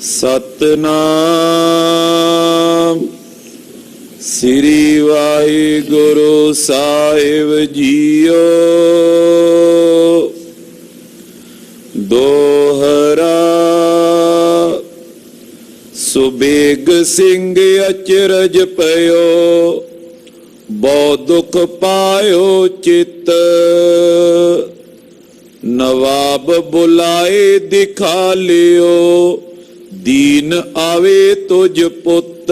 ਸਤਨਾਮ ਸ੍ਰੀ ਵਾਹਿਗੁਰੂ ਸਾਹਿਬ JIO. ਦੋਹਰਾ ਸੁਬੇਗ ਸਿੰਘ ਅਚਰਜ ਪਇਓ, ਬਹੁ ਦੁਖ ਪਾਇਓ ਚਿਤ। ਨਵਾਬ ਬੁਲਾਏ ਦਿਖਾ ਲਿਓ, ਦੀਨ ਆਵੇ ਤੁਝ ਪੁੱਤ।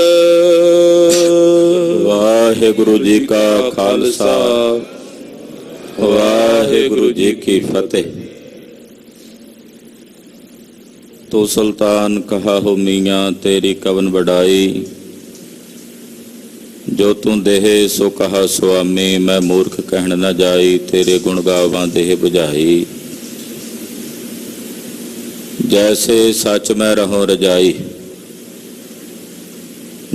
ਵਾਹਿਗੁਰੂ ਜੀ ਕਾ ਖਾਲਸਾ, ਵਾਹਿਗੁਰੂ ਜੀ ਕੀ ਫਤਿਹ। ਤੋ ਸੁਲਤਾਨ ਕਹਾ ਹੋ ਮੀਆਂ, ਤੇਰੀ ਕਵਨ ਵਡਾਈ। ਜੋ ਤੂੰ ਦੇਹ ਸੋ ਕਹਾ ਸੁਆਮੀ, ਮੈਂ ਮੂਰਖ ਕਹਿਣ ਨਾ ਜਾਈ। ਤੇਰੇ ਗੁਣ ਗਾਵਾਂ ਦੇਹ ਬੁਝਾਈ, ਜੈਸੇ ਸੱਚ ਮੈਂ ਰਹੋ ਰਜਾਈ।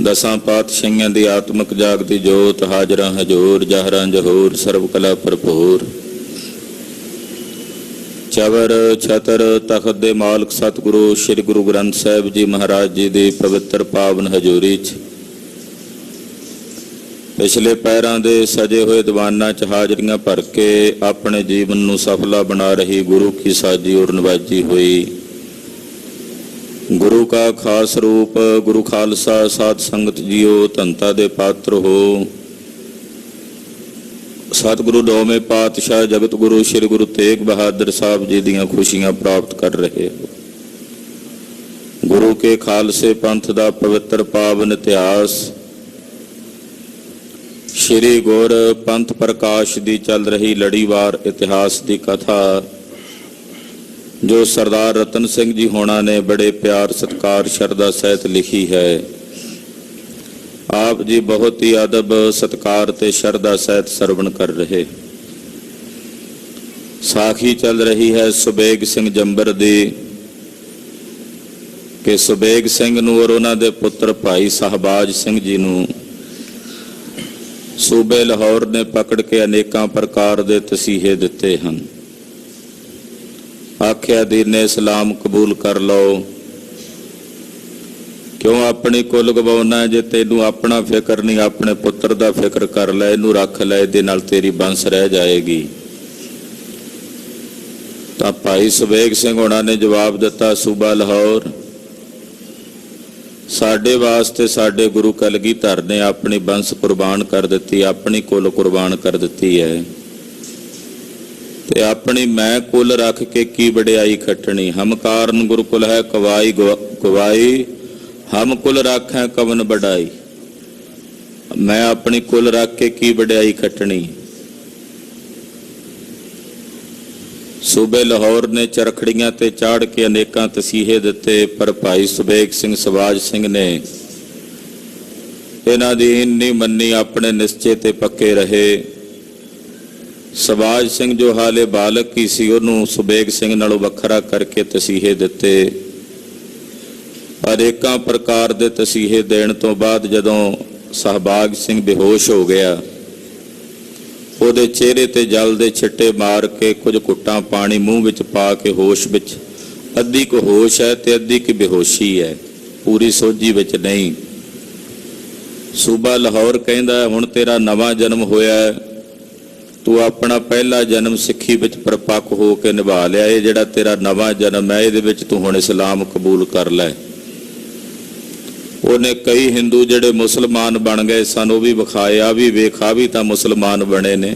ਦਸਾਂ ਪਾਤਸ਼ਾਹੀਆਂ ਦੀ ਆਤਮਿਕ ਜਾਗਦੀ ਜੋਤ, ਹਾਜ਼ਰਾਂ ਹਜੂਰ ਜਹਰਾਂ ਜਹੂਰ, ਸਰਬ ਕਲਾ ਭਰਪੂਰ। ਚਵਰ ਛਤਰ ਤਖਤ ਦੇ ਮਾਲਕ ਸਤਿਗੁਰੂ ਸ੍ਰੀ ਗੁਰੂ ਗ੍ਰੰਥ ਸਾਹਿਬ ਜੀ ਮਹਾਰਾਜ ਜੀ ਦੀ ਪਵਿੱਤਰ ਪਾਵਨ ਹਜ਼ੂਰੀ 'ਚ ਪਿਛਲੇ ਪੈਰਾਂ ਦੇ ਸਜੇ ਹੋਏ ਦੀਵਾਨਾਂ 'ਚ ਹਾਜ਼ਰੀਆਂ ਭਰ ਕੇ ਆਪਣੇ ਜੀਵਨ ਨੂੰ ਸਫਲਾ ਬਣਾ ਰਹੀ ਗੁਰੂ ਕੀ ਸਾਜੀ ਔਰ ਨਿਵਾਜੀ ਹੋਈ ਗੁਰੂ ਕਾ ਖਾਸ ਰੂਪ ਗੁਰੂ ਖਾਲਸਾ ਸਾਧ ਸੰਗਤ ਜੀਓ, ਧੰਤਾ ਦੇ ਪਾਤਰ ਹੋ। ਸਤਿਗੁਰੂ ਨੌਵੇਂ ਪਾਤਸ਼ਾਹ ਜਗਤ ਗੁਰੂ ਸ੍ਰੀ ਗੁਰੂ ਤੇਗ ਬਹਾਦਰ ਸਾਹਿਬ ਜੀ ਦੀਆਂ ਖੁਸ਼ੀਆਂ ਪ੍ਰਾਪਤ ਕਰ ਰਹੇ ਹੋ। ਗੁਰੂ ਕੇ ਖਾਲਸੇ ਪੰਥ ਦਾ ਪਵਿੱਤਰ ਪਾਵਨ ਇਤਿਹਾਸ, ਸ਼੍ਰੀ ਗੁਰ ਪੰਥ ਪ੍ਰਕਾਸ਼ ਦੀ ਚੱਲ ਰਹੀ ਲੜੀਵਾਰ ਇਤਿਹਾਸ ਦੀ ਕਥਾ, ਜੋ ਸਰਦਾਰ ਰਤਨ ਸਿੰਘ ਜੀ ਹੋਣਾ ਨੇ ਬੜੇ ਪਿਆਰ ਸਤਿਕਾਰ ਸ਼ਰਧਾ ਸਹਿਤ ਲਿਖੀ ਹੈ। ਆਪ ਜੀ ਬਹੁਤ ਹੀ ਅਦਬ ਸਤਿਕਾਰ ਤੇ ਸ਼ਰਧਾ ਸਹਿਤ ਸਰਵਣ ਕਰ ਰਹੇ। ਸਾਖੀ ਚੱਲ ਰਹੀ ਹੈ ਸੁਬੇਗ ਸਿੰਘ ਜੰਬਰ ਦੀ, ਕਿ ਸੁਬੇਗ ਸਿੰਘ ਨੂੰ ਔਰ ਉਹਨਾਂ ਦੇ ਪੁੱਤਰ ਭਾਈ ਸ਼ਹਬਾਜ਼ ਸਿੰਘ ਜੀ ਨੂੰ ਸੂਬੇ ਲਾਹੌਰ ਨੇ ਪਕੜ ਕੇ ਅਨੇਕਾਂ ਪ੍ਰਕਾਰ ਦੇ ਤਸੀਹੇ ਦਿੱਤੇ ਹਨ। ਆਖਿਆ ਦੀਨੇ ਇਸਲਾਮ ਕਬੂਲ ਕਰ ਲਓ, ਕਿਉਂ ਆਪਣੀ ਕੁੱਲ ਗਵਾਉਣਾ? ਜੇ ਤੈਨੂੰ ਆਪਣਾ ਫਿਕਰ ਨਹੀਂ, ਆਪਣੇ ਪੁੱਤਰ ਦਾ ਫਿਕਰ ਕਰ ਲੈ, ਇਹਨੂੰ ਰੱਖ ਲੈ, ਇਹਦੇ ਨਾਲ ਤੇਰੀ ਬੰਸ ਰਹਿ ਜਾਏਗੀ। ਤਾਂ ਭਾਈ ਸੁਬੇਗ ਸਿੰਘ ਹੋਣਾ ਨੇ ਜਵਾਬ ਦਿੱਤਾ, ਸੂਬਾ ਲਾਹੌਰ ਸਾਡੇ ਵਾਸਤੇ ਸਾਡੇ ਗੁਰੂ ਕਲਗੀਧਰ ਨੇ ਆਪਣੀ ਬੰਸ ਕੁਰਬਾਨ ਕਰ ਦਿੱਤੀ, ਆਪਣੀ ਕੁੱਲ ਕੁਰਬਾਨ ਕਰ ਦਿੱਤੀ ਹੈ, ਤੇ ਆਪਣੀ ਮੈਂ ਕੁੱਲ ਰੱਖ ਕੇ ਕੀ ਵਡਿਆਈ ਖੱਟਣੀ। ਹਮ ਕਾਰਨ ਗੁਰਕੁਲ ਹੈ ਕਵਾਈ ਗਵਾਈ, ਹਮ ਕੁੱਲ ਰੱਖੈ ਕਵਨ ਵਡਾਈ। ਮੈਂ ਆਪਣੀ ਕੁੱਲ ਰੱਖ ਕੇ ਕੀ ਵਡਿਆਈ ਖੱਟਣੀ। ਸੂਬੇ ਲਾਹੌਰ ਨੇ ਚਰਖੜੀਆਂ ਤੇ ਚਾੜ ਕੇ ਅਨੇਕਾਂ ਤਸੀਹੇ ਦਿੱਤੇ, ਪਰ ਭਾਈ ਸੁਬੇਗ ਸਿੰਘ ਸ਼ਹਬਾਜ਼ ਸਿੰਘ ਨੇ ਇਹਨਾਂ ਦੀ ਨਹੀਂ ਮੰਨੀ, ਆਪਣੇ ਨਿਸ਼ਚੇ ਤੇ ਪੱਕੇ ਰਹੇ। ਸ਼ਹਬਾਜ਼ ਸਿੰਘ ਜੋ ਹਾਲੇ ਬਾਲਕ ਹੀ ਸੀ, ਉਹਨੂੰ ਸੁਬੇਗ ਸਿੰਘ ਨਾਲੋਂ ਵੱਖਰਾ ਕਰਕੇ ਤਸੀਹੇ ਦਿੱਤੇ। ਅਨੇਕਾਂ ਪ੍ਰਕਾਰ ਦੇ ਤਸੀਹੇ ਦੇਣ ਤੋਂ ਬਾਅਦ ਜਦੋਂ ਸ਼ਹਬਾਜ਼ ਸਿੰਘ ਬੇਹੋਸ਼ ਹੋ ਗਿਆ, ਉਹਦੇ ਚਿਹਰੇ ਤੇ ਜਲ ਦੇ ਛਿੱਟੇ ਮਾਰ ਕੇ ਕੁਝ ਘੁੱਟਾਂ ਪਾਣੀ ਮੂੰਹ ਵਿੱਚ ਪਾ ਕੇ ਹੋਸ਼ ਵਿੱਚ, ਅੱਧੀ ਕੁ ਹੋਸ਼ ਹੈ ਤੇ ਅੱਧੀ ਕੁ ਬੇਹੋਸ਼ੀ ਹੈ, ਪੂਰੀ ਸੋਝੀ ਵਿੱਚ ਨਹੀਂ। ਸੂਬਾ ਲਾਹੌਰ ਕਹਿੰਦਾ, ਹੁਣ ਤੇਰਾ ਨਵਾਂ ਜਨਮ ਹੋਇਆ, ਤੂੰ ਆਪਣਾ ਪਹਿਲਾ ਜਨਮ ਸਿੱਖੀ ਵਿੱਚ ਪਰਪੱਕ ਹੋ ਕੇ ਨਿਭਾ ਲਿਆ। ਇਹ ਜਿਹੜਾ ਤੇਰਾ ਨਵਾਂ ਜਨਮ ਹੈ, ਇਹਦੇ ਵਿੱਚ ਤੂੰ ਹੁਣ ਇਸਲਾਮ ਕਬੂਲ ਕਰ ਲੈ। ਉਹਨੇ ਕਈ ਹਿੰਦੂ ਜਿਹੜੇ ਮੁਸਲਮਾਨ ਬਣ ਗਏ ਸਨ ਉਹ ਵੀ ਵਿਖਾਏ, ਆ ਵੀ ਵੇਖਾ ਵੀ ਤਾਂ ਮੁਸਲਮਾਨ ਬਣੇ ਨੇ।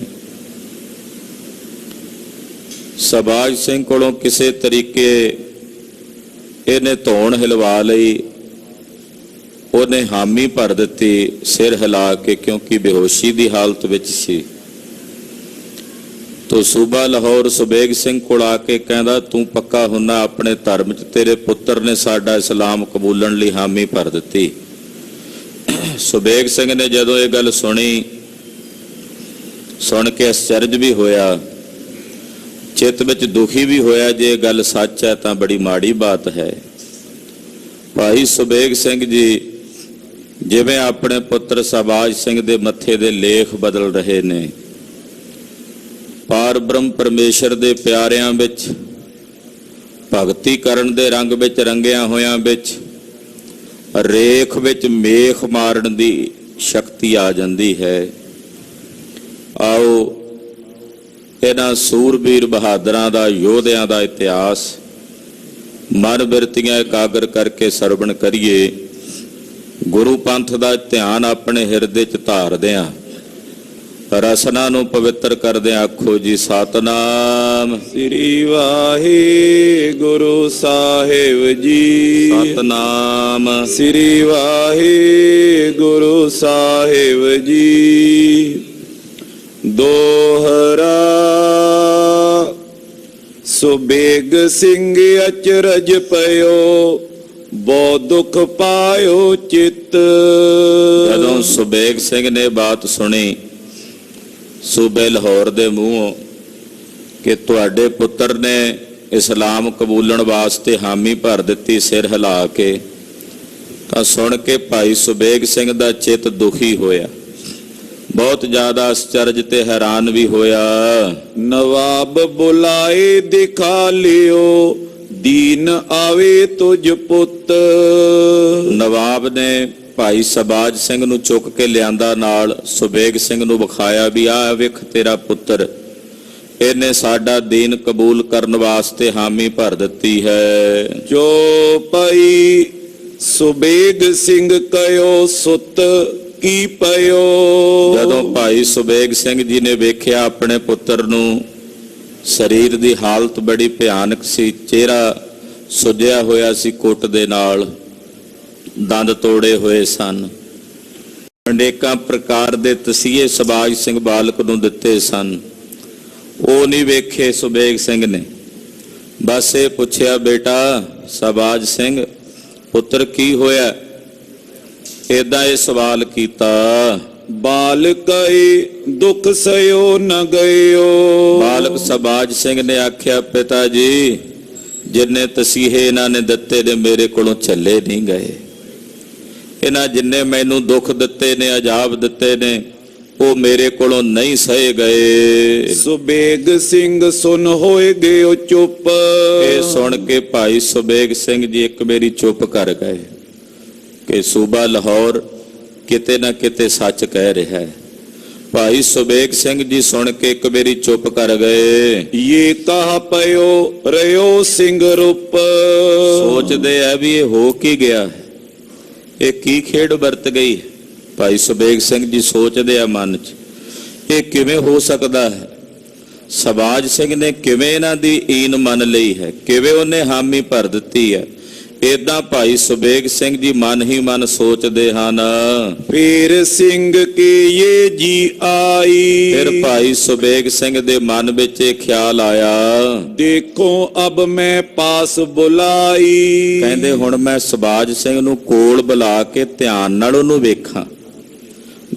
ਸ਼ਹਬਾਜ਼ ਸਿੰਘ ਕੋਲੋਂ ਕਿਸੇ ਤਰੀਕੇ ਇਹਨੇ ਧੌਣ ਹਿਲਵਾ ਲਈ, ਉਹਨੇ ਹਾਮੀ ਭਰ ਦਿੱਤੀ ਸਿਰ ਹਿਲਾ ਕੇ, ਕਿਉਂਕਿ ਬੇਹੋਸ਼ੀ ਦੀ ਹਾਲਤ ਵਿੱਚ ਸੀ। ਤੋ ਸੂਬਾ ਲਾਹੌਰ ਸੁਬੇਗ ਸਿੰਘ ਕੋਲ ਆ ਕੇ ਕਹਿੰਦਾ, ਤੂੰ ਪੱਕਾ ਹੁੰਨਾ ਆਪਣੇ ਧਰਮ 'ਚ? ਤੇਰੇ ਪੁੱਤਰ ਨੇ ਸਾਡਾ ਇਸਲਾਮ ਕਬੂਲਣ ਲਈ ਹਾਮੀ ਭਰ ਦਿੱਤੀ। ਸੁਬੇਗ ਸਿੰਘ ਨੇ ਜਦੋਂ ਇਹ ਗੱਲ ਸੁਣੀ, ਸੁਣ ਕੇ ਅਚਰਜ ਵੀ ਹੋਇਆ, ਚਿੱਤ ਵਿੱਚ ਦੁਖੀ ਵੀ ਹੋਇਆ। ਜੇ ਇਹ ਗੱਲ ਸੱਚ ਹੈ ਤਾਂ ਬੜੀ ਮਾੜੀ ਬਾਤ ਹੈ। ਭਾਈ ਸੁਬੇਗ ਸਿੰਘ ਜੀ ਜਿਵੇਂ ਆਪਣੇ ਪੁੱਤਰ ਸ਼ਹਬਾਜ਼ ਸਿੰਘ ਦੇ ਮੱਥੇ ਦੇ ਲੇਖ ਬਦਲ ਰਹੇ ਨੇ, ਪਾਰ ਬ੍ਰਹਮ ਪਰਮੇਸ਼ਰ ਦੇ ਪਿਆਰਿਆਂ ਵਿੱਚ ਭਗਤੀ ਕਰਨ ਦੇ ਰੰਗ ਵਿੱਚ ਰੰਗਿਆ ਹੋਇਆਂ ਵਿੱਚ ਰੇਖ ਵਿੱਚ ਮੇਖ ਮਾਰਨ ਦੀ ਸ਼ਕਤੀ ਆ ਜਾਂਦੀ ਹੈ। ਆਓ ਇਹਨਾਂ ਸੂਰਬੀਰ ਬਹਾਦਰਾਂ ਦਾ, ਯੋਧਿਆਂ ਦਾ ਇਤਿਹਾਸ ਮਨ ਬਿਰਤੀਆਂ ਇਕਾਗਰ ਕਰਕੇ ਸਰਵਣ ਕਰੀਏ। ਗੁਰੂ ਪੰਥ ਦਾ ਧਿਆਨ ਆਪਣੇ ਹਿਰਦੇ 'ਚ ਧਾਰਦਿਆਂ ਰਸਨਾ ਨੂੰ ਪਵਿੱਤਰ ਕਰਦਿਆਂ ਆਖੋ ਜੀ ਸਤਨਾਮ ਸ੍ਰੀ ਵਾਹਿਗੁਰੂ ਸਾਹਿਬ ਜੀ। ਸਤਨਾਮ ਸ੍ਰੀ ਵਾਹਿਗੁਰੂ ਸਾਹਿਬ ਜੀ। ਦੋਹਰਾ ਸੁਬੇਗ ਸਿੰਘ ਅਚਰਜ ਪਇਓ, ਬਹੁ ਦੁਖ ਪਾਇਓ ਚਿਤ। ਜਦੋਂ ਸੁਬੇਗ ਸਿੰਘ ਨੇ ਬਾਤ ਸੁਣੀ ਸੂਬੇ ਲਾਹੌਰ ਦੇ ਮੂੰਹੋਂ ਕਿ ਤੁਹਾਡੇ ਪੁੱਤਰ ਨੇ ਇਸਲਾਮ ਕਬੂਲਣ ਵਾਸਤੇ ਹਾਮੀ ਭਰ ਦਿੱਤੀ ਸਿਰ ਹਿਲਾ ਕੇ, ਤਾਂ ਸੁਣ ਕੇ ਭਾਈ ਸੁਬੇਗ ਸਿੰਘ ਦਾ ਚਿੱਤ ਦੁਖੀ ਹੋਇਆ, ਬਹੁਤ ਜ਼ਿਆਦਾ ਅਚਰਜ ਤੇ ਹੈਰਾਨ ਵੀ ਹੋਇਆ। ਨਵਾਬ ਬੁਲਾਏ ਦਿਖਾ ਲਿਓ, ਦੀਨ ਆਵੇ ਤੁਝ ਪੁੱਤ। ਨਵਾਬ ਨੇ ਭਾਈ ਸਬਾਜ ਸਿੰਘ ਨੂੰ ਚੁੱਕ ਕੇ ਲਿਆਂਦਾ, ਨਾਲ ਸੁਬੇਗ ਸਿੰਘ ਨੂੰ ਵਿਖਾਇਆ ਵੀ ਆਹ ਵੇਖ ਤੇਰਾ ਪੁੱਤਰ, ਇਹਨੇ ਸਾਡਾ ਦੀਨ ਕਬੂਲ ਕਰਨ ਵਾਸਤੇ ਹਾਮੀ ਭਰ ਦਿੱਤੀ ਹੈ। ਜੋ ਭਾਈ ਸੁਬੇਗ ਸਿੰਘ ਕਹਿਓ ਸੁਤ ਕੀ ਪਇਓ। ਜਦੋਂ ਭਾਈ ਸੁਬੇਗ ਸਿੰਘ ਜੀ ਨੇ ਵੇਖਿਆ ਆਪਣੇ ਪੁੱਤਰ ਨੂੰ, ਸਰੀਰ ਦੀ ਹਾਲਤ ਬੜੀ ਭਿਆਨਕ ਸੀ, ਚਿਹਰਾ ਸੁੱਜਿਆ ਹੋਇਆ ਸੀ ਕੁੱਟ ਦੇ ਨਾਲ, ਦੰਦ ਤੋੜੇ ਹੋਏ ਸਨ, ਅਨੇਕਾਂ ਪ੍ਰਕਾਰ ਦੇ ਤਸੀਹੇ ਸਬਾਜ ਸਿੰਘ ਬਾਲਕ ਨੂੰ ਦਿੱਤੇ ਸਨ। ਉਹ ਨਹੀਂ ਵੇਖੇ ਸੁਬੇਗ ਸਿੰਘ ਨੇ, ਬਸ ਇਹ ਪੁੱਛਿਆ ਬੇਟਾ ਸਬਾਜ ਸਿੰਘ ਪੁੱਤਰ ਕੀ ਹੋਇਆ। ਏਦਾਂ ਇਹ ਸਵਾਲ ਕੀਤਾ। ਬਾਲਕਏ ਦੁੱਖ ਸਇਓ ਨ ਗਇਓ। ਬਾਲਕ ਸਬਾਜ ਸਿੰਘ ਨੇ ਆਖਿਆ ਪਿਤਾ ਜੀ ਜਿੰਨੇ ਤਸੀਹੇ ਇਹਨਾਂ ਨੇ ਦਿੱਤੇ ਨੇ ਮੇਰੇ ਕੋਲੋਂ ਝੱਲੇ ਨਹੀਂ ਗਏ, ਇਹਨਾਂ ਜਿੰਨੇ ਮੈਨੂੰ ਦੁੱਖ ਦਿੱਤੇ ਨੇ, ਅਜ਼ਾਬ ਦਿੱਤੇ ਨੇ, ਉਹ ਮੇਰੇ ਕੋਲੋਂ ਨਹੀਂ ਸਹੇ ਗਏ। ਸੁਬੇਗ ਸਿੰਘ ਸੁਨ ਹੋਏ ਗਏ ਚੁੱਪ। ਇਹ ਸੁਣ ਕੇ ਭਾਈ ਸੁਬੇਗ ਸਿੰਘ ਜੀ ਇੱਕ ਵਾਰੀ ਚੁੱਪ ਕਰ ਗਏ ਕਿ ਸੂਬਾ ਲਾਹੌਰ ਕਿਤੇ ਨਾ ਕਿਤੇ ਸੱਚ ਕਹਿ ਰਿਹਾ ਹੈ। ਭਾਈ ਸੁਬੇਗ ਸਿੰਘ ਜੀ ਸੁਣ ਕੇ ਇੱਕ ਵਾਰੀ ਚੁੱਪ ਕਰ ਗਏ। ਇਹ ਕਹਾ ਪਇਓ ਰਿਓ ਸਿੰਘ ਰੂਪ। ਸੋਚਦੇ ਆ ਵੀ ਇਹ ਹੋ ਕੀ ਗਿਆ, ਇਹ ਕੀ ਖੇਡ ਵਰਤ ਗਈ। ਭਾਈ ਸੁਬੇਗ ਸਿੰਘ ਜੀ ਸੋਚਦੇ ਆ ਮਨ 'ਚ, ਇਹ ਕਿਵੇਂ ਹੋ ਸਕਦਾ ਹੈ। ਸਬਾਜ ਸਿੰਘ ਨੇ ਕਿਵੇਂ ਇਹਨਾਂ ਦੀ ਈਨ ਮੰਨ ਲਈ ਹੈ, ਕਿਵੇਂ ਉਹਨੇ ਹਾਮੀ ਭਰ ਦਿੱਤੀ ਹੈ। ਏਦਾਂ ਭਾਈ ਸੁਬੇਗ ਸਿੰਘ ਜੀ ਮਨ ਹੀ ਮਨ ਸੋਚਦੇ ਹਨ। ਫੇਰ ਸਿੰਘ ਕੀ ਇਹ ਜੀ ਆਈ। ਫਿਰ ਭਾਈ ਸੁਬੇਗ ਸਿੰਘ ਦੇ ਮਨ ਵਿੱਚ ਇਹ ਖਿਆਲ ਆਇਆ, ਦੇਖੋ ਅਬ ਮੈਂ ਪਾਸ ਬੁਲਾਈ। ਕਹਿੰਦੇ ਹੁਣ ਮੈਂ ਸਬਾਜ ਸਿੰਘ ਨੂੰ ਕੋਲ ਬੁਲਾ ਕੇ ਧਿਆਨ ਨਾਲ ਉਹਨੂੰ ਵੇਖਾਂ,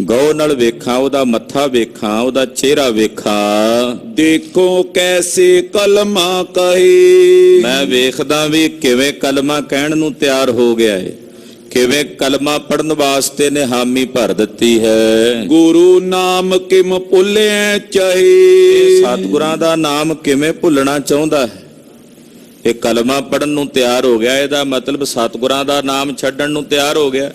ਗੌਰ ਨਾਲ ਵੇਖਾਂ, ਉਹਦਾ ਮੱਥਾ ਵੇਖਾਂ, ਉਹਦਾ ਚਿਹਰਾ ਵੇਖਾਂ। ਦੇਖੋ ਕੈਸੇ ਕਲਮਾ ਕਹੇ। ਮੈਂ ਵੇਖਦਾ ਵੀ ਕਿਵੇਂ ਕਲਮਾ ਕਹਿਣ ਨੂੰ ਤਿਆਰ ਹੋ ਗਿਆ ਹੈ, ਕਿਵੇਂ ਕਲਮਾ ਪੜਨ ਵਾਸਤੇ ਨੇ ਹਾਮੀ ਭਰ ਦਿੱਤੀ ਹੈ। ਗੁਰੂ ਨਾਮ ਕਿਮ ਭੁੱਲਿਆ ਚਾਹੇ। ਸਤਿਗੁਰਾਂ ਦਾ ਨਾਮ ਕਿਵੇਂ ਭੁੱਲਣਾ ਚਾਹੁੰਦਾ ਹੈ। ਇਹ ਕਲਮਾ ਪੜਨ ਨੂੰ ਤਿਆਰ ਹੋ ਗਿਆ, ਇਹਦਾ ਮਤਲਬ ਸਤਿਗੁਰਾਂ ਦਾ ਨਾਮ ਛੱਡਣ ਨੂੰ ਤਿਆਰ ਹੋ ਗਿਆ।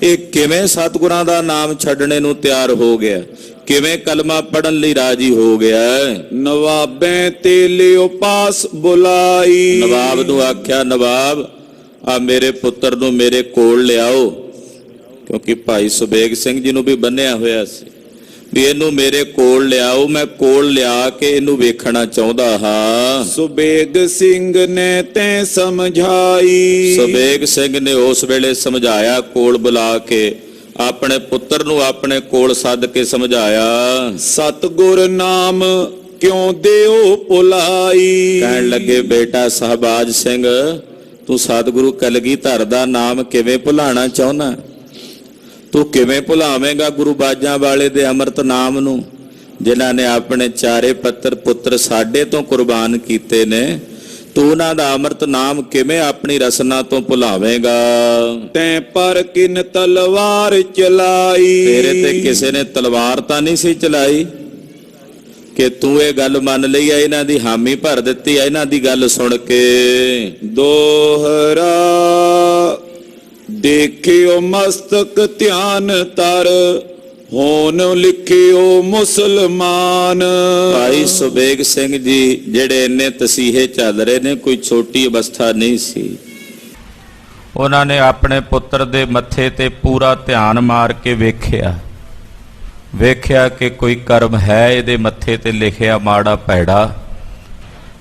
ਇਹ ਕਿਵੇਂ ਸਤਿਗੁਰਾਂ ਦਾ ਨਾਮ ਛੱਡਣੇ ਨੂੰ ਤਿਆਰ ਹੋ ਗਿਆ, ਕਿਵੇਂ ਕਲਮਾ ਪੜਨ ਲਈ ਰਾਜੀ ਹੋ ਗਿਆ। ਨਵਾਬੇ ਤੇ ਲਿਓ ਪਾਸ ਬੁਲਾਈ। ਨਵਾਬ ਨੂੰ ਆਖਿਆ ਨਵਾਬ ਆ ਮੇਰੇ ਪੁੱਤਰ ਨੂੰ ਮੇਰੇ ਕੋਲ ਲਿਆਓ, ਕਿਉਂਕਿ ਭਾਈ ਸੁਬੇਗ ਸਿੰਘ ਜੀ ਨੂੰ ਵੀ ਬੰਨਿਆ ਹੋਇਆ ਸੀ ਵੀ ਇਹਨੂੰ ਮੇਰੇ ਕੋਲ ਲਿਆਓ, ਮੈਂ ਕੋਲ ਲਿਆ ਕੇ ਇਹਨੂੰ ਵੇਖਣਾ ਚਾਹੁੰਦਾ ਹਾਂ। ਸੁਬੇਗ ਸਿੰਘ ਨੇ ਤੈਂ ਸਮਝਾਈ। ਸੁਬੇਗ ਸਿੰਘ ਨੇ ਉਸ ਵੇਲੇ ਸਮਝਾਇਆ, ਕੋਲ ਬੁਲਾ ਕੇ ਆਪਣੇ ਪੁੱਤਰ ਨੂੰ ਆਪਣੇ ਕੋਲ ਸੱਦ ਕੇ ਸਮਝਾਇਆ। ਸਤਿਗੁਰ ਨਾਮ ਕਿਉਂ ਦਿਓ ਭੁਲਾਈ। ਕਹਿਣ ਲੱਗੇ ਬੇਟਾ ਸਹਬਾਜ ਸਿੰਘ ਤੂੰ ਸਤਿਗੁਰੂ ਕਲਗੀਧਰ ਦਾ ਨਾਮ ਕਿਵੇਂ ਭੁਲਾਣਾ ਚਾਹੁੰਦਾ, ਤੂੰ ਕਿਵੇਂ ਭੁਲਾਵੇਂਗਾ ਗੁਰੂ ਬਾਜਾਂ ਵਾਲੇ ਦੇ ਅੰਮ੍ਰਿਤ ਨਾਮ ਨੂੰ, ਜਿਨ੍ਹਾਂ ਨੇ ਆਪਣੇ ਚਾਰੇ ਪੁੱਤਰ ਸਾਡੇ ਤੋਂ ਕੁਰਬਾਨ ਕੀਤੇ ਨੇ। ਤੂੰ ਉਹਨਾਂ ਦਾ ਅੰਮ੍ਰਿਤ ਨਾਮ ਕਿਵੇਂ ਆਪਣੀ ਰਸਨਾ ਤੋਂ ਭੁਲਾਵੇਂਗਾ। ਤੈਂ ਪਰ ਕਿਨ ਤਲਵਾਰ ਚਲਾਈ। ਤੇਰੇ ਤੇ ਕਿਸੇ ਨੇ ਤਲਵਾਰ ਤਾਂ ਨਹੀਂ ਸੀ ਚਲਾਈ ਕਿ ਤੂੰ ਇਹ ਗੱਲ ਮੰਨ ਲਈ ਆ, ਇਹਨਾਂ ਦੀ ਹਾਮੀ ਭਰ ਦਿੱਤੀ ਆ ਇਹਨਾਂ ਦੀ ਗੱਲ ਸੁਣ ਕੇ। ਦੋਹਰਾ ਦੇਖਿਓ ਮਸਤਕ ਧਿਆਨ ਤਰ, ਹੋਨ ਲਿਖਿਓ ਮੁਸਲਮਾਨ। ਭਾਈ ਸੁਬੇਗ ਸਿੰਘ ਜੀ ਜਿਹੜੇ ਇੰਨੇ ਤਸੀਹੇ ਚੱਲ ਰਹੇ ਨੇ, ਕੋਈ ਛੋਟੀ ਅਵਸਥਾ ਨਹੀਂ ਸੀ। ਉਹਨਾਂ ਨੇ ਆਪਣੇ ਪੁੱਤਰ ਦੇ ਮੱਥੇ ਤੇ ਪੂਰਾ ਧਿਆਨ ਮਾਰ ਕੇ ਵੇਖਿਆ ਕਿ ਕੋਈ ਕਰਮ ਹੈ ਇਹਦੇ ਮੱਥੇ ਤੇ ਲਿਖਿਆ ਮਾੜਾ ਭੈੜਾ,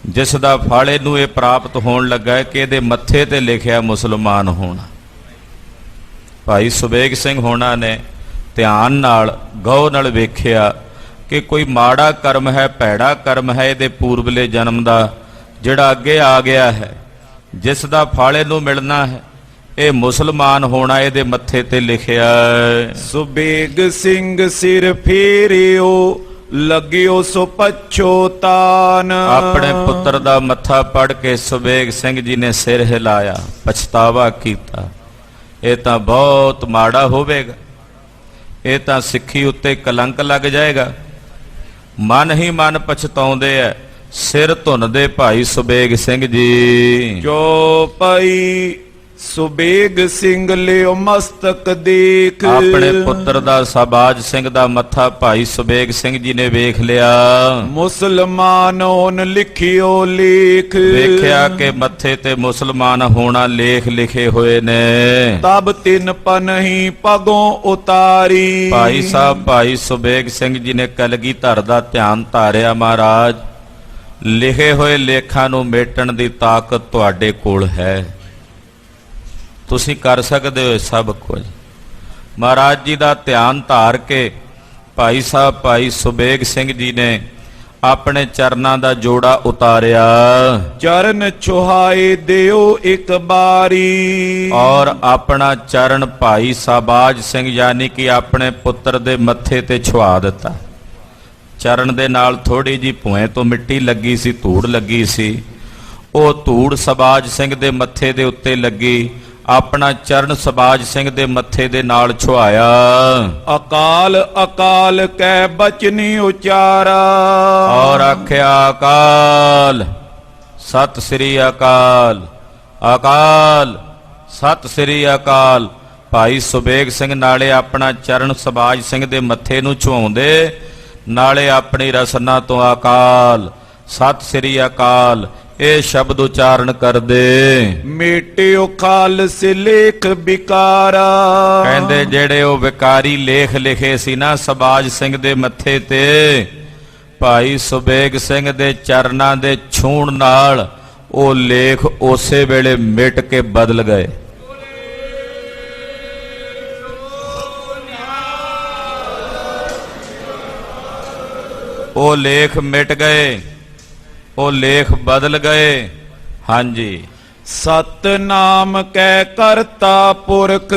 ਜਿਸ ਦਾ ਫਲ ਇਹਨੂੰ ਇਹ ਪ੍ਰਾਪਤ ਹੋਣ ਲੱਗਾ ਕਿ ਇਹਦੇ ਮੱਥੇ ਤੇ ਲਿਖਿਆ ਮੁਸਲਮਾਨ ਹੋਣਾ। ਭਾਈ ਸੁਬੇਗ ਸਿੰਘ ਹੋਣਾ ਨੇ ਧਿਆਨ ਨਾਲ ਗੌਰ ਨਾਲ ਵੇਖਿਆ ਕਿ ਕੋਈ ਮਾੜਾ ਕਰਮ ਹੈ, ਭੈੜਾ ਕਰਮ ਹੈ ਇਹਦੇ ਪੂਰਬਲੇ ਜਨਮ ਦਾ, ਜਿਹੜਾ ਅੱਗੇ ਆ ਗਿਆ ਹੈ, ਜਿਸ ਦਾ ਫਲ ਇਹਨੂੰ ਮਿਲਣਾ ਹੈ, ਇਹ ਮੁਸਲਮਾਨ ਹੋਣਾ ਇਹਦੇ ਮੱਥੇ ਤੇ ਲਿਖਿਆ। ਸੁਬੇਗ ਸਿੰਘ ਸਿਰ ਫੇਰਿਓ, ਲੱਗਿਓ ਸੋ ਪਛੋਤਾਨ। ਆਪਣੇ ਪੁੱਤਰ ਦਾ ਮੱਥਾ ਪੜ ਕੇ ਸੁਬੇਗ ਸਿੰਘ ਜੀ ਨੇ ਸਿਰ ਹਿਲਾਇਆ, ਪਛਤਾਵਾ ਕੀਤਾ। ਇਹ ਤਾਂ ਬਹੁਤ ਮਾੜਾ ਹੋਵੇਗਾ, ਇਹ ਤਾਂ ਸਿੱਖੀ ਉੱਤੇ ਕਲੰਕ ਲੱਗ ਜਾਏਗਾ। ਮਨ ਹੀ ਮਨ ਪਛਤਾਉਂਦੇ ਐ, ਸਿਰ ਧੁੰਨਦੇ ਭਾਈ ਸੁਬੇਗ ਸਿੰਘ ਜੀ। ਜੋ ਪਈ ਸੁਬੇਗ ਸਿੰਘ ਲਿਓ ਮਸਤਕ ਦੇਖ। ਆਪਣੇ ਪੁੱਤਰ ਦਾ ਸਾਬਾਜ ਸਿੰਘ ਦਾ ਮੱਥਾ ਭਾਈ ਸੁਬੇਗ ਸਿੰਘ ਜੀ ਨੇ ਵੇਖ ਲਿਆ। ਮੁਸਲਮਾਨ ਹੋਨ ਲਿਖਿਓ ਲੇਖ। ਵੇਖਿਆ ਕਿ ਮੱਥੇ ਤੇ ਮੁਸਲਮਾਨ ਹੋਣਾ ਲੇਖ ਲਿਖੇ ਹੋਏ ਨੇ। ਤਬ ਤਿੰਨ ਪਨਹੀ ਪਗੋਂ ਉਤਾਰੀ। ਭਾਈ ਸਾਹਿਬ ਭਾਈ ਸੁਬੇਗ ਸਿੰਘ ਜੀ ਨੇ ਕਲਗੀਧਰ ਦਾ ਧਿਆਨ ਧਾਰਿਆ। ਮਹਾਰਾਜ, ਲਿਖੇ ਹੋਏ ਲੇਖਾਂ ਨੂੰ ਮੇਟਣ ਦੀ ਤਾਕਤ ਤੁਹਾਡੇ ਕੋਲ ਹੈ, ਤੁਸੀਂ ਕਰ ਸਕਦੇ ਹੋ ਸਭ ਕੁਝ। ਮਹਾਰਾਜ ਜੀ ਦਾ ਧਿਆਨ ਧਾਰ ਕੇ ਭਾਈ ਸਾਹਿਬ ਭਾਈ ਸੁਬੇਗ ਸਿੰਘ ਜੀ ਨੇ ਆਪਣੇ ਚਰਨਾਂ ਦਾ ਜੋੜਾ ਉਤਾਰਿਆ। ਚਰਨ ਛੁਹਾਏ ਦਿਓ ਇੱਕ ਬਾਰੀ। ਔਰ ਆਪਣਾ ਚਰਨ ਭਾਈ ਸਾਬਾਜ ਸਿੰਘ ਯਾਨੀ ਕਿ ਆਪਣੇ ਪੁੱਤਰ ਦੇ ਮੱਥੇ ਤੇ ਛੁਆ ਦਿੱਤਾ। ਚਰਨ ਦੇ ਨਾਲ ਥੋੜੀ ਜੀ ਭੂਏ ਤੋਂ ਮਿੱਟੀ ਲੱਗੀ ਸੀ, ਧੂੜ ਲੱਗੀ ਸੀ, ਉਹ ਧੂੜ ਸਾਬਾਜ ਸਿੰਘ ਦੇ ਮੱਥੇ ਦੇ ਉੱਤੇ ਲੱਗੀ। ਆਪਣਾ ਚਰਨ ਸਾਬਾਜ ਸਿੰਘ ਦੇ ਮੱਥੇ ਦੇ ਨਾਲ ਛੁਆਇਆ। ਅਕਾਲ ਅਕਾਲ ਕਹਿ ਬਚਨੀ ਉਚਾਰਾ। ਔਰ ਆਖਿਆ ਅਕਾਲ ਸਤਿ ਸ੍ਰੀ ਅਕਾਲ, ਅਕਾਲ ਸਤਿ ਸ੍ਰੀ ਅਕਾਲ। ਭਾਈ ਸੁਬੇਗ ਸਿੰਘ ਨਾਲੇ ਆਪਣਾ ਚਰਨ ਸਾਬਾਜ ਸਿੰਘ ਦੇ ਮੱਥੇ ਨੂੰ ਛੁਆਉਂਦੇ, ਨਾਲੇ ਆਪਣੀ ਰਸਨਾ ਤੋਂ ਅਕਾਲ ਸਤਿ ਸ੍ਰੀ ਅਕਾਲ ਇਹ ਸ਼ਬਦ ਉਚਾਰਨ ਕਰਦੇ। ਮੇਟਿਓ ਖਾਲਸ ਲੇਖ ਵਿਕਾਰਾ। ਕਹਿੰਦੇ ਜਿਹੜੇ ਉਹ ਵਿਕਾਰੀ ਲੇਖ ਲਿਖੇ ਸੀ ਨਾ ਸਾਬਾਜ ਸਿੰਘ ਦੇ ਮੱਥੇ ਤੇ, ਭਾਈ ਸੁਬੇਗ ਸਿੰਘ ਦੇ ਚਰਨਾਂ ਦੇ ਛੂਹਣ ਨਾਲ ਉਹ ਲੇਖ ਉਸੇ ਵੇਲੇ ਮਿਟ ਕੇ ਬਦਲ ਗਏ। ਉਹ ਲੇਖ ਮਿਟ ਗਏ, ਉਹ ਲੇਖ ਬਦਲ ਗਏ। ਹਾਂਜੀ, ਸਤਨਾਮ ਕਹਿ ਕਰਤਾ ਪੁਰਖ।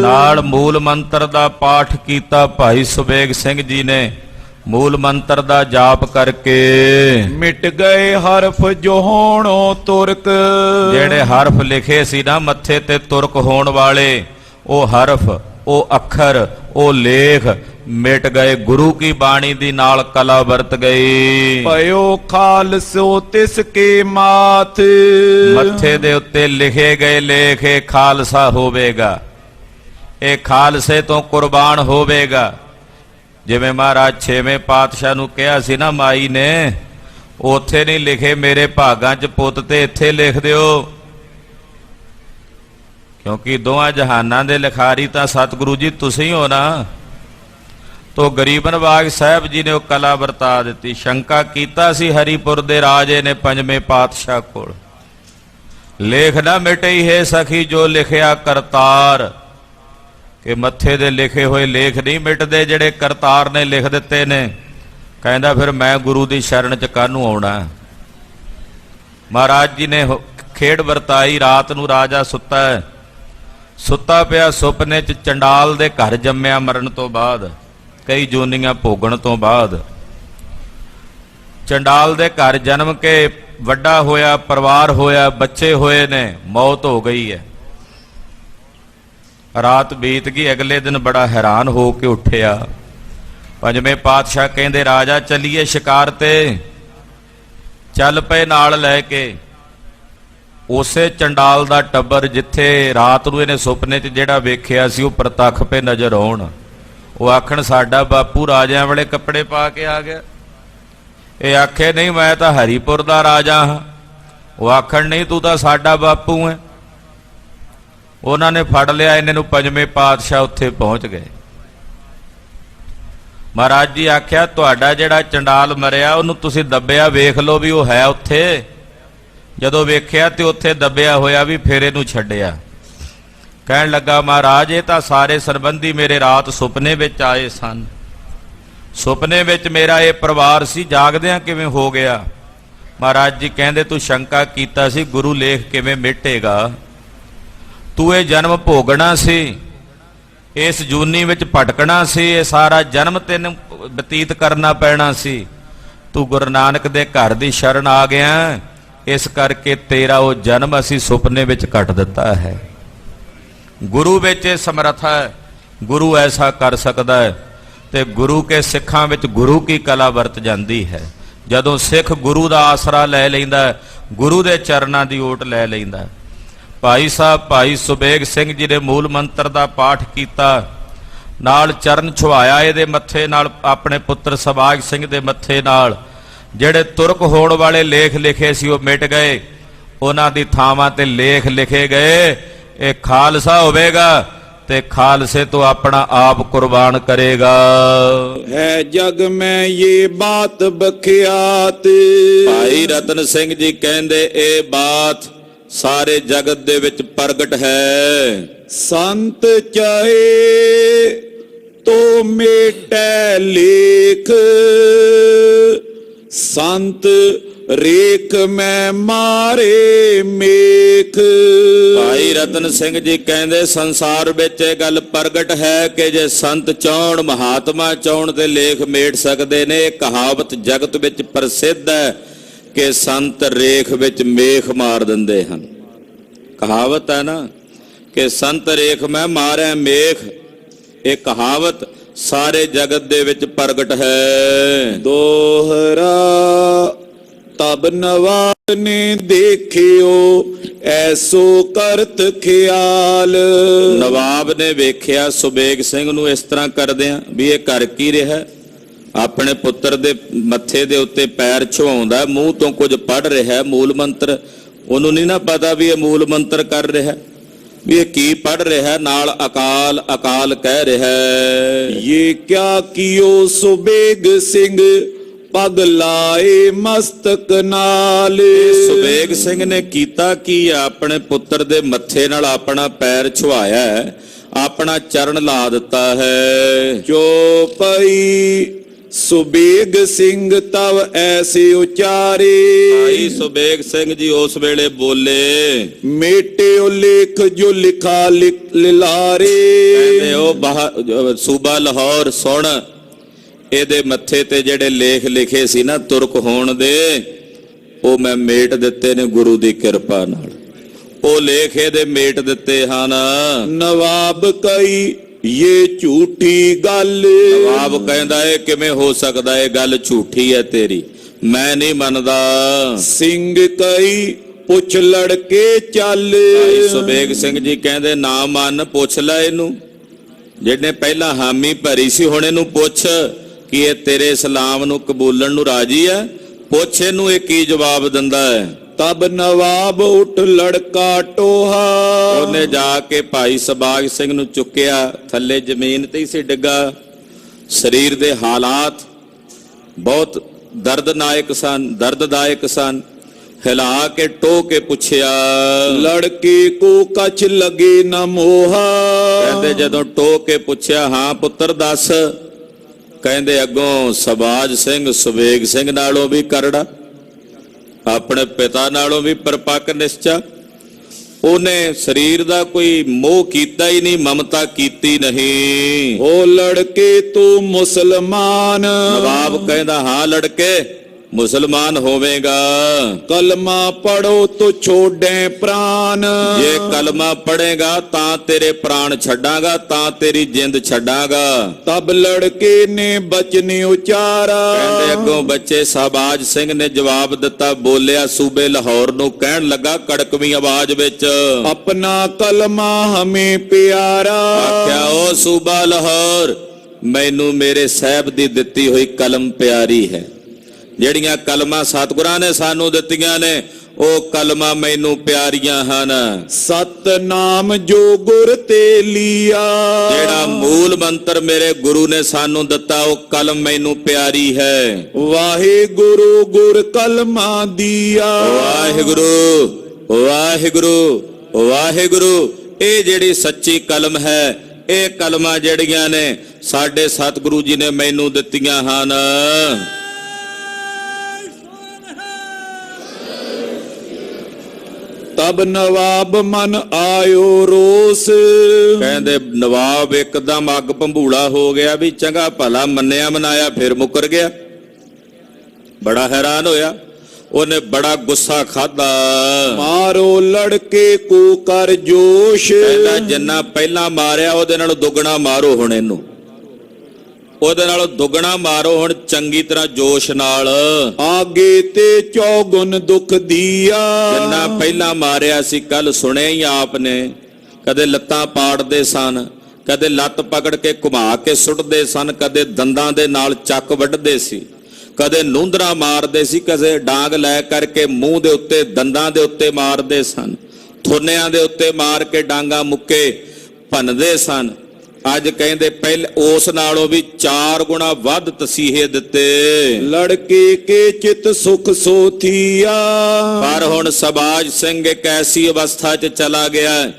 ਨਾਲ ਮੂਲ ਮੰਤਰ ਦਾ ਪਾਠ ਕੀਤਾ ਭਾਈ ਸੁਬੇਗ ਸਿੰਘ ਜੀ ਨੇ। ਮੂਲ ਮੰਤਰ ਦਾ ਜਾਪ ਕਰਕੇ ਮਿਟ ਗਏ ਹਰਫ ਜੋ ਹੋਣੋ ਤੁਰਕ। ਜਿਹੜੇ ਹਰਫ ਲਿਖੇ ਸੀ ਨਾ ਮੱਥੇ ਤੇ ਤੁਰਕ ਹੋਣ ਵਾਲੇ, ਉਹ ਹਰਫ, ਉਹ ਅੱਖਰ, ਉਹ ਲੇਖ ਮਿਟ ਗਏ। ਗੁਰੂ ਕੀ ਬਾਣੀ ਦੀ ਨਾਲ ਕਲਾ ਵਰਤ ਗਈ। ਪਇਓ ਖਾਲਸੋ ਤਿਸ ਕੇ ਮਾਥ। ਮੱਥੇ ਦੇ ਉੱਤੇ ਲਿਖੇ ਗਏ ਲੇਖ ਇਹ ਖਾਲਸਾ ਹੋਵੇਗਾ, ਇਹ ਖਾਲਸੇ ਤੋਂ ਕੁਰਬਾਨ ਹੋਵੇਗਾ। ਜਿਵੇਂ ਮਹਾਰਾਜ 6ਵੇਂ ਪਾਤਸ਼ਾਹ ਨੂੰ ਕਿਹਾ ਸੀ ਨਾ ਮਾਈ ਨੇ, ਉੱਥੇ ਨਹੀਂ ਲਿਖੇ ਮੇਰੇ ਭਾਗਾਂ 'ਚ ਪੁੱਤ ਤੇ ਇੱਥੇ ਲਿਖ ਦਿਓ, ਕਿਉਂਕਿ ਦੋਹਾਂ ਜਹਾਨਾਂ ਦੇ ਲਿਖਾਰੀ ਤਾਂ ਸਤਿਗੁਰੂ ਜੀ ਤੁਸੀਂ ਹੋ ਨਾ। ਤੋ ਗਰੀਬ ਨਵਾਜ ਸਾਹਿਬ ਜੀ ਨੇ ਉਹ ਕਲਾ ਵਰਤਾ ਦਿੱਤੀ। ਸ਼ੰਕਾ ਕੀਤਾ ਸੀ ਹਰੀਪੁਰ ਦੇ ਰਾਜੇ ਨੇ 5ਵੇਂ ਪਾਤਸ਼ਾਹ ਕੋਲ, ਲੇਖ ਨਾ ਮਿਟਈ ਹੈ ਸਖੀ ਜੋ ਲਿਖਿਆ ਕਰਤਾਰ, ਕਿ ਮੱਥੇ ਦੇ ਲਿਖੇ ਹੋਏ ਲੇਖ ਨਹੀਂ ਮਿਟਦੇ ਜਿਹੜੇ ਕਰਤਾਰ ਨੇ ਲਿਖ ਦਿੱਤੇ ਨੇ। ਕਹਿੰਦਾ ਫਿਰ ਮੈਂ ਗੁਰੂ ਦੀ ਸ਼ਰਨ ਚ ਕਾਹਨੂੰ ਆਉਣਾ। ਮਹਾਰਾਜ ਜੀ ਨੇ ਖੇਡ ਵਰਤਾਈ। ਰਾਤ ਨੂੰ ਰਾਜਾ ਸੁੱਤਾ ਹੈ, ਸੁੱਤਾ ਪਿਆ ਸੁਪਨੇ ਚ ਚੰਡਾਲ ਦੇ ਘਰ ਜੰਮਿਆ। ਮਰਨ ਤੋਂ ਬਾਅਦ ਕਈ ਜੂਨੀਆਂ ਭੋਗਣ ਤੋਂ ਬਾਅਦ ਚੰਡਾਲ ਦੇ ਘਰ ਜਨਮ ਕੇ ਵੱਡਾ ਹੋਇਆ, ਪਰਿਵਾਰ ਹੋਇਆ, ਬੱਚੇ ਹੋਏ ਨੇ, ਮੌਤ ਹੋ ਗਈ ਹੈ। ਰਾਤ ਬੀਤ ਗਈ, ਅਗਲੇ ਦਿਨ ਬੜਾ ਹੈਰਾਨ ਹੋ ਕੇ ਉੱਠਿਆ। 5ਵੇਂ ਪਾਤਸ਼ਾਹ ਕਹਿੰਦੇ ਰਾਜਾ ਚੱਲੀਏ ਸ਼ਿਕਾਰ ਤੇ। ਚੱਲ ਪਏ ਨਾਲ ਲੈ ਕੇ। ਉਸੇ ਚੰਡਾਲ ਦਾ ਟੱਬਰ ਜਿੱਥੇ ਰਾਤ ਨੂੰ ਇਹਨੇ ਸੁਪਨੇ 'ਚ ਜਿਹੜਾ ਵੇਖਿਆ ਸੀ ਉਹ ਪ੍ਰਤੱਖ ਪੇ ਨਜ਼ਰ ਆਉਣ। ਉਹ ਆਖਣ ਸਾਡਾ ਬਾਪੂ ਰਾਜਿਆਂ ਵਾਲੇ ਕੱਪੜੇ ਪਾ ਕੇ ਆ ਗਿਆ। ਇਹ ਆਖੇ ਨਹੀਂ ਮੈਂ ਤਾਂ ਹਰੀਪੁਰ ਦਾ ਰਾਜਾ ਹਾਂ। ਉਹ ਆਖਣ ਨਹੀਂ ਤੂੰ ਤਾਂ ਸਾਡਾ ਬਾਪੂ ਹੈ। ਉਹਨਾਂ ਨੇ ਫੜ ਲਿਆ ਇਹਨਾਂ ਨੂੰ, ਪੰਜਵੇਂ ਪਾਤਸ਼ਾਹ ਉੱਥੇ ਪਹੁੰਚ ਗਏ। ਮਹਾਰਾਜ ਜੀ ਆਖਿਆ ਤੁਹਾਡਾ ਜਿਹੜਾ ਚੰਡਾਲ ਮਰਿਆ ਉਹਨੂੰ ਤੁਸੀਂ ਦੱਬਿਆ ਵੇਖ ਲਓ ਵੀ ਉਹ ਹੈ ਉੱਥੇ। ਜਦੋਂ ਵੇਖਿਆ ਤੇ ਉੱਥੇ ਦੱਬਿਆ ਹੋਇਆ ਵੀ ਫਿਰ ਇਹਨੂੰ ਛੱਡਿਆ। ਕਹਿਣ ਲੱਗਾ ਮਹਾਰਾਜ ਇਹ ਤਾਂ ਸਾਰੇ ਸੰਬੰਧੀ ਮੇਰੇ ਰਾਤ ਸੁਪਨੇ ਵਿੱਚ ਆਏ ਸਨ। ਸੁਪਨੇ ਵਿੱਚ ਮੇਰਾ ਇਹ ਪਰਿਵਾਰ ਸੀ, ਜਾਗਦਿਆਂ ਕਿਵੇਂ ਹੋ ਗਿਆ? ਮਹਾਰਾਜ ਜੀ ਕਹਿੰਦੇ ਤੂੰ ਸ਼ੰਕਾ ਕੀਤਾ ਸੀ ਗੁਰੂ ਲੇਖ ਕਿਵੇਂ ਮਿਟੇਗਾ। ਤੂੰ ਇਹ ਜਨਮ ਭੋਗਣਾ ਸੀ, ਇਸ ਜੂਨੀ ਵਿੱਚ ਭਟਕਣਾ ਸੀ, ਇਹ ਸਾਰਾ ਜਨਮ ਤੈਨੂੰ ਬਤੀਤ ਕਰਨਾ ਪੈਣਾ ਸੀ। ਤੂੰ ਗੁਰੂ ਨਾਨਕ ਦੇ ਘਰ ਦੀ ਸ਼ਰਨ ਆ ਗਿਆ, ਇਸ ਕਰਕੇ ਤੇਰਾ ਉਹ ਜਨਮ ਅਸੀਂ ਸੁਪਨੇ ਵਿੱਚ ਕੱਟ ਦਿੱਤਾ ਹੈ। ਗੁਰੂ ਵਿੱਚ ਇਹ ਸਮਰੱਥਾ ਹੈ, ਗੁਰੂ ਐਸਾ ਕਰ ਸਕਦਾ ਹੈ। ਤੇ ਗੁਰੂ ਕੇ ਸਿੱਖਾਂ ਵਿੱਚ ਗੁਰੂ ਕੀ ਕਲਾ ਵਰਤ ਜਾਂਦੀ ਹੈ। ਜਦੋਂ ਸਿੱਖ ਗੁਰੂ ਦਾ ਆਸਰਾ ਲੈ ਲੈਂਦਾ, ਗੁਰੂ ਦੇ ਚਰਨਾਂ ਦੀ ਓਟ ਲੈ ਲੈਂਦਾ। ਭਾਈ ਸਾਹਿਬ ਭਾਈ ਸੁਬੇਗ ਸਿੰਘ ਜੀ ਦੇ ਮੂਲ ਮੰਤਰ ਦਾ ਪਾਠ ਕੀਤਾ, ਨਾਲ ਚਰਨ ਛੁਆਇਆ ਇਹਦੇ ਮੱਥੇ ਨਾਲ, ਆਪਣੇ ਪੁੱਤਰ ਸਬਾਗ ਸਿੰਘ ਦੇ ਮੱਥੇ ਨਾਲ। ਜਿਹੜੇ ਤੁਰਕ ਹੋਣ ਵਾਲੇ ਲੇਖ ਲਿਖੇ ਸੀ ਉਹ ਮਿਟ ਗਏ, ਉਹਨਾਂ ਦੀ ਥਾਵਾਂ ਤੇ ਲੇਖ ਲਿਖੇ ਗਏ। ਇਹ ਖਾਲਸਾ ਹੋਵੇਗਾ ਤੇ ਖਾਲਸੇ ਤੋਂ ਆਪਣਾ ਆਪ ਕੁਰਬਾਨ ਕਰੇਗਾ। ਹੈ ਜਗ ਮੈਂ ਇਹ ਬਾਤ ਬਖਿਆਤ। ਭਾਈ ਰਤਨ ਸਿੰਘ ਜੀ ਕਹਿੰਦੇ ਇਹ ਬਾਤ ਸਾਰੇ ਜਗਤ ਦੇ ਵਿੱਚ ਪ੍ਰਗਟ ਹੈ। ਸੰਤ ਚਾਹੇ ਤੋ ਮੇਟੈ ਲੇਖ, ਸੰਤ ਰੇਖ ਮੈਂ ਮਾਰੇ ਮੇਖ। ਭਾਈ ਰਤਨ ਸਿੰਘ ਜੀ ਕਹਿੰਦੇ ਸੰਸਾਰ ਵਿੱਚ ਇਹ ਗੱਲ ਪ੍ਰਗਟ ਹੈ ਕਿ ਜੇ ਸੰਤ ਚਾਹੁਣ, ਮਹਾਤਮਾ ਚਾਹੁਣ ਤੇ ਲੇਖ ਮੇਟ ਸਕਦੇ ਨੇ। ਇਹ ਕਹਾਵਤ ਜਗਤ ਵਿੱਚ ਪ੍ਰਸਿੱਧ ਹੈ ਕਿ ਸੰਤ ਰੇਖ ਵਿੱਚ ਮੇਖ ਮਾਰ ਦਿੰਦੇ ਹਨ। ਕਹਾਵਤ ਹੈ ਨਾ ਕਿ ਸੰਤ ਰੇਖ ਮੈਂ ਮਾਰਿਆ ਮੇਖ। ਇਹ ਕਹਾਵਤ ਸਾਰੇ ਜਗਤ ਦੇ ਵਿੱਚ ਪ੍ਰਗਟ ਹੈ। ਦੋਹਰਾ ਤਬ ਨਵਾਬ ਨੇ ਦੇਖਿਓ ਐਸੋ ਕਰਤ ਖਿਆਲ। ਨਵਾਬ ਨੇ ਵੇਖਿਆ ਸੁਬੇਗ ਸਿੰਘ ਨੂੰ ਇਸ ਤਰ੍ਹਾਂ ਕਰਦਿਆਂ ਵੀ ਇਹ ਕਰ ਕੀ ਰਿਹਾ। ਆਪਣੇ ਪੁੱਤਰ ਦੇ ਮੱਥੇ ਦੇ ਉੱਤੇ ਪੈਰ ਛੁਆਉਂਦਾ, ਮੂੰਹ ਤੋਂ ਕੁਝ ਪੜ ਰਿਹਾ ਮੂਲ ਮੰਤਰ। ਉਹਨੂੰ ਨਹੀਂ ਨਾ ਪਤਾ ਵੀ ਇਹ ਮੂਲ ਮੰਤਰ ਕਰ ਰਿਹਾ, ਵੀ ਇਹ ਕੀ ਪੜ ਰਿਹਾ। ਨਾਲ ਅਕਾਲ ਅਕਾਲ ਕਹਿ ਰਿਹਾ। ਇਹ ਕਿਆ ਕੀਓ ਸੁਬੇਗ ਸਿੰਘ ਪਗ ਲਾਏ ਮਸਤਕ ਨਾਲ। ਸੁਬੇਗ ਸਿੰਘ ਨੇ ਕੀਤਾ ਕੀ? ਆਪਣੇ ਪੁੱਤਰ ਦੇ ਮੱਥੇ ਨਾਲ ਆਪਣਾ ਪੈਰ ਛੁਆਇਆ, ਆਪਣਾ ਚਰਨ ਲਾ ਦਿੱਤਾ ਹੈ। ਜੋ ਪਈ ਸੁਬੇਗ ਸਿੰਘ ਤਵ ਐਸੇ ਉਚਾਰੇ। ਭਾਈ ਸੁਬੇਗ ਸਿੰਘ ਜੀ ਉਸ ਵੇਲੇ ਬੋਲੇ, ਮੇਟਿਓ ਲੇਖ ਜੋ ਲਿਖਾ ਲਿਲਾਰੇ। ਕਹਿੰਦੇ ਉਹ ਸੂਬਾ ਲਾਹੌਰ ਸੁਣ, ਇਹਦੇ ਮੱਥੇ ਤੇ ਜਿਹੜੇ ਲੇਖ ਲਿਖੇ ਸੀ ਨਾ ਤੁਰਕ ਹੋਣ ਦੇ, ਉਹ ਮੈਂ ਮੇਟ ਦਿੱਤੇ ਨੇ ਗੁਰੂ ਦੀ ਕਿਰਪਾ ਨਾਲ। ਉਹ ਲੇਖ ਇਹਦੇ ਮੇਟ ਦਿੱਤੇ ਹਨ। ਨਵਾਬ ਕਈ ਇਹ ਝੂਠੀ ਗੱਲ। ਨਵਾਬ ਕਹਿੰਦਾ ਇਹ ਕਿਵੇਂ ਹੋ ਸਕਦਾ, ਇਹ ਗੱਲ ਝੂਠੀ ਹੈ ਤੇਰੀ, ਮੈਂ ਨਹੀਂ ਮੰਨਦਾ। ਸਿੰਘ ਕਈ ਪੁੱਛ ਲੜਕੇ ਚੱਲ। ਭਾਈ ਸੁਬੇਗ ਸਿੰਘ ਜੀ ਕਹਿੰਦੇ ਨਾ ਮੰਨ, ਪੁੱਛ ਲੈ ਇਹਨੂੰ। ਜਿਹਨੇ ਪਹਿਲਾਂ ਹਾਮੀ ਭਰੀ ਸੀ ਹੁਣ ਇਹਨੂੰ ਪੁੱਛ ਕਿ ਇਹ ਤੇਰੇ ਇਸਲਾਮ ਨੂੰ ਕਬੂਲਣ ਨੂੰ ਰਾਜੀ ਹੈ। ਪੁੱਛ ਇਹਨੂੰ ਇਹ ਕੀ ਜਵਾਬ ਦਿੰਦਾ ਹੈ। ਤਬ ਨਵਾਬ ਉੱਠ ਲੜਕਾ ਟੋਹਾ। ਉਹਨੇ ਜਾ ਕੇ ਭਾਈ ਸਬਾਗ ਸਿੰਘ ਨੂੰ ਚੁੱਕਿਆ, ਥੱਲੇ ਜ਼ਮੀਨ ਤੇ ਹੀ ਸੀ ਡਿੱਗਾ। ਸਰੀਰ ਦੇ ਹਾਲਾਤ ਬਹੁਤ ਦਰਦਦਾਇਕ ਸਨ। ਹਿਲਾ ਕੇ ਟੋਹ ਕੇ ਪੁੱਛਿਆ, ਲੜਕੇ ਕੋ ਕਛ ਲਗੇ ਨ ਮੋਹਾ। ਕਹਿੰਦੇ ਜਦੋਂ ਟੋਹ ਕੇ ਪੁੱਛਿਆ, ਹਾਂ ਪੁੱਤਰ ਦੱਸ। ਕਹਿੰਦੇ ਅੱਗੋਂ ਸਬਾਜ ਸਿੰਘ ਸੁਬੇਗ ਸਿੰਘ ਨਾਲੋਂ ਵੀ ਕਰੜਾ, ਆਪਣੇ ਪਿਤਾ ਨਾਲੋਂ ਵੀ ਪਰਪੱਕ ਨਿਸ਼ਚਾ। ਉਹਨੇ ਸਰੀਰ ਦਾ ਕੋਈ ਮੋਹ ਕੀਤਾ ਹੀ ਨਹੀਂ, ਮਮਤਾ ਕੀਤੀ ਨਹੀਂ। ਉਹ ਲੜਕੇ ਤੂੰ ਮੁਸਲਮਾਨ। ਨਵਾਬ ਕਹਿੰਦਾ ਹਾਂ ਲੜਕੇ ਮੁਸਲਮਾਨ ਹੋਵੇਗਾ। ਕਲਮਾ ਪੜੋ ਤੋ ਛੋੜੇ ਪ੍ਰਾਨ। ਜੇ ਕਲਮਾ ਪੜੇਗਾ ਤਾਂ ਤੇਰੇ ਪ੍ਰਾਣ ਛੱਡਾਂਗਾ, ਤਾਂ ਤੇਰੀ ਜਿੰਦ ਛੱਡਾਂਗਾ। ਤਬ ਲੜਕੇ ਨੇ ਬਚਨ ਉਚਾਰਾ। ਕਹਿੰਦੇ ਅੱਗੋਂ ਬੱਚੇ ਸ਼ਹਬਾਜ਼ ਸਿੰਘ ਨੇ ਜਵਾਬ ਦਿੱਤਾ, ਬੋਲਿਆ ਸੂਬੇ ਲਾਹੌਰ ਨੂੰ, ਕਹਿਣ ਲੱਗਾ ਕੜਕਵੀਂ ਆਵਾਜ਼ ਵਿੱਚ, ਆਪਣਾ ਕਲਮਾ ਹਮੇ ਪਿਆਰਾ। ਆਖਿਆ ਉਹ ਸੂਬਾ ਲਾਹੌਰ, ਮੈਨੂੰ ਮੇਰੇ ਸਾਹਿਬ ਦੀ ਦਿੱਤੀ ਹੋਈ ਕਲਮ ਪਿਆਰੀ ਹੈ। ਜਿਹੜੀਆਂ ਕਲਮਾਂ ਸਤਿਗੁਰਾਂ ਨੇ ਸਾਨੂੰ ਦਿੱਤੀਆਂ ਨੇ ਉਹ ਕਲਮਾਂ ਮੈਨੂੰ ਪਿਆਰੀਆਂ ਹਨ। ਸਤਨਾਮ ਜੋ ਗੁਰ ਤੇ ਲਿਆ। ਜਿਹੜਾ ਮੂਲ ਮੰਤਰ ਮੇਰੇ ਗੁਰੂ ਨੇ ਸਾਨੂੰ ਦਿੱਤਾ ਉਹ ਕਲਮ ਮੈਨੂੰ ਪਿਆਰੀ ਹੈ। ਵਾਹਿਗੁਰੂ ਗੁਰ ਕਲਮਾ ਦੀਆ। ਵਾਹਿਗੁਰੂ ਵਾਹਿਗੁਰੂ ਵਾਹਿਗੁਰੂ। ਇਹ ਜਿਹੜੀ ਸੱਚੀ ਕਲਮ ਹੈ, ਇਹ ਕਲਮਾਂ ਜਿਹੜੀਆਂ ਨੇ ਸਾਡੇ ਸਤਿਗੁਰੂ ਜੀ ਨੇ ਮੈਨੂੰ ਦਿੱਤੀਆਂ ਹਨ। ਤਬ ਨਵਾਬ ਮਨ ਆਇਓ ਰੋਸ। ਕਹਿੰਦੇ ਨਵਾਬ ਇੱਕਦਮ ਅੱਗ ਭੰਬੂੜਾ ਹੋ ਗਿਆ ਵੀ ਚੰਗਾ ਭਲਾ ਮੰਨਿਆ ਮਨਾਇਆ ਫਿਰ ਮੁੱਕਰ ਗਿਆ। ਬੜਾ ਹੈਰਾਨ ਹੋਇਆ, ਉਹਨੇ ਬੜਾ ਗੁੱਸਾ ਖਾਦਾ। ਮਾਰੋ ਲੜਕੇ ਕੋ ਕਰ ਜੋਸ਼। ਕਹਿੰਦਾ ਜਿੰਨਾ ਪਹਿਲਾਂ ਮਾਰਿਆ ਉਹਦੇ ਨਾਲੋਂ ਦੁੱਗਣਾ ਮਾਰੋ ਹੁਣ ਇਹਨੂੰ, ਉਹਦੇ ਨਾਲੋਂ ਦੁੱਗਣਾ ਮਾਰੋ ਹੁਣ ਚੰਗੀ ਤਰ੍ਹਾਂ ਜੋਸ਼ ਨਾਲ। ਆਗੇ ਤੇ ਚੌਗੁਣ ਦੁੱਖ ਦੀਆ। ਜਿੰਨਾ ਪਹਿਲਾਂ ਮਾਰਿਆ ਸੀ ਕੱਲ ਸੁਣਿਆ ਹੀ ਆਪ ਨੇ, ਕਦੇ ਲੱਤਾਂ ਪਾੜਦੇ ਸਨ, ਕਦੇ ਲੱਤ ਪਕੜ ਕੇ ਘੁਮਾ ਕੇ ਸੁੱਟਦੇ ਸਨ, ਕਦੇ ਦੰਦਾਂ ਦੇ ਨਾਲ ਚੱਕ ਵੱਢਦੇ ਸੀ, ਕਦੇ ਨੂੰਦਰਾ ਮਾਰਦੇ ਸੀ, ਕਦੇ ਡਾਂਗ ਲੈ ਕਰਕੇ ਮੂੰਹ ਦੇ ਉੱਤੇ ਦੰਦਾਂ ਦੇ ਉੱਤੇ ਮਾਰਦੇ ਸਨ, ਥੋਨਿਆਂ ਦੇ ਉੱਤੇ ਮਾਰ ਕੇ ਡਾਂਗਾ ਮੁੱਕੇ ਭੰਨਦੇ ਸਨ। ਅੱਜ ਕਹਿੰਦੇ ਪਹਿਲੇ ਉਸ ਨਾਲੋਂ ਵੀ 4 ਗੁਣਾ ਵੱਧ ਤਸੀਹੇ ਦਿੱਤੇ। ਲੜਕੇ ਕੇ ਚਿਤ ਸੁਖ ਸੋਥੀਆ। ਪਰ ਹੁਣ ਸ਼ਹਬਾਜ਼ ਸਿੰਘ ਇੱਕ ਐਸੀ ਅਵਸਥਾ 'ਚ ਚਲਾ ਗਿਆ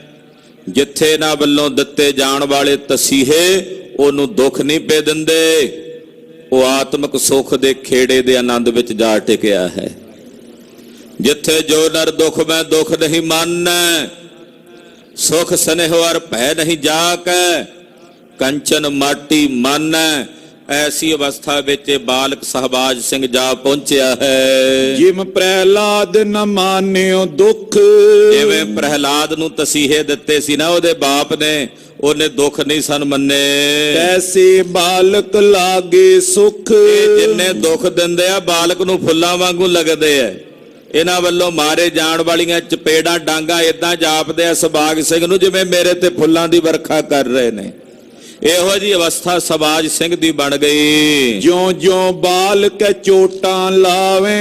ਜਿੱਥੇ ਇਹਨਾਂ ਵੱਲੋਂ ਦਿੱਤੇ ਜਾਣ ਵਾਲੇ ਤਸੀਹੇ ਉਹਨੂੰ ਦੁੱਖ ਨਹੀਂ ਪੇ ਦਿੰਦੇ। ਉਹ ਆਤਮਿਕ ਸੁੱਖ ਦੇ ਖੇੜੇ ਦੇ ਆਨੰਦ ਵਿੱਚ ਜਾ ਟਿਕਿਆ ਹੈ। ਜਿੱਥੇ ਜੋ ਨਰ ਦੁੱਖ ਮੈਂ ਦੁੱਖ ਨਹੀਂ ਮੰਨੈ, ਸੁਖ ਸਨੇਹ ਅਰ ਭੈ ਨਹੀਂ ਜਾਕੈ, ਕੰਚਨ ਮਾਟੀ ਮਾਨੈ। ਐਸੀ ਅਵਸਥਾ ਵਿੱਚ ਬਾਲਕ ਸ਼ਹਬਾਜ਼ ਸਿੰਘ ਜਾ ਪਹੁੰਚਿਆ ਹੈ। ਜਿਮ ਪ੍ਰਹਿਲਾਦ ਨ ਮਾਨਿਓ ਦੁੱਖ। ਜਿਵੇਂ ਪ੍ਰਹਿਲਾਦ ਨੂੰ ਤਸੀਹੇ ਦਿੱਤੇ ਸੀ ਨਾ ਉਹਦੇ ਬਾਪ ਨੇ, ਉਹਨੇ ਦੁੱਖ ਨਹੀਂ ਸਨ ਮੰਨੇ। ਐਸੇ ਬਾਲਕ ਲਾਗੇ ਸੁਖ। ਇਹ ਜਿੰਨੇ ਦੁੱਖ ਦਿੰਦੇ ਆ ਬਾਲਕ ਨੂੰ ਫੁੱਲਾਂ ਵਾਂਗੂ ਲੱਗਦੇ ਆ। ਇਹਨਾਂ ਵੱਲੋਂ ਮਾਰੇ ਜਾਣ ਵਾਲੀਆਂ ਚਪੇੜਾਂ ਡਾਂਗਾ ਇਦਾਂ ਜਾਪਦੇ ਆ ਸ਼ਹਬਾਜ਼ ਸਿੰਘ ਨੂੰ ਜਿਵੇਂ ਮੇਰੇ ਤੇ ਫੁੱਲਾਂ ਦੀ ਵਰਖਾ ਕਰ ਰਹੇ ਨੇ। ਇਹੋ ਜੀ ਅਵਸਥਾ ਸ਼ਹਬਾਜ਼ ਸਿੰਘ ਦੀ ਬਣ ਗਈ। ਜਿਉਂ ਜਿਉਂ ਬਾਲਕ ਚੋਟਾਂ ਲਾਵੇ।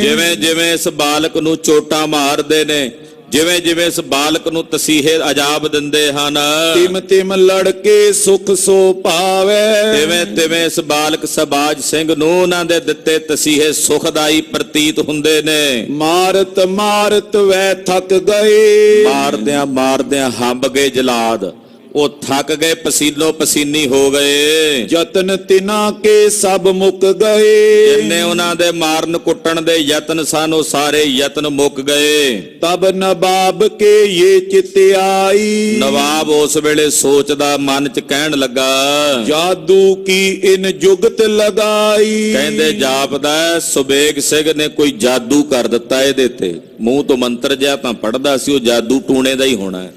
ਜਿਵੇਂ ਜਿਵੇਂ ਇਸ ਬਾਲਕ ਨੂੰ ਚੋਟਾਂ ਮਾਰਦੇ ਨੇ, ਜਿਵੇਂ ਜਿਵੇਂ ਇਸ ਬਾਲਕ ਨੂੰ ਤਸੀਹੇ ਅਜਾਬ ਦਿੰਦੇ ਹਨ, ਤਿਮ ਤਿਮ ਲੜਕੇ ਸੁਖ ਸੋ ਪਾਵੇ। ਤਿਵੇਂ ਤਿਵੇਂ ਇਸ ਬਾਲਕ ਸ਼ਹਬਾਜ਼ ਸਿੰਘ ਨੂੰ ਉਹਨਾਂ ਦੇ ਦਿੱਤੇ ਤਸੀਹੇ ਸੁਖਦਾਈ ਪ੍ਰਤੀਤ ਹੁੰਦੇ ਨੇ। ਮਾਰਤ ਮਾਰਤ ਵੈ ਥਕ ਗਏ। ਮਾਰਦਿਆਂ ਮਾਰਦਿਆਂ ਹੰਬ ਗਏ ਜਲਾਦ, ਉਹ ਥੱਕ ਗਏ, ਪਸੀਨੋ ਪਸੀਨੀ ਹੋ ਗਏ। ਯਤਨ ਤਿਨਾ ਕੇ ਸਭ ਮੁੱਕ ਗਏ। ਜਿੰਨੇ ਉਹਨਾਂ ਦੇ ਮਾਰਨ ਕੁੱਟਣ ਦੇ ਯਤਨ ਸਨ ਉਹ ਸਾਰੇ ਯਤਨ ਮੁੱਕ ਗਏ। ਤਬ ਨਵਾਬ ਕੇ ਇਹ ਚਿਤ ਆਈ। ਨਵਾਬ ਉਸ ਵੇਲੇ ਸੋਚਦਾ, ਮਨ ਚ ਕਹਿਣ ਲੱਗਾ, ਜਾਦੂ ਕੀ ਇਨ ਜੁਗਤ ਲਗਾਈ। ਕਹਿੰਦੇ ਜਾਪਦਾ ਸੁਬੇਗ ਸਿੰਘ ਨੇ ਕੋਈ ਜਾਦੂ ਕਰ ਦਿੱਤਾ ਇਹਦੇ ਤੇ। ਮੂੰਹ ਤੋਂ ਮੰਤਰ ਜਿਹਾ ਤਾਂ ਪੜਦਾ ਸੀ, ਉਹ ਜਾਦੂ ਟੂਣੇ ਦਾ ਹੀ ਹੋਣਾ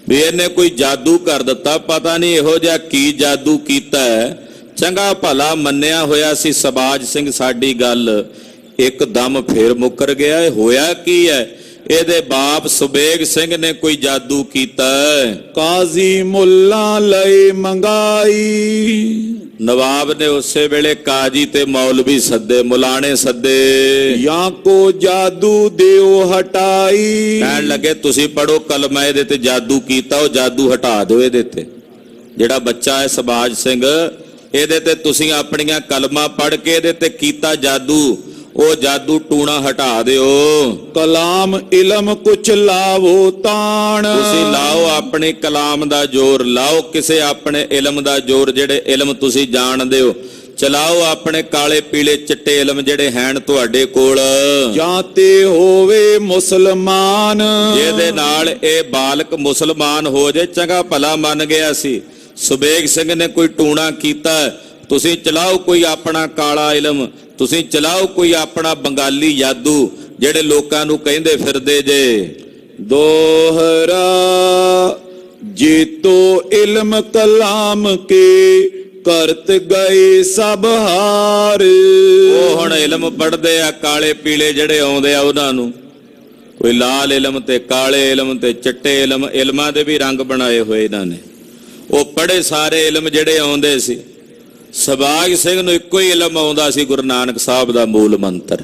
ਵੀ ਇਹਨੇ ਕੋਈ ਜਾਦੂ ਕਰ ਦਿੱਤਾ। ਪਤਾ ਨਹੀਂ ਇਹੋ ਜਿਹਾ ਕੀ ਜਾਦੂ ਕੀਤਾ ਹੈ। ਚੰਗਾ ਭਲਾ ਮੰਨਿਆ ਹੋਇਆ ਸੀ ਸ਼ਹਬਾਜ਼ ਸਿੰਘ ਸਾਡੀ ਗੱਲ, ਇੱਕਦਮ ਫੇਰ ਮੁੱਕਰ ਗਿਆ। ਇਹ ਹੋਇਆ ਕੀ ਹੈ? ਇਹਦੇ ਬਾਪ ਸੁਬੇਗ ਸਿੰਘ ਨੇ ਕੋਈ ਜਾਦੂ ਕੀਤਾ। ਕਾਜ਼ੀ ਮੁੱਲਾ ਲਏ ਮੰਗਾਈ। ਨਵਾਬ ਨੇ ਉਸੇ ਵੇਲੇ ਕਾਜੀ ਤੇ ਮੌਲਵੀ ਸੱਦੇ, ਮੁਲਾਣੇ ਸੱਦੇ। ਜਾਂ ਕੋ ਜਾਦੂ ਦਿਓ ਹਟਾਈ। ਕਹਿਣ ਲੱਗੇ ਤੁਸੀਂ ਪੜੋ ਕਲਮਾ, ਇਹਦੇ ਤੇ ਜਾਦੂ ਕੀਤਾ, ਉਹ ਜਾਦੂ ਹਟਾ ਦਿਓ ਇਹਦੇ ਤੇ। ਜਿਹੜਾ ਬੱਚਾ ਹੈ ਸ਼ਹਬਾਜ਼ ਸਿੰਘ, ਇਹਦੇ ਤੇ ਤੁਸੀਂ ਆਪਣੀਆਂ ਕਲਮਾਂ ਪੜ ਕੇ ਇਹਦੇ ਤੇ ਕੀਤਾ ਜਾਦੂ, ਉਹ ਜਾਦੂ ਟੂਣਾ ਹਟਾ ਦਿਓ। ਕਲਾਮ ਇਲਮ ਕੁਛ ਲਾਵੋ ਤਾਣ। ਤੁਸੀਂ ਲਾਓ ਆਪਣੇ ਕਲਾਮ ਦਾ ਜ਼ੋਰ, ਲਾਓ ਕਿਸੇ ਆਪਣੇ ਇਲਮ ਦਾ ਜ਼ੋਰ, ਜਿਹੜੇ ਇਲਮ ਤੁਸੀਂ ਜਾਣਦੇ ਹੋ। ਚਲਾਓ ਆਪਣੇ ਕਾਲੇ ਪੀਲੇ ਚਿੱਟੇ ਇਲਮ ਜਿਹੜੇ ਹਨ ਤੁਹਾਡੇ ਕੋਲ। ਜਾਂ ਤੇ ਹੋਵੇ ਮੁਸਲਮਾਨ। ਜਿਹਦੇ ਨਾਲ ਇਹ ਬਾਲਕ ਮੁਸਲਮਾਨ ਹੋ ਜੇ। ਚੰਗਾ ਭਲਾ ਮੰਨ ਗਿਆ ਸੀ ਸੁਬੇਗ ਸਿੰਘ ਨੇ ਕੋਈ ਟੂਣਾ ਕੀਤਾ, ਤੁਸੀਂ ਚਲਾਓ ਕੋਈ ਆਪਣਾ ਕਾਲਾ ਇਲਮ, ਤੁਸੀਂ ਚਲਾਓ ਕੋਈ ਆਪਣਾ ਬੰਗਾਲੀ ਜਾਦੂ ਜਿਹੜੇ ਲੋਕਾਂ ਨੂੰ ਕਹਿੰਦੇ ਫਿਰਦੇ ਜੇ। दोहरा जीतो इल्म कलाम के करत गए सब हार। ਉਹ ਹੁਣ ਇਲਮ ਪੜ੍ਹਦੇ ਆ, ਕਾਲੇ ਪੀਲੇ ਜਿਹੜੇ ਆਉਂਦੇ ਆ ਉਹਨਾਂ ਨੂੰ, ਕੋਈ ਲਾਲ ਇਲਮ ਤੇ ਕਾਲੇ ਇਲਮ ਤੇ ਚਿੱਟੇ ਇਲਮ, ਇਲਮਾਂ ਦੇ ਵੀ ਰੰਗ ਬਣਾਏ ਹੋਏ ਇਹਨਾਂ ਨੇ। ਉਹ ਪੜ੍ਹੇ ਸਾਰੇ ਇਲਮ ਜਿਹੜੇ ਆਉਂਦੇ ਸੀ। ਸਬਾਗ ਸਿੰਘ ਨੂੰ ਇੱਕੋ ਹੀ ਇਲਮ ਆਉਂਦਾ ਸੀ, ਗੁਰੂ ਨਾਨਕ ਸਾਹਿਬ ਦਾ ਮੂਲ ਮੰਤਰ।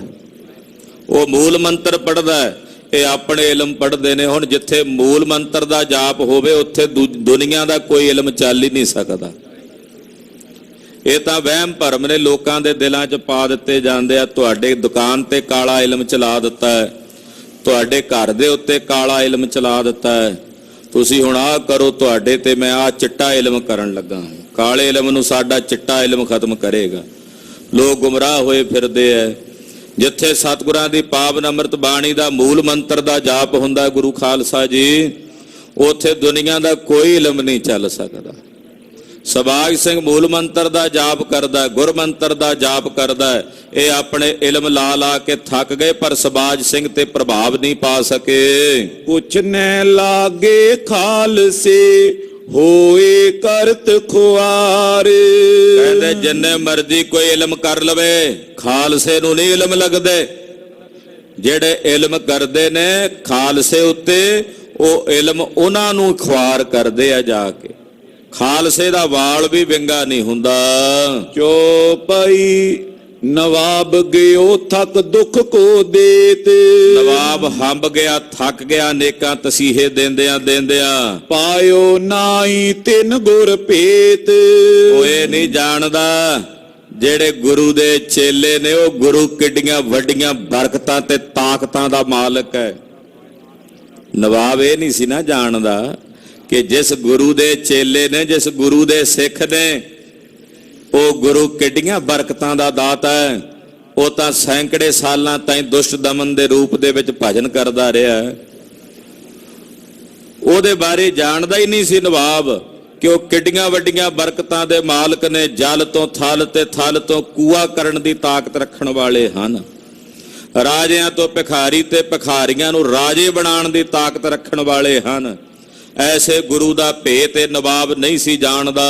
ਉਹ ਮੂਲ ਮੰਤਰ ਪੜ੍ਹਦਾ, ਇਹ ਆਪਣੇ ਇਲਮ ਪੜ੍ਹਦੇ ਨੇ। ਹੁਣ ਜਿੱਥੇ ਮੂਲ ਮੰਤਰ ਦਾ ਜਾਪ ਹੋਵੇ ਉੱਥੇ ਦੁਨੀਆ ਦਾ ਕੋਈ ਇਲਮ ਚੱਲ ਹੀ ਨਹੀਂ ਸਕਦਾ। ਇਹ ਤਾਂ ਵਹਿਮ ਭਰਮ ਨੇ ਲੋਕਾਂ ਦੇ ਦਿਲਾਂ 'ਚ ਪਾ ਦਿੱਤੇ ਜਾਂਦੇ ਆ। ਤੁਹਾਡੇ ਦੁਕਾਨ ਤੇ ਕਾਲਾ ਇਲਮ ਚਲਾ ਦਿੱਤਾ ਹੈ, ਤੁਹਾਡੇ ਘਰ ਦੇ ਉੱਤੇ ਕਾਲਾ ਇਲਮ ਚਲਾ ਦਿੱਤਾ ਹੈ। ਤੁਸੀਂ ਹੁਣ ਆਹ ਕਰੋ, ਤੁਹਾਡੇ ਤੇ ਮੈਂ ਆਹ ਚਿੱਟਾ ਇਲਮ ਕਰਨ ਲੱਗਾ। ਕਾਲੇ ਇਲਮ ਨੂੰ ਸਾਡਾ ਚਿੱਟਾ ਇਲਮ ਖਤਮ ਕਰੇਗਾ। ਲੋਕ ਗੁੰਮਰਾਹ ਹੋਏ ਫਿਰਦੇ ਐ। ਜਿੱਥੇ ਸਤਿਗੁਰਾਂ ਦੀ ਪਾਵਨ ਅੰਮ੍ਰਿਤ ਬਾਣੀ ਦਾ ਮੂਲ ਮੰਤਰ ਦਾ ਜਾਪ ਹੁੰਦਾ ਗੁਰੂ ਖਾਲਸਾ ਜੀ, ਉੱਥੇ ਦੁਨੀਆ ਦਾ ਕੋਈ ਇਲਮ ਨਹੀਂ ਚੱਲ ਸਕਦਾ। ਸਬਾਗ ਸਿੰਘ ਮੂਲ ਮੰਤਰ ਦਾ ਜਾਪ ਕਰਦਾ, ਗੁਰ ਮੰਤਰ ਦਾ ਜਾਪ ਕਰਦਾ। ਇਹ ਆਪਣੇ ਇਲਮ ਲਾ ਲਾ ਕੇ ਥੱਕ ਗਏ, ਪਰ ਸਬਾਜ ਸਿੰਘ ਤੇ ਪ੍ਰਭਾਵ ਨਹੀਂ ਪਾ ਸਕੇ। कुछ न लागे खालसे होए करत खुआर। ਕਹਿੰਦੇ ਜਿੰਨੇ ਮਰਜ਼ੀ ਕੋਈ ਇਲਮ ਕਰ ਲਵੇ, ਖਾਲਸੇ ਨੂੰ ਨਹੀਂ ਇਲਮ ਲੱਗਦੇ। ਜਿਹੜੇ ਇਲਮ ਕਰਦੇ ਨੇ ਖਾਲਸੇ ਉੱਤੇ, ਉਹ ਇਲਮ ਉਹਨਾਂ ਨੂੰ ਖੁਆਰ ਕਰਦੇ ਆ ਜਾ ਕੇ। ਖਾਲਸੇ ਦਾ ਵਾਲ ਵੀ ਵਿੰਗਾ ਨਹੀਂ ਹੁੰਦਾ। ਚੋਪਈ ਨਵਾਬ ਗਿਓ ਥਕ ਦੁੱਖ ਕੋ ਦੇਤ। ਨਵਾਬ ਹੰਬ ਗਿਆ, ਥੱਕ ਗਿਆ, ਅਨੇਕਾਂ ਤਸੀਹੇ ਦਿੰਦਿਆਂ ਦਿੰਦਿਆਂ। ਪਾਇਓ ਨਾਈ ਤਿੰਨ ਗੁਰ ਭੇਤ। ਓਏ ਨਹੀਂ ਜਾਣਦਾ ਜਿਹੜੇ ਗੁਰੂ ਦੇ ਚੇਲੇ ਨੇ, ਉਹ ਗੁਰੂ ਕਿੱਡੀਆਂ ਵੱਡੀਆਂ ਬਰਕਤਾਂ ਤੇ ਤਾਕਤਾਂ ਦਾ ਮਾਲਕ ਹੈ। ਨਵਾਬ ਇਹ ਨਹੀਂ ਸੀ ਨਾ ਜਾਣਦਾ ਕਿ ਜਿਸ ਗੁਰੂ ਦੇ ਚੇਲੇ ਨੇ, ਜਿਸ ਗੁਰੂ ਦੇ ਸਿੱਖ ਨੇ, ਉਹ ਗੁਰੂ ਕਿੱਡੀਆਂ ਬਰਕਤਾਂ ਦਾ ਦਾਤਾ ਹੈ। ਉਹ ਤਾਂ ਸੈਂਕੜੇ ਸਾਲਾਂ ਤਾਈਂ ਦੁਸ਼ਟ ਦਮਨ ਦੇ ਰੂਪ ਦੇ ਵਿੱਚ ਭਜਨ ਕਰਦਾ ਰਿਹਾ। ਉਹਦੇ ਬਾਰੇ ਜਾਣਦਾ ਹੀ ਨਹੀਂ ਸੀ ਨਵਾਬ ਕਿ ਉਹ ਕਿੱਡੀਆਂ ਵੱਡੀਆਂ ਬਰਕਤਾਂ ਦੇ ਮਾਲਕ ਨੇ। ਜਲ ਤੋਂ ਥਲ ਤੇ ਥਲ ਤੋਂ ਕੂਆ ਕਰਨ ਦੀ ਤਾਕਤ ਰੱਖਣ ਵਾਲੇ ਹਨ। ਰਾਜਿਆਂ ਤੋਂ ਭਿਖਾਰੀ ਤੇ ਭਿਖਾਰੀਆਂ ਨੂੰ ਰਾਜੇ ਬਣਾਉਣ ਦੀ ਤਾਕਤ ਰੱਖਣ ਵਾਲੇ ਹਨ। ਐਸੇ ਗੁਰੂ ਦਾ ਭੇਤ ਇਹ ਨਵਾਬ ਨਹੀਂ ਸੀ ਜਾਣਦਾ।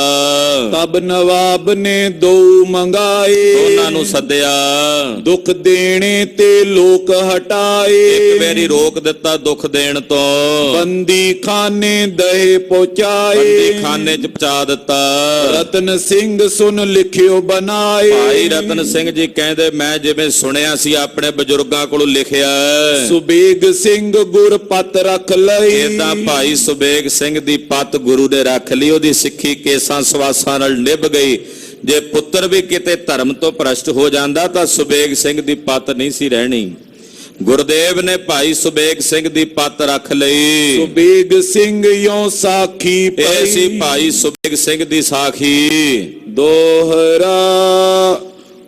ਤਬ ਨਵਾਬ ਨੇ ਦੋ ਮੰਗਾਏ, ਉਹਨਾਂ ਨੂੰ ਸੱਦਿਆ। ਦੁੱਖ ਦੇਣੇ ਤੇ ਲੋਕ ਹਟਾਏ। ਇੱਕ ਵਾਰੀ ਰੋਕ ਦਿੱਤਾ ਦੁੱਖ ਦੇਣ ਤੋਂ। ਬੰਦੀ ਖਾਨੇ ਦਹੇ ਪਹੁੰਚਾਏ। ਬੰਦੀ ਖਾਨੇ 'ਚ ਪਹੁੰਚਾ ਦਿੱਤਾ। ਰਤਨ ਸਿੰਘ ਸੁਨ ਲਿਖਿਓ ਬਣਾਏ। ਭਾਈ ਰਤਨ ਸਿੰਘ ਜੀ ਕਹਿੰਦੇ, ਮੈਂ ਜਿਵੇਂ ਸੁਣਿਆ ਸੀ ਆਪਣੇ ਬਜ਼ੁਰਗਾਂ ਕੋਲੋਂ ਲਿਖਿਆ। ਸੁਬੇਗ ਸਿੰਘ ਗੁਰ ਪਤ ਰੱਖ ਲਈ। ਏਦਾਂ ਭਾਈ ਸੁਬੇਗ ਸਿੰਘ ਦੀ ਪੱਤ ਗੁਰੂ ਨੇ ਰੱਖ ਲਈ। ਉਹਦੀ ਸਿੱਖੀ ਕੇਸਾਂ ਸਵਾਸਾਂ ਨਾਲ ਨਿਭ ਗਈ। ਜੇ ਪੁੱਤਰ ਵੀ ਕਿਤੇ ਧਰਮ ਤੋਂ ਭ੍ਰਸ਼ਟ ਹੋ ਜਾਂਦਾ ਤਾਂ ਸੁਬੇਗ ਸਿੰਘ ਦੀ ਪੱਤ ਨਹੀਂ ਸੀ ਰਹਿਣੀ। ਗੁਰਦੇਵ ਨੇ ਭਾਈ ਸੁਬੇਗ ਸਿੰਘ ਦੀ ਪੱਤ ਰੱਖ ਲਈ। ਸੁਬੇਗ ਸਿੰਘ ਯੋਂ ਸਾਖੀ ਪਈ। ਇਹ ਸੀ ਭਾਈ ਸੁਬੇਗ ਸਿੰਘ ਦੀ ਸਾਖੀ। ਦੋਹਰਾ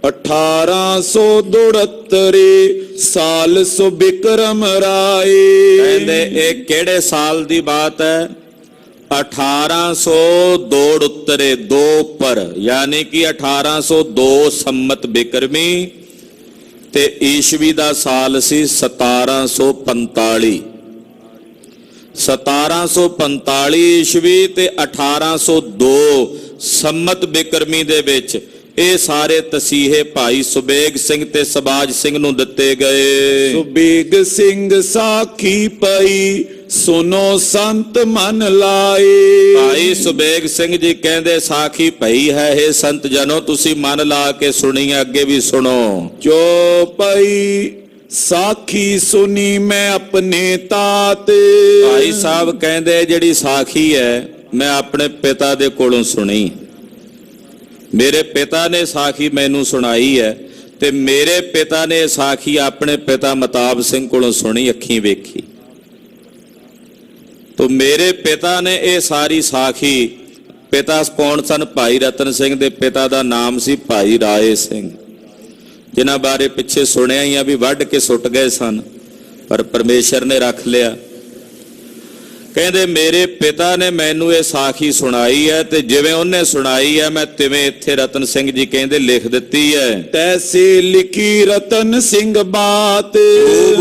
1872 ਸਾਲ ਸੋ ਬਿਕਰਮ ਰਾਏ। ਕਹਿੰਦੇ ਇਹ ਕਿਹੜੇ ਸਾਲ ਦੀ ਬਾਤ ਹੈ? 1802 ਉੱਤਰੇ, 2 ਉੱਪਰ, ਯਾਨੀ ਕਿ 1802 ਸੰਮਤ ਬਿਕਰਮੀ ਤੇ ਈਸਵੀ ਦਾ ਸਾਲ ਸੀ 1745। 1745 ਈਸਵੀ ਤੇ 1802 ਸੰਮਤ ਬਿਕਰਮੀ ਦੇ ਵਿੱਚ ਇਹ ਸਾਰੇ ਤਸੀਹੇ ਭਾਈ ਸੁਬੇਗ ਸਿੰਘ ਤੇ ਸਬਾਜ ਸਿੰਘ ਨੂੰ ਦਿੱਤੇ ਗਏ। ਸੁਬੇਗ ਸਿੰਘ ਸਾਖੀ ਪਈ ਸੁਨੋ ਸੰਤ ਮਨ ਲਾਏ। ਭਾਈ ਸੁਬੇਗ ਸਿੰਘ ਜੀ ਕਹਿੰਦੇ ਸਾਖੀ ਪਈ ਹੈ, ਇਹ ਸੰਤ ਜਨੋ ਤੁਸੀਂ ਮਨ ਲਾ ਕੇ ਸੁਣੀ, ਅੱਗੇ ਵੀ ਸੁਣੋ। ਜੋ ਪਈ ਸਾਖੀ ਸੁਨੀ ਮੈਂ ਆਪਣੇ ਤਾਤ। ਭਾਈ ਸਾਹਿਬ ਕਹਿੰਦੇ ਜਿਹੜੀ ਸਾਖੀ ਹੈ ਮੈਂ ਆਪਣੇ ਪਿਤਾ ਦੇ ਕੋਲੋਂ ਸੁਣੀ। ਮੇਰੇ ਪਿਤਾ ਨੇ ਸਾਖੀ ਮੈਨੂੰ ਸੁਣਾਈ ਹੈ ਤੇ ਮੇਰੇ ਪਿਤਾ ਨੇ ਸਾਖੀ ਆਪਣੇ ਪਿਤਾ ਮਤਾਬ ਸਿੰਘ ਕੋਲੋਂ ਸੁਣੀ, ਅੱਖੀਂ ਵੇਖੀ। ਤੋ ਮੇਰੇ ਪਿਤਾ ਨੇ ਇਹ ਸਾਰੀ ਸਾਖੀ, ਪਿਤਾ ਕੌਣ ਸਨ? ਭਾਈ ਰਤਨ ਸਿੰਘ ਦੇ ਪਿਤਾ ਦਾ ਨਾਮ ਸੀ ਭਾਈ ਰਾਏ ਸਿੰਘ, ਜਿਨ੍ਹਾਂ ਬਾਰੇ ਪਿੱਛੇ ਸੁਣਿਆ ਹੀ ਆ ਵੀ ਵੱਢ ਕੇ ਸੁੱਟ ਗਏ ਸਨ, ਪਰ ਪਰਮੇਸ਼ਰ ਨੇ ਰੱਖ ਲਿਆ। ਕਹਿੰਦੇ ਮੇਰੇ ਪਿਤਾ ਨੇ ਮੈਨੂੰ ਇਹ ਸਾਖੀ ਸੁਣਾਈ ਹੈ ਤੇ ਜਿਵੇਂ ਉਹਨੇ ਸੁਣਾਈ ਹੈ ਮੈਂ ਤਿਵੇਂ ਇੱਥੇ ਰਤਨ ਸਿੰਘ ਜੀ ਕਹਿੰਦੇ ਲਿਖ ਦਿੱਤੀ ਹੈ। ਤੈਸੇ ਲਿਖੀ ਰਤਨ ਸਿੰਘ ਬਾਤ,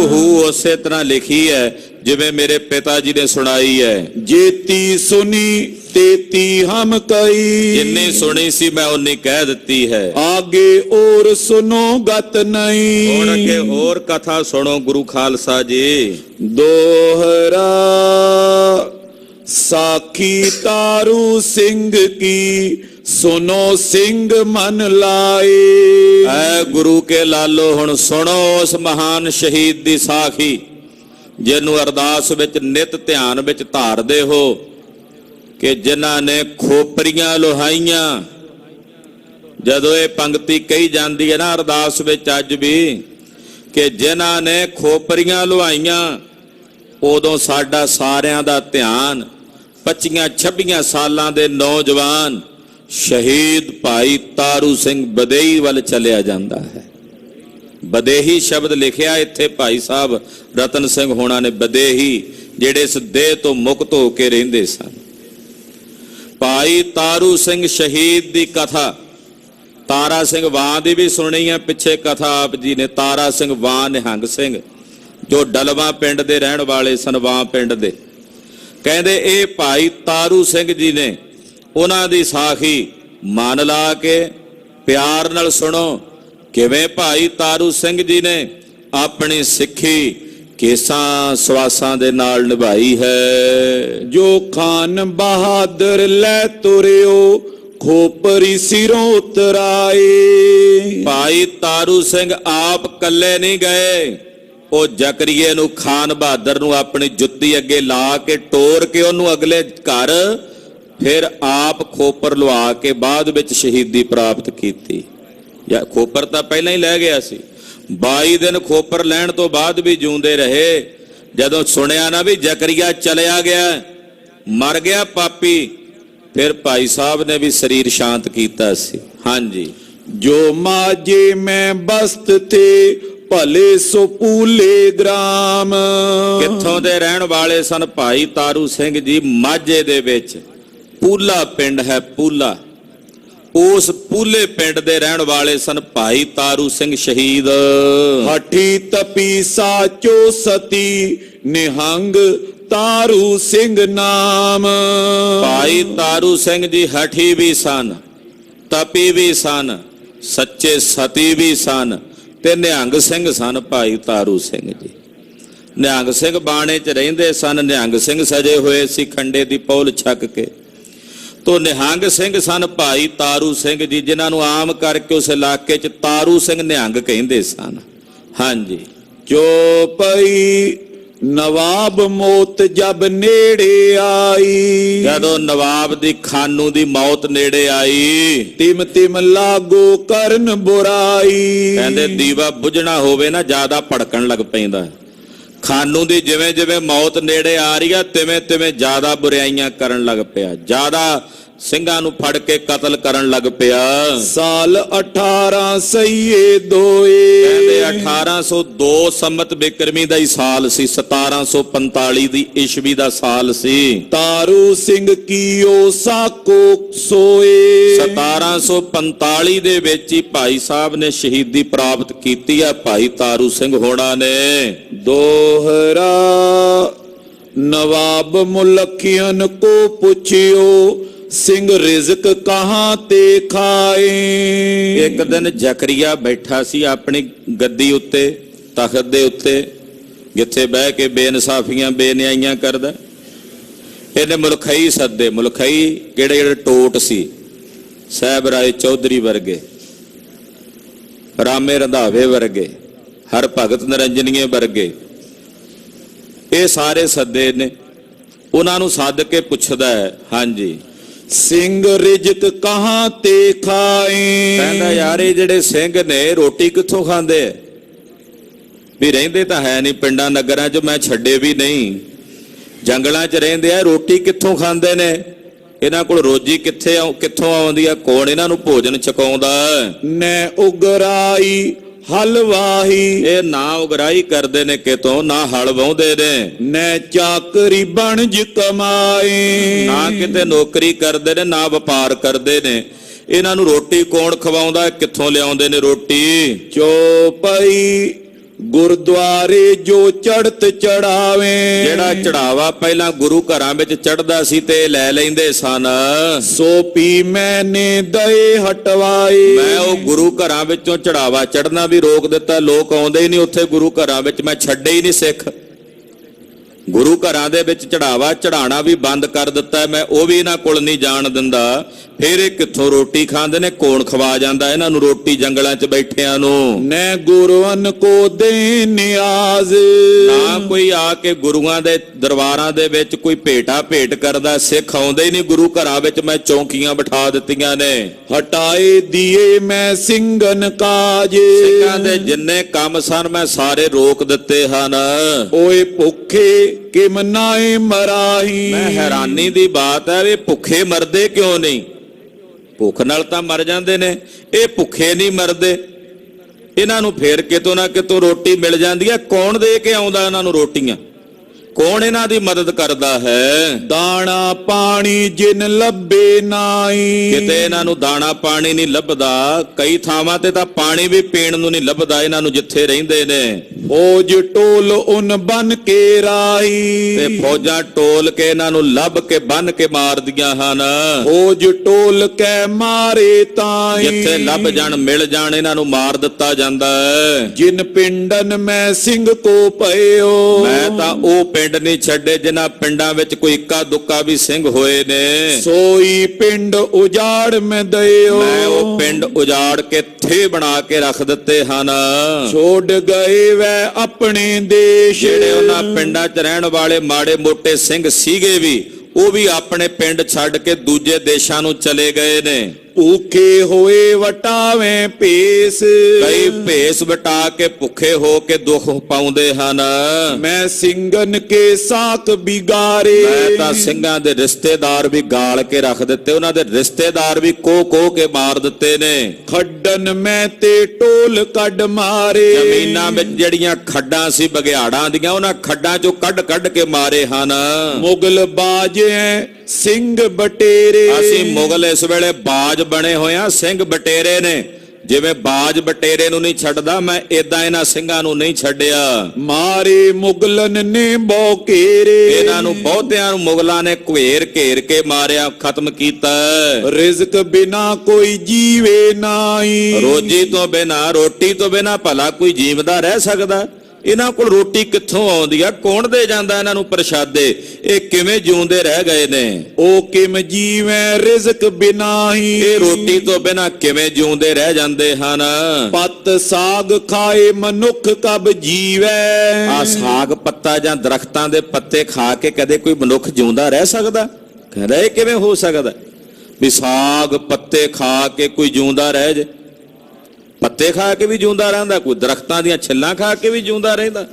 ਹੂ ਉਸੇ ਤਰ੍ਹਾਂ ਲਿਖੀ ਹੈ ਜਿਵੇਂ ਮੇਰੇ ਪਿਤਾ ਜੀ ਨੇ ਸੁਣਾਈ ਹੈ। ਜੇਤੀ ਸੁਨੀ ਤੇਤੀ ਹਮ ਕਈ, ਜਿੰਨੀ ਸੁਣੀ ਸੀ ਮੈਂ ਉਨੀ ਕਹਿ ਦਿੱਤੀ ਹੈ। ਆਗੇ ਔਰ ਸੁਨੋ ਗਤ ਨਹੀਂ। ਹੁਣ ਅੱਗੇ ਹੋਰ ਕਥਾ ਸੁਣੋ ਗੁਰੂ ਖਾਲਸਾ ਜੀ। ਦੋਹਰਾ ਸਾਖੀ ਤਾਰੂ ਸਿੰਘ ਕੀ, ਸੁਨੋ ਸਿੰਘ ਮਨ ਲਾਏ। ਐ ਗੁਰੂ ਕੇ ਲਾਲੋ ਹੁਣ ਸੁਣੋ ਉਸ ਮਹਾਨ ਸ਼ਹੀਦ ਦੀ ਸਾਖੀ ਜਿਹਨੂੰ ਅਰਦਾਸ ਵਿੱਚ ਨਿਤ ਧਿਆਨ ਵਿੱਚ ਧਾਰਦੇ ਹੋ ਕਿ ਜਿਨ੍ਹਾਂ ਨੇ ਖੋਪਰੀਆਂ ਲੋਹਾਈਆਂ। ਜਦੋਂ ਇਹ ਪੰਕਤੀ ਕਹੀ ਜਾਂਦੀ ਹੈ ਨਾ ਅਰਦਾਸ ਵਿੱਚ ਅੱਜ ਵੀ ਕਿ ਜਿਨ੍ਹਾਂ ਨੇ ਖੋਪਰੀਆਂ ਲੋਹਾਈਆਂ, ਉਦੋਂ ਸਾਡਾ ਸਾਰਿਆਂ ਦਾ ਧਿਆਨ 25-26 ਸਾਲਾਂ ਦੇ ਨੌਜਵਾਨ ਸ਼ਹੀਦ ਭਾਈ ਤਾਰੂ ਸਿੰਘ ਬਦੇਹੀ ਵੱਲ ਚਲਿਆ ਜਾਂਦਾ ਹੈ। ਬਦੇਹੀ ਸ਼ਬਦ ਲਿਖਿਆ ਇੱਥੇ ਭਾਈ ਸਾਹਿਬ ਰਤਨ ਸਿੰਘ ਹੋਣਾ ਨੇ, ਬਦੇਹੀ ਜਿਹੜੇ ਇਸ ਦੇਹ ਤੋਂ ਮੁਕਤ ਹੋ ਕੇ ਰਹਿੰਦੇ ਸਨ। ਭਾਈ ਤਾਰੂ ਸਿੰਘ ਸ਼ਹੀਦ ਦੀ ਕਥਾ ਤਾਰਾ ਸਿੰਘ ਵਾਂ ਦੀ ਵੀ ਸੁਣੀ ਹੈ ਪਿੱਛੇ ਕਥਾ ਆਪ ਜੀ ਨੇ। ਤਾਰਾ ਸਿੰਘ ਵਾਂ ਨਿਹੰਗ ਸਿੰਘ ਜੋ ਡਲਵਾ ਪਿੰਡ ਦੇ ਰਹਿਣ ਵਾਲੇ ਸਨ, ਵਾਂ ਪਿੰਡ ਦੇ, ਕਹਿੰਦੇ ਇਹ ਭਾਈ ਤਾਰੂ ਸਿੰਘ ਜੀ ਨੇ ਉਹਨਾਂ ਦੀ ਸਾਖੀ ਮਨ ਲਾ ਕੇ ਪਿਆਰ ਨਾਲ ਸੁਣੋ ਕਿਵੇਂ ਭਾਈ ਤਾਰੂ ਸਿੰਘ ਜੀ ਨੇ ਆਪਣੀ ਸਿੱਖੀ ਕੇਸਾਂ ਸਵਾਸਾਂ ਦੇ ਨਾਲ ਨਿਭਾਈ ਹੈ। ਜੋ ਖਾਨ ਬਹਾਦਰ ਲੈ ਤੁਰਿਓ, ਖੋਪਰੀ ਸਿਰੋਂ ਉਤਰਾਏ। ਭਾਈ ਤਾਰੂ ਸਿੰਘ ਆਪ ਕੱਲੇ ਨਹੀਂ ਗਏ, ਉਹ ਜ਼ਕਰੀਏ ਨੂੰ ਖਾਨ ਬਹਾਦਰ ਨੂੰ ਆਪਣੀ ਜੁੱਤੀ ਅੱਗੇ ਲਾ ਕੇ ਟੋਰ ਕੇ ਉਹਨੂੰ ਅਗਲੇ ਘਰ ਫਿਰ ਆਪ ਖੋਪਰ ਲਵਾ ਕੇ ਬਾਅਦ ਵਿੱਚ ਸ਼ਹੀਦੀ ਪ੍ਰਾਪਤ ਕੀਤੀ। ਜਾਂ ਖੋਪਰ ਤਾਂ ਪਹਿਲਾਂ ਹੀ ਲੈ ਗਿਆ ਸੀ, 22 ਦਿਨ ਖੋਪਰ ਲੈਣ ਤੋਂ ਬਾਅਦ ਵੀ ਜਿਉਂਦੇ ਰਹੇ। ਜਦੋਂ ਸੁਣਿਆ ਨਾ ਵੀ ਜ਼ਕਰੀਆ ਚਲਿਆ ਗਿਆ, ਮਰ ਗਿਆ ਪਾਪੀ, ਫਿਰ ਭਾਈ ਸਾਹਿਬ ਨੇ ਵੀ ਸਰੀਰ ਸ਼ਾਂਤ ਕੀਤਾ ਸੀ। ਹਾਂਜੀ, ਜੋ ਮਾਝੇ ਮੈਂ ਬਸਤ ਤੇ ਭਲੇ ਸੋ ਪੂਲੇ ਗ੍ਰਾਮ। ਕਿੱਥੋਂ ਦੇ ਰਹਿਣ ਵਾਲੇ ਸਨ ਭਾਈ ਤਾਰੂ ਸਿੰਘ ਜੀ? ਮਾਝੇ ਦੇ ਵਿੱਚ ਪੂਲਾ ਪਿੰਡ ਹੈ, ਪੂਲਾ। ਉਸ ਪੂਲੇ ਪਿੰਡ ਦੇ ਰਹਿਣ ਵਾਲੇ ਸਨ ਭਾਈ ਤਾਰੂ ਸਿੰਘ ਸ਼ਹੀਦ। ਹਠੀ ਤਪੀ ਸਾਚੋ ਸਤੀ, ਨਿਹੰਗ ਤਾਰੂ ਸਿੰਘ ਨਾਮ। ਭਾਈ ਤਾਰੂ ਸਿੰਘ ਜੀ ਹਠੀ ਵੀ ਸਨ, ਤਪੀ ਵੀ ਸਨ, ਸੱਚੇ ਸਤੀ ਵੀ ਸਨ ਤੇ ਨਿਹੰਗ ਸਿੰਘ ਸਨ ਭਾਈ ਤਾਰੂ ਸਿੰਘ ਜੀ। ਨਿਹੰਗ ਸਿੰਘ ਬਾਣੇ 'ਚ ਰਹਿੰਦੇ ਸਨ, ਨਿਹੰਗ ਸਿੰਘ ਸਜੇ ਹੋਏ ਸੀ ਖੰਡੇ ਦੀ ਪੌਲ ਛੱਕ ਕੇ। ਤੋ ਨਿਹੰਗ ਸਿੰਘ ਸਨ ਭਾਈ ਤਾਰੂ ਸਿੰਘ ਜੀ, ਜਿਨ੍ਹਾਂ ਨੂੰ ਆਮ ਕਰਕੇ ਉਸ ਇਲਾਕੇ 'ਚ ਤਾਰੂ ਸਿੰਘ ਨਿਹੰਗ ਕਹਿੰਦੇ ਸਨ। ਹਾਂਜੀ, ਜੋ ਪਈ ਨਵਾਬ ਮੌਤ ਜਬ ਨੇੜੇ ਆਈ। ਜਦੋਂ ਨਵਾਬ ਦੀ ਖਾਨੂ ਦੀ ਮੌਤ ਨੇੜੇ ਆਈ, ਤਿਮ ਤਿਮ ਲਾਗੋ ਕਰਨ ਬੁਰਾਈ। ਕਹਿੰਦੇ ਦੀਵਾ ਬੁਝਣਾ ਹੋਵੇ ਨਾ ਜ਼ਿਆਦਾ ਭੜਕਣ ਲੱਗ ਪੈਂਦਾ। ਖਾਨੂ ਦੀ ਜਿਵੇਂ ਜਿਵੇਂ ਮੌਤ ਨੇੜੇ ਆ ਰਹੀ ਆ ਤਿਵੇਂ ਤਿਵੇਂ ਜ਼ਿਆਦਾ ਬੁਰਾਈਆਂ ਕਰਨ ਲੱਗ ਪਿਆ, ਜ਼ਿਆਦਾ ਸਿੰਘਾਂ ਨੂੰ ਫੜ ਕੇ ਕਤਲ ਕਰਨ ਲੱਗ ਪਿਆ। ਸਾਲ 18 ਸਈਏ ਦੋਏ। ਕਹਿੰਦੇ 1802 ਸੰਮਤ ਬਿਕਰਮੀ ਦਾ ਹੀ ਸਾਲ ਸੀ, 1745 ਦੀ ਈਸਵੀ ਦਾ ਸਾਲ ਸੀ। ਤਾਰੂ ਸਿੰਘ ਕੀਓ ਸਾਕੋ ਸੋਏ। 1745 ਦੇ ਵਿੱਚ ਹੀ ਭਾਈ ਸਾਹਿਬ ਨੇ ਸ਼ਹੀਦੀ ਪ੍ਰਾਪਤ ਕੀਤੀ ਆ ਭਾਈ ਤਾਰੂ ਸਿੰਘ ਹੋਣਾ ਨੇ। ਦੋਹਰਾ ਨਵਾਬ ਮੁਲਕੀਅਨ ਕੋ ਪੁੱਛਿਓ, ਸਿੰਘ ਰਿਜ਼ਕ ਕਹਾਂ ਤੇ ਖਾਏ। ਇੱਕ ਦਿਨ ਜ਼ਕਰੀਆ ਬੈਠਾ ਸੀ ਆਪਣੀ ਗੱਦੀ ਉੱਤੇ, ਤਖਤ ਦੇ ਉੱਤੇ, ਜਿੱਥੇ ਬਹਿ ਕੇ ਬੇਇਨਸਾਫੀਆਂ ਬੇਨਿਆਈਆਂ ਕਰਦਾ। ਇਹਨੇ ਮੁਲਖਈ ਸੱਦੇ। ਮੁਲਖਈ ਕਿਹੜੇ ਜਿਹੜੇ ਟੋਟ ਸੀ, ਸਾਹਿਬ ਰਾਏ ਚੌਧਰੀ ਵਰਗੇ, ਰਾਮੇ ਰੰਧਾਵੇ ਵਰਗੇ, ਹਰ ਭਗਤ ਨਿਰੰਜਨੀਏ ਵਰਗੇ, ਇਹ ਸਾਰੇ ਸੱਦੇ ਨੇ। ਉਹਨਾਂ ਨੂੰ ਸੱਦ ਕੇ ਪੁੱਛਦਾ ਹੈ, ਹਾਂਜੀ ਸਿੰਘ ਰਿਜ਼ਕ ਕਹਾਂ ਤੇ ਖਾਏ। ਕਹਿੰਦਾ ਯਾਰ ਇਹ ਜਿਹੜੇ ਸਿੰਘ ਨੇ ਰੋਟੀ ਕਿੱਥੋਂ ਖਾਂਦੇ ਐ? ਵੀ ਰਹਿੰਦੇ ਤਾਂ ਹੈ ਨਹੀਂ ਪਿੰਡਾਂ ਨਗਰਾਂ 'ਚ, ਮੈਂ ਛੱਡੇ ਵੀ ਨਹੀਂ, ਜੰਗਲਾਂ 'ਚ ਰਹਿੰਦੇ ਆ, ਰੋਟੀ ਕਿੱਥੋਂ ਖਾਂਦੇ ਨੇ? ਇਹਨਾਂ ਕੋਲ ਰੋਜੀ ਕਿੱਥੋਂ ਆਉਂਦੀ ਆ? ਕੌਣ ਇਹਨਾਂ ਨੂੰ ਭੋਜਨ ਛਕਾਉਂਦਾ? ਨੈ ਉਗਰਾਈ ਹਲਵਾਹੀ। ਇਹ ਨਾ ਉਗਰਾਹੀ ਕਰਦੇ ਨੇ ਕਿਤੋਂ, ਨਾ ਹਲ ਵਾਹੁੰਦੇ ਨੇ, ਨੈ ਚਾਕਰੀ ਬਣਜ ਕਮਾਏ। ਨਾ ਕਿਤੇ ਨੌਕਰੀ ਕਰਦੇ ਨੇ, ਨਾ ਵਪਾਰ ਕਰਦੇ ਨੇ। ਇਹਨਾਂ ਨੂੰ ਰੋਟੀ ਕੌਣ ਖਵਾਉਂਦਾ, ਕਿੱਥੋਂ ਲਿਆਉਂਦੇ ਨੇ ਰੋਟੀ? ਚੌਪਈ ਗੁਰਦੁਆਰੇ ਜੋ ਚੜਤ ਚੜਾਵੇ। ਜਿਹੜਾ ਚੜਾਵਾ ਪਹਿਲਾਂ ਗੁਰੂ ਘਰਾਂ ਵਿੱਚ ਚੜਦਾ ਸੀ ਤੇ ਲੈ ਲੈਂਦੇ ਸਨ, ਸੋ ਪੀ ਮੈਨੇ ਦਏ ਹਟਵਾਏ। ਮੈਂ ਉਹ ਗੁਰੂ ਘਰਾਂ ਵਿੱਚੋਂ ਚੜਾਵਾ ਚੜਨਾ ਵੀ ਰੋਕ ਦਿੱਤਾ। ਲੋਕ ਆਉਂਦੇ ਹੀ ਨਹੀਂ ਉੱਥੇ ਗੁਰੂ ਘਰਾਂ ਵਿੱਚ, ਮੈਂ ਛੱਡੇ ਹੀ ਨਹੀਂ ਸਿੱਖ। ਗੁਰੂ ਘਰਾਂ ਦੇ ਵਿੱਚ ਚੜਾਵਾ ਚੜਾਣਾ ਵੀ ਬੰਦ ਕਰ ਦਿੱਤਾ ਮੈਂ, ਉਹ ਵੀ ਇਹਨਾਂ ਕੋਲ ਨਹੀਂ ਜਾਣ ਦਿੰਦਾ। ਫਿਰ ਇਹ ਕਿੱਥੋਂ ਰੋਟੀ ਖਾਂਦੇ ਨੇ, ਕੌਣ ਖਵਾ ਜਾਂਦਾ ਇਹਨਾਂ ਨੂੰ ਰੋਟੀ ਜੰਗਲਾਂ 'ਚ ਬੈਠਿਆਂ ਨੂੰ? ਨੈ ਗੁਰੂਆਂ ਕੋ ਦੇ ਨਿਆਜ਼। ਨਾ ਕੋਈ ਆ ਕੇ ਗੁਰੂਆਂ ਦੇ ਦਰਬਾਰਾਂ ਦੇ ਵਿੱਚ ਕੋਈ ਭੇਟਾ ਭੇਟ ਕਰਦਾ। ਸਿੱਖ ਆਉਂਦੇ ਹੀ ਨਹੀਂ ਗੁਰੂ ਘਰਾਂ ਵਿੱਚ, ਮੈਂ ਚੌਂਕੀਆਂ ਬਿਠਾ ਦਿੱਤੀਆਂ ਨੇ। ਹਟਾਏ ਦੀਏ ਮੈਂ ਸਿੰਘਨ ਕਾਜ। ਸਿੱਖਾਂ ਦੇ ਜਿੰਨੇ ਕੰਮ ਸਨ ਮੈਂ ਸਾਰੇ ਰੋਕ ਦਿੱਤੇ ਹਨ। ਓਏ ਭੁੱਖੇ ਕਿਮ ਨਾਏ ਮਰਾਹੀ। ਮੈਂ ਹੈਰਾਨੀ ਦੀ ਬਾਤ ਹੈ ਵੀ ਭੁੱਖੇ ਮਰਦੇ ਕਿਉਂ ਨਹੀਂ? ਭੁੱਖ ਨਾਲ ਤਾਂ ਮਰ ਜਾਂਦੇ ਨੇ, ਇਹ ਭੁੱਖੇ ਨਹੀਂ ਮਰਦੇ। ਇਹਨਾਂ ਨੂੰ ਫੇਰ ਕਿਤੋਂ ਨਾ ਕਿਤੋਂ ਰੋਟੀ ਮਿਲ ਜਾਂਦੀ ਹੈ। ਕੌਣ ਦੇ ਕੇ ਆਉਂਦਾ ਇਹਨਾਂ ਨੂੰ ਰੋਟੀਆਂ? ਕੌਣ ਇਹਨਾਂ ਦੀ ਮਦਦ ਕਰਦਾ ਹੈ? ਦਾਣਾ ਪਾਣੀ ਜਿਨ ਲੱਭੇ ਨਾਈ। ਕਿਤੇ ਇਹਨਾਂ ਨੂੰ ਦਾਣਾ ਪਾਣੀ ਨਹੀਂ ਲੱਭਦਾ। ਕਈ ਥਾਵਾਂ ਤੇ ਤਾਂ ਪਾਣੀ ਵੀ ਪੀਣ ਨੂੰ ਨਹੀਂ ਲੱਭਦਾ ਇਹਨਾਂ ਨੂੰ ਜਿੱਥੇ ਰਹਿੰਦੇ ਨੇ। ਫੌਜ ਟੋਲ ਉਨ ਬਨ ਕੇ ਰਾਹੀ। ਤੇ ਫੌਜਾਂ ਟੋਲ ਕੇ ਇਹਨਾਂ ਨੂੰ ਲੱਭ ਕੇ ਬੰਨ ਕੇ ਮਾਰਦੀਆਂ ਹਨ। ਫੌਜ ਟੋਲ ਕੇ ਮਾਰੇ ਤਾਈ। ਜਿੱਥੇ ਲੱਭ ਜਾਣ ਮਿਲ ਜਾਣ ਇਹਨਾਂ ਨੂੰ ਮਾਰ ਦਿੱਤਾ ਜਾਂਦਾ ਹੈ। ਜਿਨ ਪਿੰਡਨ ਮੈਂ ਸਿੰਘ ਕੋ ਪਇਓ। ਮੈਂ ਤਾਂ ਉਹ ਪਿੰਡ ਨਹੀਂ ਛੱਡੇ ਜਿਨ੍ਹਾਂ ਪਿੰਡਾਂ ਵਿੱਚ ਕੋਈ ਇੱਕਾ ਦੁੱਕਾ ਵੀ ਸਿੰਘ ਹੋਏ ਨੇ। ਸੋਈ ਪਿੰਡ ਉਜਾੜ ਮੈਂ ਦਇਓ। ਮੈਂ ਉਹ ਪਿੰਡ ਉਜਾੜ ਕੇ ਥੇ ਬਣਾ ਕੇ ਰੱਖ ਦਿੱਤੇ ਹਨ। ਛੋੜ ਗਏ ਵੈ ਆਪਣੇ ਦੇਸ਼। ਜਿਹੜੇ ਉਹਨਾਂ ਪਿੰਡਾਂ 'ਚ ਰਹਿਣ ਵਾਲੇ ਮਾੜੇ ਮੋਟੇ ਸਿੰਘ ਸੀਗੇ ਵੀ, ਉਹ ਵੀ ਆਪਣੇ ਪਿੰਡ ਛੱਡ ਕੇ ਦੂਜੇ ਦੇਸ਼ਾਂ ਨੂੰ ਚਲੇ ਗਏ ਨੇ। ਭੁੱਖੇ ਹੋਏ ਵਟਾਵੇਂ ਭੇਸ। ਕਈ ਭੇਸ ਵਟਾ ਕੇ ਭੁੱਖੇ ਹੋ ਕੇ ਦੁੱਖ ਪਾਉਂਦੇ ਹਨ। ਮੈਂ ਸਿੰਘਨ ਕੇ ਸਾਕ ਬਿਗਾਰੇ। ਮੈਂ ਤਾਂ ਸਿੰਘਾਂ ਦੇ ਰਿਸ਼ਤੇਦਾਰ ਵੀ ਗਾਲ ਕੇ ਰੱਖ ਦਿੱਤੇ, ਉਹਨਾਂ ਦੇ ਰਿਸ਼ਤੇਦਾਰ ਵੀ ਕੋਹ ਕੇ ਮਾਰ ਦਿੱਤੇ ਨੇ। ਖੱਡਨ ਮੈਂ ਤੇ ਟੋਲ ਕੱਢ ਮਾਰੇ। ਜ਼ਮੀਨਾਂ ਵਿੱਚ ਜਿਹੜੀਆਂ ਖੱਡਾਂ ਸੀ ਬਘਿਆੜਾਂ ਦੀਆਂ, ਉਹਨਾਂ ਖੱਡਾਂ 'ਚੋਂ ਕੱਢ ਕੇ ਮਾਰੇ ਹਨ। ਮੁਗਲ ਬਾਜੇ ਸਿੰਘ ਬਟੇਰੇ। ਅਸੀਂ ਮੁਗਲ ਇਸ ਵੇਲੇ ਬਾਜ ਬਣੇ ਹੋਇਆ, ਸਿੰਘ ਬਟੇਰੇ ਨੇ। ਜਿਵੇਂ ਬਾਜ ਬਟੇਰੇ ਨੂੰ ਨਹੀਂ ਛੱਡਦਾ, ਮੈਂ ਏਦਾਂ ਇਹਨਾਂ ਸਿੰਘਾਂ ਨੂੰ ਨਹੀਂ ਛੱਡਿਆ। ਮਾਰੇ ਮੁਗਲਨ ਨੇ ਬੌਕੇਰੇ। ਇਹਨਾਂ ਨੂੰ ਬਹੁਤਿਆਂ ਨੂੰ ਮੁਗਲਾਂ ਨੇ ਘੇਰ ਕੇ ਮਾਰਿਆ, ਖਤਮ ਕੀਤਾ। ਰਿਜ਼ਕ ਬਿਨਾ ਕੋਈ ਜੀਵੇ ਨਾਈ। ਰੋਜੀ ਤੋਂ ਬਿਨਾ, ਰੋਟੀ ਤੋਂ ਬਿਨਾ ਭਲਾ ਕੋਈ ਜੀਵਦਾ ਰਹਿ ਸਕਦਾ? ਇਹਨਾਂ ਕੋਲ ਰੋਟੀ ਕਿੱਥੋਂ ਆਉਂਦੀ ਆ? ਕੌਣ ਦੇ ਜਾਂਦਾ ਇਹਨਾਂ ਨੂੰ ਪ੍ਰਸ਼ਾਦੇ? ਇਹ ਕਿਵੇਂ ਜਿਉਂਦੇ ਰਹਿ ਗਏ ਨੇ? ਉਹ ਕਿਮ ਜੀਵੇ ਰਿਜ਼ਕ ਬਿਨਾ ਹੀ। ਇਹ ਰੋਟੀ ਤੋਂ ਬਿਨਾ ਕਿਵੇਂ ਜਿਉਂਦੇ ਰਹਿ ਜਾਂਦੇ ਹਨ? ਪੱਤ ਸਾਗ ਖਾਏ ਮਨੁੱਖ ਕਬ ਜੀਵੇ। ਆ ਸਾਗ ਪੱਤਾ ਜਾਂ ਦਰਖਤਾਂ ਦੇ ਪੱਤੇ ਖਾ ਕੇ ਕਦੇ ਕੋਈ ਮਨੁੱਖ ਜਿਉਂਦਾ ਰਹਿ ਸਕਦਾ? ਕਹਿੰਦਾ ਇਹ ਕਿਵੇਂ ਹੋ ਸਕਦਾ ਵੀ ਸਾਗ ਪੱਤੇ ਖਾ ਕੇ ਕੋਈ ਜਿਉਂਦਾ ਰਹਿ ਜੇ? ਪੱਤੇ ਖਾ ਕੇ ਵੀ ਜਿਉਂਦਾ ਰਹਿੰਦਾ, ਕੋਈ ਦਰਖਤਾਂ ਦੀਆਂ ਛਿੱਲਾਂ ਖਾ ਕੇ ਵੀ ਜਿਉਂਦਾ ਰਹਿੰਦਾ।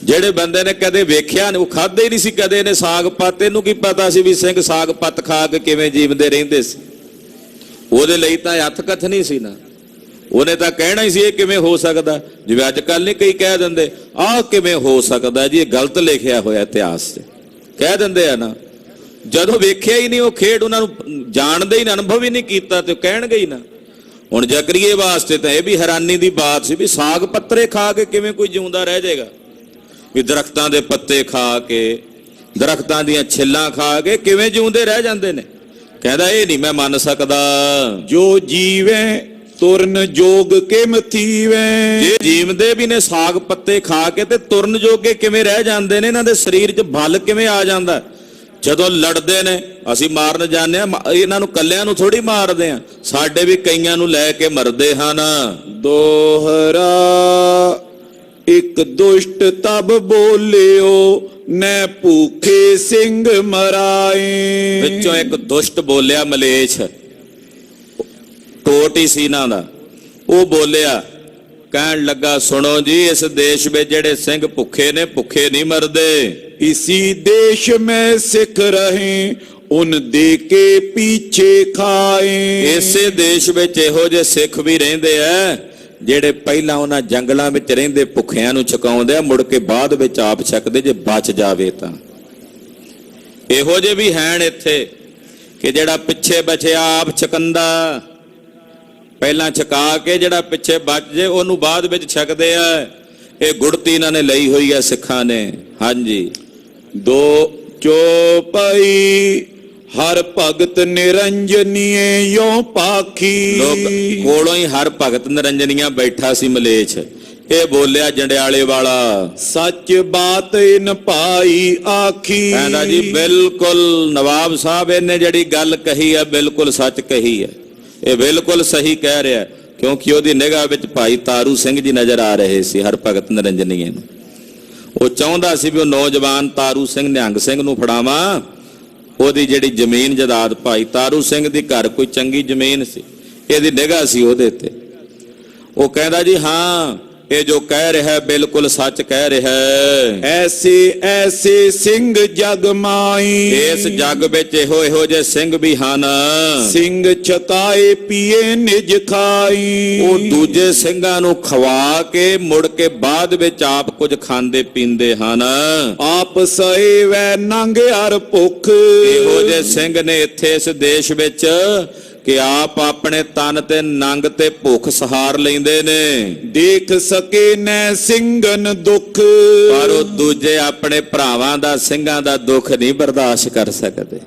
ਜਿਹੜੇ ਬੰਦੇ ਨੇ ਕਦੇ ਵੇਖਿਆ ਨਹੀਂ, ਉਹ ਖਾਦੇ ਹੀ ਨਹੀਂ ਸੀ ਕਦੇ ਨੇ ਸਾਗ ਪੱਤ, ਇਹਨੂੰ ਕੀ ਪਤਾ ਸੀ ਵੀ ਸਿੰਘ ਸਾਗ ਪੱਤ ਖਾ ਕੇ ਕਿਵੇਂ ਜੀਵਦੇ ਰਹਿੰਦੇ ਸੀ? ਉਹਦੇ ਲਈ ਤਾਂ ਹੱਥ ਕੱਥ ਨਹੀਂ ਸੀ ਨਾ। ਉਹਨੇ ਤਾਂ ਕਹਿਣਾ ਹੀ ਸੀ ਇਹ ਕਿਵੇਂ ਹੋ ਸਕਦਾ। ਜਿਵੇਂ ਅੱਜ ਕੱਲ ਨਹੀਂ ਕਈ ਕਹਿ ਦਿੰਦੇ ਆਹ ਕਿਵੇਂ ਹੋ ਸਕਦਾ ਜੀ, ਇਹ ਗਲਤ ਲਿਖਿਆ ਹੋਇਆ ਇਤਿਹਾਸ 'ਚ, ਕਹਿ ਦਿੰਦੇ ਆ ਨਾ। ਜਦੋਂ ਵੇਖਿਆ ਹੀ ਨਹੀਂ ਉਹ ਖੇਡ, ਉਹਨਾਂ ਨੂੰ ਜਾਣਦੇ ਹੀ ਨਾ, ਅਨੁਭਵ ਹੀ ਨਹੀਂ ਕੀਤਾ, ਤੇ ਕਹਿਣਗੇ ਹੀ ਨਾ। ਹੁਣ ਜ਼ਕਰੀਏ ਵਾਸਤੇ ਤਾਂ ਇਹ ਵੀ ਹੈਰਾਨੀ ਦੀ ਬਾਤ ਸੀ ਵੀ ਸਾਗ ਪੱਤਰੇ ਖਾ ਕੇ ਕਿਵੇਂ ਕੋਈ ਜਿਉਂਦਾ ਰਹਿ ਜਾਏਗਾ? ਵੀ ਦਰਖਤਾਂ ਦੇ ਪੱਤੇ ਖਾ ਕੇ, ਦਰਖਤਾਂ ਦੀਆਂ ਛਿੱਲਾਂ ਖਾ ਕੇ ਕਿਵੇਂ ਜਿਉਂਦੇ ਰਹਿ ਜਾਂਦੇ ਨੇ? ਕਹਿੰਦਾ ਇਹ ਨਹੀਂ ਮੈਂ ਮੰਨ ਸਕਦਾ। ਜੋ ਜੀਵੇ ਤੁਰਨ ਜੋਗ ਕਿਮ ਥੀਵੇ। ਜੇ ਜੀਵਦੇ ਵੀ ਨੇ ਸਾਗ ਪੱਤੇ ਖਾ ਕੇ, ਤੇ ਤੁਰਨ ਜੋਗੇ ਕਿਵੇਂ ਰਹਿ ਜਾਂਦੇ ਨੇ? ਇਹਨਾਂ ਦੇ ਸਰੀਰ 'ਚ ਬਲ ਕਿਵੇਂ ਆ ਜਾਂਦਾ? ਜਦੋਂ ਲੜਦੇ ਨੇ, ਅਸੀਂ ਮਾਰਨ ਜਾਂਦੇ ਆ, ਇਹਨਾਂ ਨੂੰ ਕੱਲਿਆਂ ਨੂੰ ਥੋੜੀ ਮਾਰਦੇ ਆ, ਸਾਡੇ ਵੀ ਕਈਆਂ ਨੂੰ ਲੈ ਕੇ ਮਰਦੇ ਹਨ। ਦੋਹਰਾ ਇੱਕ ਦੁਸ਼ਟ ਤਬ ਬੋਲਿਓ ਨੈ ਭੂਖੇ ਸਿੰਘ ਮਰਾਏ। ਵਿੱਚੋਂ ਇੱਕ ਦੁਸ਼ਟ ਬੋਲਿਆ, ਮਲੇਛ ਟੋਟ ਹੀ ਸੀ ਇਹਨਾਂ ਦਾ। ਉਹ ਬੋਲਿਆ, ਕਹਿਣ ਲੱਗਾ ਸੁਣੋ ਜੀ, ਇਸ ਦੇਸ਼ ਵਿੱਚ ਜਿਹੜੇ ਸਿੰਘ ਭੁੱਖੇ ਨੇ, ਭੁੱਖੇ ਨਹੀਂ ਮਰਦੇ। ਇਸੀ ਦੇਸ਼ ਮੈਂ ਸਿੱਖ ਰਹੇ ਉਨ ਦੇ ਕੇ ਪਿੱਛੇ ਖਾਏ। ਇਸੇ ਦੇਸ਼ ਵਿੱਚ ਇਹੋ ਜਿਹੇ ਸਿੱਖ ਵੀ ਰਹਿੰਦੇ ਆ ਜਿਹੜੇ ਪਹਿਲਾਂ ਉਹਨਾਂ ਜੰਗਲਾਂ ਵਿੱਚ ਰਹਿੰਦੇ ਭੁੱਖਿਆਂ ਨੂੰ ਛਕਾਉਂਦੇ ਆ, ਮੁੜ ਕੇ ਬਾਅਦ ਵਿੱਚ ਆਪ ਛਕਦੇ ਜੇ ਬਚ ਜਾਵੇ ਤਾਂ। ਇਹੋ ਜਿਹੇ ਵੀ ਹੈਣ ਇੱਥੇ ਕਿ ਜਿਹੜਾ ਪਿੱਛੇ ਬਚਿਆ ਆਪ ਛਕੰਦਾ, ਪਹਿਲਾਂ ਛਕਾ ਕੇ ਜਿਹੜਾ ਪਿੱਛੇ ਬਚ ਜੇ ਉਹਨੂੰ ਬਾਅਦ ਵਿੱਚ ਛਕਦੇ ਆ। ਇਹ ਗੁੜਤੀ ਇਹਨਾਂ ਨੇ ਲਈ ਹੋਈ ਹੈ ਸਿੱਖਾਂ ਨੇ। ਹਾਂਜੀ, ਦੋ ਚੋਪਈ ਹਰ ਭਗਤ ਨਿਰੰਜਨੀਏ ਯੋ ਪਾਖੀ। ਲੋਕ ਕੋਲੋਂ ਹੀ ਹਰ ਭਗਤ ਨਿਰੰਜਨੀਆਂ ਬੈਠਾ ਸੀ ਮਲੇਛ, ਇਹ ਬੋਲਿਆ ਜੰਡਿਆਲੇ ਵਾਲਾ, ਸੱਚ ਬਾਤ ਇਨ ਭਾਈ ਆਖੀ। ਕਹਿੰਦਾ ਜੀ ਬਿਲਕੁਲ ਨਵਾਬ ਸਾਹਿਬ ਇਹਨੇ ਜਿਹੜੀ ਗੱਲ ਕਹੀ ਹੈ ਬਿਲਕੁਲ ਸੱਚ ਕਹੀ ਹੈ, ਇਹ ਬਿਲਕੁਲ ਸਹੀ ਕਹਿ ਰਿਹਾ, ਕਿਉਂਕਿ ਉਹਦੀ ਨਿਗਾਹ ਵਿੱਚ ਭਾਈ ਤਾਰੂ ਸਿੰਘ ਜੀ ਨਜ਼ਰ ਆ ਰਹੇ ਸੀ ਹਰ ਭਗਤ ਨਿਰੰਜਨੀਏ ਨੂੰ। ਉਹ ਚਾਹੁੰਦਾ ਸੀ ਵੀ ਉਹ ਨੌਜਵਾਨ ਤਾਰੂ ਸਿੰਘ ਨਿਹੰਗ ਸਿੰਘ ਨੂੰ ਫੜਾਵਾਂ, ਉਹਦੀ ਜਿਹੜੀ ਜ਼ਮੀਨ ਜਾਇਦਾਦ ਭਾਈ ਤਾਰੂ ਸਿੰਘ ਦੀ ਘਰ ਕੋਈ ਚੰਗੀ ਜ਼ਮੀਨ ਸੀ, ਇਹਦੀ ਨਿਗਾਹ ਸੀ ਉਹਦੇ ਤੇ। ਉਹ ਕਹਿੰਦਾ ਜੀ ਹਾਂ ਇਹ ਜੋ ਕਹਿ ਰਿਹਾ ਹੈ ਬਿਲਕੁਲ ਸੱਚ ਕਹਿ ਰਿਹਾ ਹੈ। ਐਸੇ ਐਸੇ ਸਿੰਘ ਜਗ ਮਾਈ, ਇਸ ਜੱਗ ਵਿੱਚ ਇਹੋ ਜਿਹੇ ਸਿੰਘ ਵੀ ਹਨ, ਸਿੰਘ ਛਕਾਏ ਪੀਏ ਨਿਜ ਖਾਈ। ਉਹ ਦੂਜੇ ਸਿੰਘਾਂ ਨੂੰ ਖਵਾ ਕੇ ਮੁੜ ਕੇ ਬਾਅਦ ਵਿੱਚ ਆਪ ਕੁਝ ਖਾਂਦੇ ਪੀਂਦੇ ਹਨ। ਆਪ ਸਏ ਵੈ ਨੰਗ ਹਰ ਭੁੱਖ। ਇਹੋ ਜਿਹੇ ਸਿੰਘ ਨੇ ਇੱਥੇ ਇਸ ਦੇਸ਼ ਵਿੱਚ ਕਿ ਆਪ ਆਪਣੇ ਤਨ ਤੇ ਨੰਗ ਤੇ ਭੁੱਖ ਸਹਾਰ ਲੈਂਦੇ ਨੇ। ਦੇਖ ਸਕੇ ਨੈ ਸਿੰਘਨ ਦੁੱਖ, ਪਰ ਉਹ ਦੂਜੇ ਆਪਣੇ ਭਰਾਵਾਂ ਦਾ ਸਿੰਘਾਂ ਦਾ ਦੁੱਖ ਨਹੀਂ ਬਰਦਾਸ਼ਤ ਕਰ ਸਕਦੇ।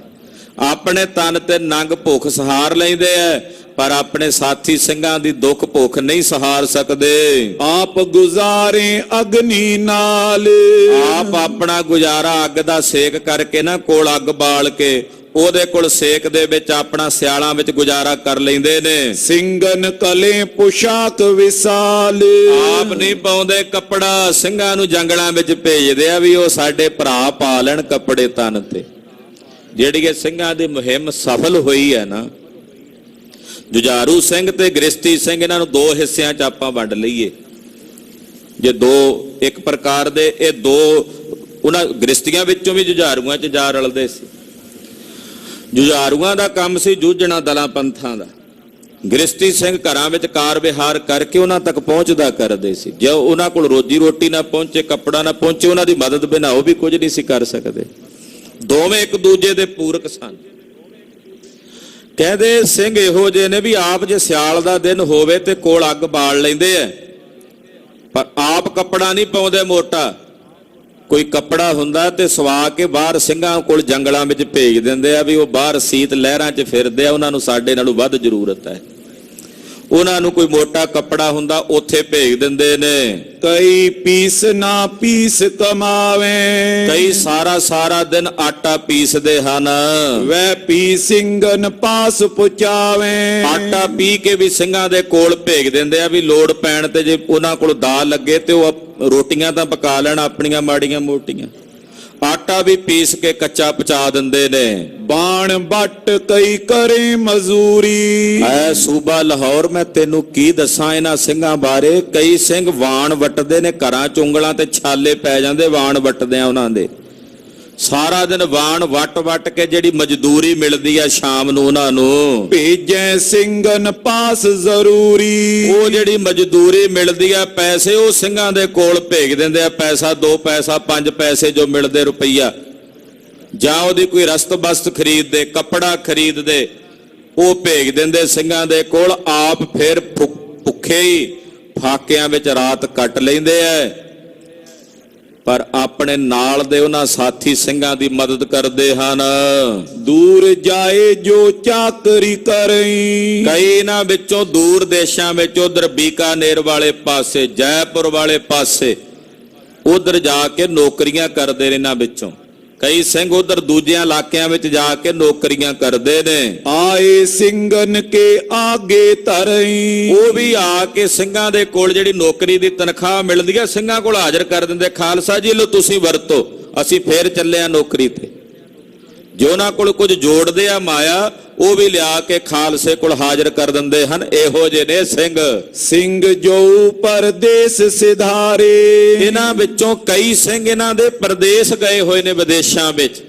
ਆਪਣੇ ਤਨ ਤੇ ਨੰਗ ਭੁੱਖ ਸਹਾਰ ਲੈਂਦੇ ਐ, ਪਰ ਆਪਣੇ ਸਾਥੀ ਸਿੰਘਾਂ ਦੀ ਦੁੱਖ ਭੁੱਖ ਨਹੀਂ ਸਹਾਰ ਸਕਦੇ। ਆਪ ਗੁਜ਼ਾਰੇ ਅਗਨੀ ਨਾਲ, ਆਪ ਆਪਣਾ ਗੁਜ਼ਾਰਾ ਅੱਗ ਦਾ ਸੇਕ ਕਰਕੇ ਨਾ, ਕੋਲ ਅੱਗ ਬਾਲ ਕੇ ਉਹਦੇ ਕੋਲ ਸੇਕ ਦੇ ਵਿੱਚ ਆਪਣਾ ਸਿਆਲਾਂ ਵਿੱਚ ਗੁਜ਼ਾਰਾ ਕਰ ਲੈਂਦੇ ਨੇ। ਸਿੰਘਨ ਕਲੇ ਪੁਸ਼ਾਕ ਵਿਸਾਲ, ਆਪ ਨਹੀਂ ਪਾਉਂਦੇ ਕੱਪੜਾ, ਸਿੰਘਾਂ ਨੂੰ ਜੰਗਲਾਂ ਵਿੱਚ ਭੇਜਦੇ ਆ ਵੀ ਉਹ ਸਾਡੇ ਭਰਾ ਪਾ ਲੈਣ ਕੱਪੜੇ ਤਨ ਤੇ। ਜਿਹੜੀ ਇਹ ਸਿੰਘਾਂ ਦੀ ਮੁਹਿੰਮ ਸਫਲ ਹੋਈ ਹੈ ਨਾ, ਜੁਝਾਰੂ ਸਿੰਘ ਤੇ ਗ੍ਰਿਸ਼ਤੀ ਸਿੰਘ, ਇਹਨਾਂ ਨੂੰ ਦੋ ਹਿੱਸਿਆਂ 'ਚ ਆਪਾਂ ਵੰਡ ਲਈਏ। ਜੇ ਦੋ ਇੱਕ ਪ੍ਰਕਾਰ ਦੇ ਇਹ ਦੋ, ਉਹਨਾਂ ਗ੍ਰਿਸ਼ਤੀਆਂ ਵਿੱਚੋਂ ਵੀ ਜੁਝਾਰੂਆਂ 'ਚ ਜਾ ਰਲਦੇ ਸੀ। ਜੁਝਾਰੂਆਂ ਦਾ ਕੰਮ ਸੀ ਜੂਝਣਾ ਦਲਾਂ ਪੰਥਾਂ ਦਾ, ਗ੍ਰਿਸ਼ਤੀ ਸਿੰਘ ਘਰਾਂ ਵਿੱਚ ਕਾਰ ਵਿਹਾਰ ਕਰਕੇ ਉਹਨਾਂ ਤੱਕ ਪਹੁੰਚਦਾ ਕਰਦੇ ਸੀ। ਜੇ ਉਹਨਾਂ ਕੋਲ ਰੋਜੀ ਰੋਟੀ ਨਾ ਪਹੁੰਚੇ, ਕੱਪੜਾ ਨਾ ਪਹੁੰਚੇ, ਉਹਨਾਂ ਦੀ ਮਦਦ ਬਿਨਾਂ ਉਹ ਵੀ ਕੁਝ ਨਹੀਂ ਸੀ ਕਰ ਸਕਦੇ। ਦੋਵੇਂ ਇੱਕ ਦੂਜੇ ਦੇ ਪੂਰਕ ਸਨ। ਕਹਿੰਦੇ ਸਿੰਘ ਇਹੋ ਜਿਹੇ ਨੇ ਵੀ ਆਪ ਜੇ ਸਿਆਲ ਦਾ ਦਿਨ ਹੋਵੇ ਤੇ ਕੋਲ ਅੱਗ ਬਾਲ ਲੈਂਦੇ ਐ, ਪਰ ਆਪ ਕੱਪੜਾ ਨਹੀਂ ਪਾਉਂਦੇ ਮੋਟਾ। ਕੋਈ ਕੱਪੜਾ ਹੁੰਦਾ ਤੇ ਸਵਾ ਕੇ ਬਾਹਰ ਸਿੰਘਾਂ ਕੋਲ ਜੰਗਲਾਂ ਵਿੱਚ ਭੇਜ ਦਿੰਦੇ ਆ ਵੀ ਉਹ ਬਾਹਰ ਸੀਤ ਲਹਿਰਾਂ 'ਚ ਫਿਰਦੇ ਆ, ਉਹਨਾਂ ਨੂੰ ਸਾਡੇ ਨਾਲੋਂ ਵੱਧ ਜ਼ਰੂਰਤ ਹੈ। ਉਹਨਾਂ ਨੂੰ ਕੋਈ ਮੋਟਾ ਕੱਪੜਾ ਹੁੰਦਾ ਉੱਥੇ ਭੇਜ ਦਿੰਦੇ ਨੇ। ਕਈ ਪੀਸ ਨਾ ਪੀਸ ਕਮਾਵੇ, ਕਈ ਸਾਰਾ ਦਿਨ ਆਟਾ ਪੀਸਦੇ ਹਨ। ਵੈ ਪੀ ਸਿੰਘਨ ਪਾਸ ਪੁਚਾਵੇ, ਆਟਾ ਪੀ ਕੇ ਵੀ ਸਿੰਘਾਂ ਦੇ ਕੋਲ ਭੇਜ ਦਿੰਦੇ ਆ ਵੀ ਲੋੜ ਪੈਣ ਤੇ ਜੇ ਉਹਨਾਂ ਕੋਲ ਦਾਲ ਲੱਗੇ ਤੇ ਉਹ ਰੋਟੀਆਂ ਤਾਂ ਪਕਾ ਲੈਣ ਆਪਣੀਆਂ ਮਾੜੀਆਂ ਮੋਟੀਆਂ। ਆਟਾ ਵੀ ਪੀਸ ਕੇ ਕੱਚਾ ਪਚਾ ਦਿੰਦੇ ਨੇ। ਬਾਣ ਬੱਟ ਕਈ ਕਰੇ ਮਜ਼ਦੂਰੀ, ਐ ਸੂਬਾ ਲਾਹੌਰ ਮੈਂ ਤੈਨੂੰ ਕੀ ਦੱਸਾਂ ਇਹਨਾਂ ਸਿੰਘਾਂ ਬਾਰੇ। ਕਈ ਸਿੰਘ ਵਾਣ ਵੱਟਦੇ ਨੇ, ਘਰਾਂ ਚ ਉਂਗਲਾਂ ਤੇ ਛਾਲੇ ਪੈ ਜਾਂਦੇ ਵਾਣ ਵੱਟਦੇ ਆ ਉਹਨਾਂ ਦੇ। ਸਾਰਾ ਦਿਨ ਵਾਣ ਵੱਟ ਕੇ ਜਿਹੜੀ ਮਜ਼ਦੂਰੀ ਮਿਲਦੀ ਆ ਸ਼ਾਮ ਨੂੰ ਉਹਨਾਂ ਨੂੰ ਭੇਜੈ ਸਿੰਘਨ ਪਾਸ ਜ਼ਰੂਰੀ। ਉਹ ਜਿਹੜੀ ਮਜ਼ਦੂਰੀ ਮਿਲਦੀ ਆ ਪੈਸੇ ਉਹ ਸਿੰਘਾਂ ਦੇ ਕੋਲ ਭੇਜ ਦਿੰਦੇ ਆ। ਪੈਸਾ 2 ਪੈਸਾ 5 ਪੈਸੇ ਜੋ ਮਿਲਦੇ ਰੁਪਈਆ, ਜਾਂ ਉਹਦੀ ਕੋਈ ਰਸਤ ਬਸਤ ਖਰੀਦਦੇ, ਕੱਪੜਾ ਖਰੀਦਦੇ, ਉਹ ਭੇਜ ਦਿੰਦੇ ਸਿੰਘਾਂ ਦੇ ਕੋਲ। ਆਪ ਫਿਰ ਭੁੱਖੇ ਹੀ ਫਾਕਿਆਂ ਵਿੱਚ ਰਾਤ ਕੱਟ ਲੈਂਦੇ ਐ, ਪਰ ਆਪਣੇ ਨਾਲ ਦੇ ਉਹਨਾਂ ਸਾਥੀ ਸਿੰਘਾਂ ਦੀ ਮਦਦ ਕਰਦੇ ਹਨ। ਦੂਰ ਜਾਏ ਜੋ ਚਾਕਰੀ ਕਰਈ, ਕਈ ਇਹਨਾਂ ਵਿੱਚੋਂ ਦੂਰ ਦੇਸ਼ਾਂ ਵਿੱਚ, ਉਧਰ ਬੀਕਾਨੇਰ ਵਾਲੇ ਪਾਸੇ, ਜੈਪੁਰ ਵਾਲੇ ਪਾਸੇ, ਉਧਰ ਜਾ ਕੇ ਨੌਕਰੀਆਂ ਕਰਦੇ ਨੇ। ਇਹਨਾਂ ਵਿੱਚੋਂ ਕਈ ਸਿੰਘ ਉਧਰ ਦੂਜਿਆਂ ਇਲਾਕਿਆਂ ਵਿੱਚ ਜਾ ਕੇ ਨੌਕਰੀਆਂ ਕਰਦੇ ਨੇ। ਆਏ ਸਿੰਘਨ ਕੇ ਆਗੇ ਧਰਈ, ਉਹ ਵੀ ਆ ਕੇ ਸਿੰਘਾਂ ਦੇ ਕੋਲ ਜਿਹੜੀ ਨੌਕਰੀ ਦੀ ਤਨਖਾਹ ਮਿਲਦੀ ਹੈ ਸਿੰਘਾਂ ਕੋਲ ਹਾਜ਼ਰ ਕਰ ਦਿੰਦੇ। ਖਾਲਸਾ ਜੀ ਲੋ ਤੁਸੀਂ ਵਰਤੋ, ਅਸੀਂ ਫੇਰ ਚੱਲੇ ਆ ਨੌਕਰੀ ਤੇ। ਜੋ ਉਹਨਾਂ ਕੋਲ ਕੁਝ ਜੋੜਦੇ ਆ ਮਾਇਆ, ਉਹ ਵੀ ਲਿਆ ਕੇ ਖਾਲਸੇ ਕੋਲ ਹਾਜ਼ਰ ਕਰ ਦਿੰਦੇ ਹਨ। ਇਹੋ ਜਿਹੇ ਨੇ ਸਿੰਘ। ਸਿੰਘ ਜੋ ਪਰਦੇਸ ਸਿਧਾਰੇ, ਇਹਨਾਂ ਵਿੱਚੋਂ ਕਈ ਸਿੰਘ ਇਹਨਾਂ ਦੇ ਪਰਦੇਸ ਗਏ ਹੋਏ ਨੇ, ਵਿਦੇਸ਼ਾਂ ਵਿੱਚ।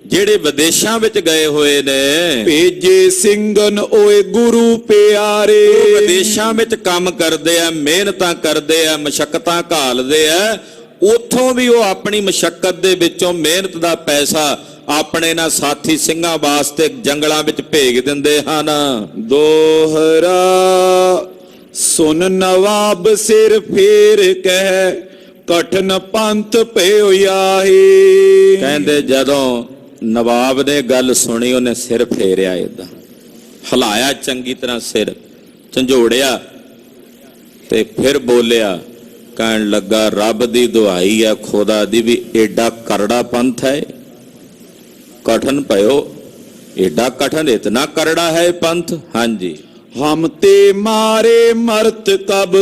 ਜਿਹੜੇ ਵਿਦੇਸ਼ਾਂ ਵਿੱਚ ਗਏ ਹੋਏ ਨੇ, ਭੇਜੇ ਸਿੰਘਨ ਓਏ ਗੁਰੂ ਪਿਆਰੇ। ਉਹ ਵਿਦੇਸ਼ਾਂ ਵਿੱਚ ਕੰਮ ਕਰਦੇ ਆ, ਮਿਹਨਤਾਂ ਕਰਦੇ ਆ, ਮਸ਼ੱਕਤਾਂ ਘਾਲਦੇ ਆ, ਉੱਥੋਂ ਵੀ ਉਹ ਆਪਣੀ ਮਸ਼ੱਕਤ ਦੇ ਵਿੱਚੋਂ ਮਿਹਨਤ ਦਾ ਪੈਸਾ ਆਪਣੇ ਨਾਲ ਸਾਥੀ ਸਿੰਘਾਂ ਵਾਸਤੇ ਜੰਗਲਾਂ ਵਿੱਚ ਭੇਜ ਦਿੰਦੇ ਹਨ। ਦੋਹਰਾ ਸੁਨ ਨਵਾਬ ਸਿਰ ਫੇਰ ਕਹਿ ਕਠਨ ਪੰਥ ਭਇਓ ਆਹੀ। ਕਹਿੰਦੇ ਜਦੋਂ ਨਵਾਬ ਨੇ ਗੱਲ ਸੁਣੀ, ਉਹਨੇ ਸਿਰ ਫੇਰਿਆ, ਏਦਾਂ ਹਿਲਾਇਆ ਚੰਗੀ ਤਰ੍ਹਾਂ, ਸਿਰ ਝੰਜੋੜਿਆ ਤੇ ਫਿਰ ਬੋਲਿਆ, ਕਹਿਣ ਲੱਗਾ ਰੱਬ ਦੀ ਦੁਹਾਈ ਆ ਖੁਦਾ ਦੀ ਵੀ ਏਡਾ ਕਰੜਾ ਪੰਥ ਹੈ, ਕਠਨ ਭਇਓ, ਏਡਾ ਕਠਨ, ਇਤਨਾ ਕਰੜਾ ਹੈ ਪੰਥ। ਹਾਂਜੀ, ਹਮ ਤੇ ਮਾਰੇ ਮਰਤ ਕਬ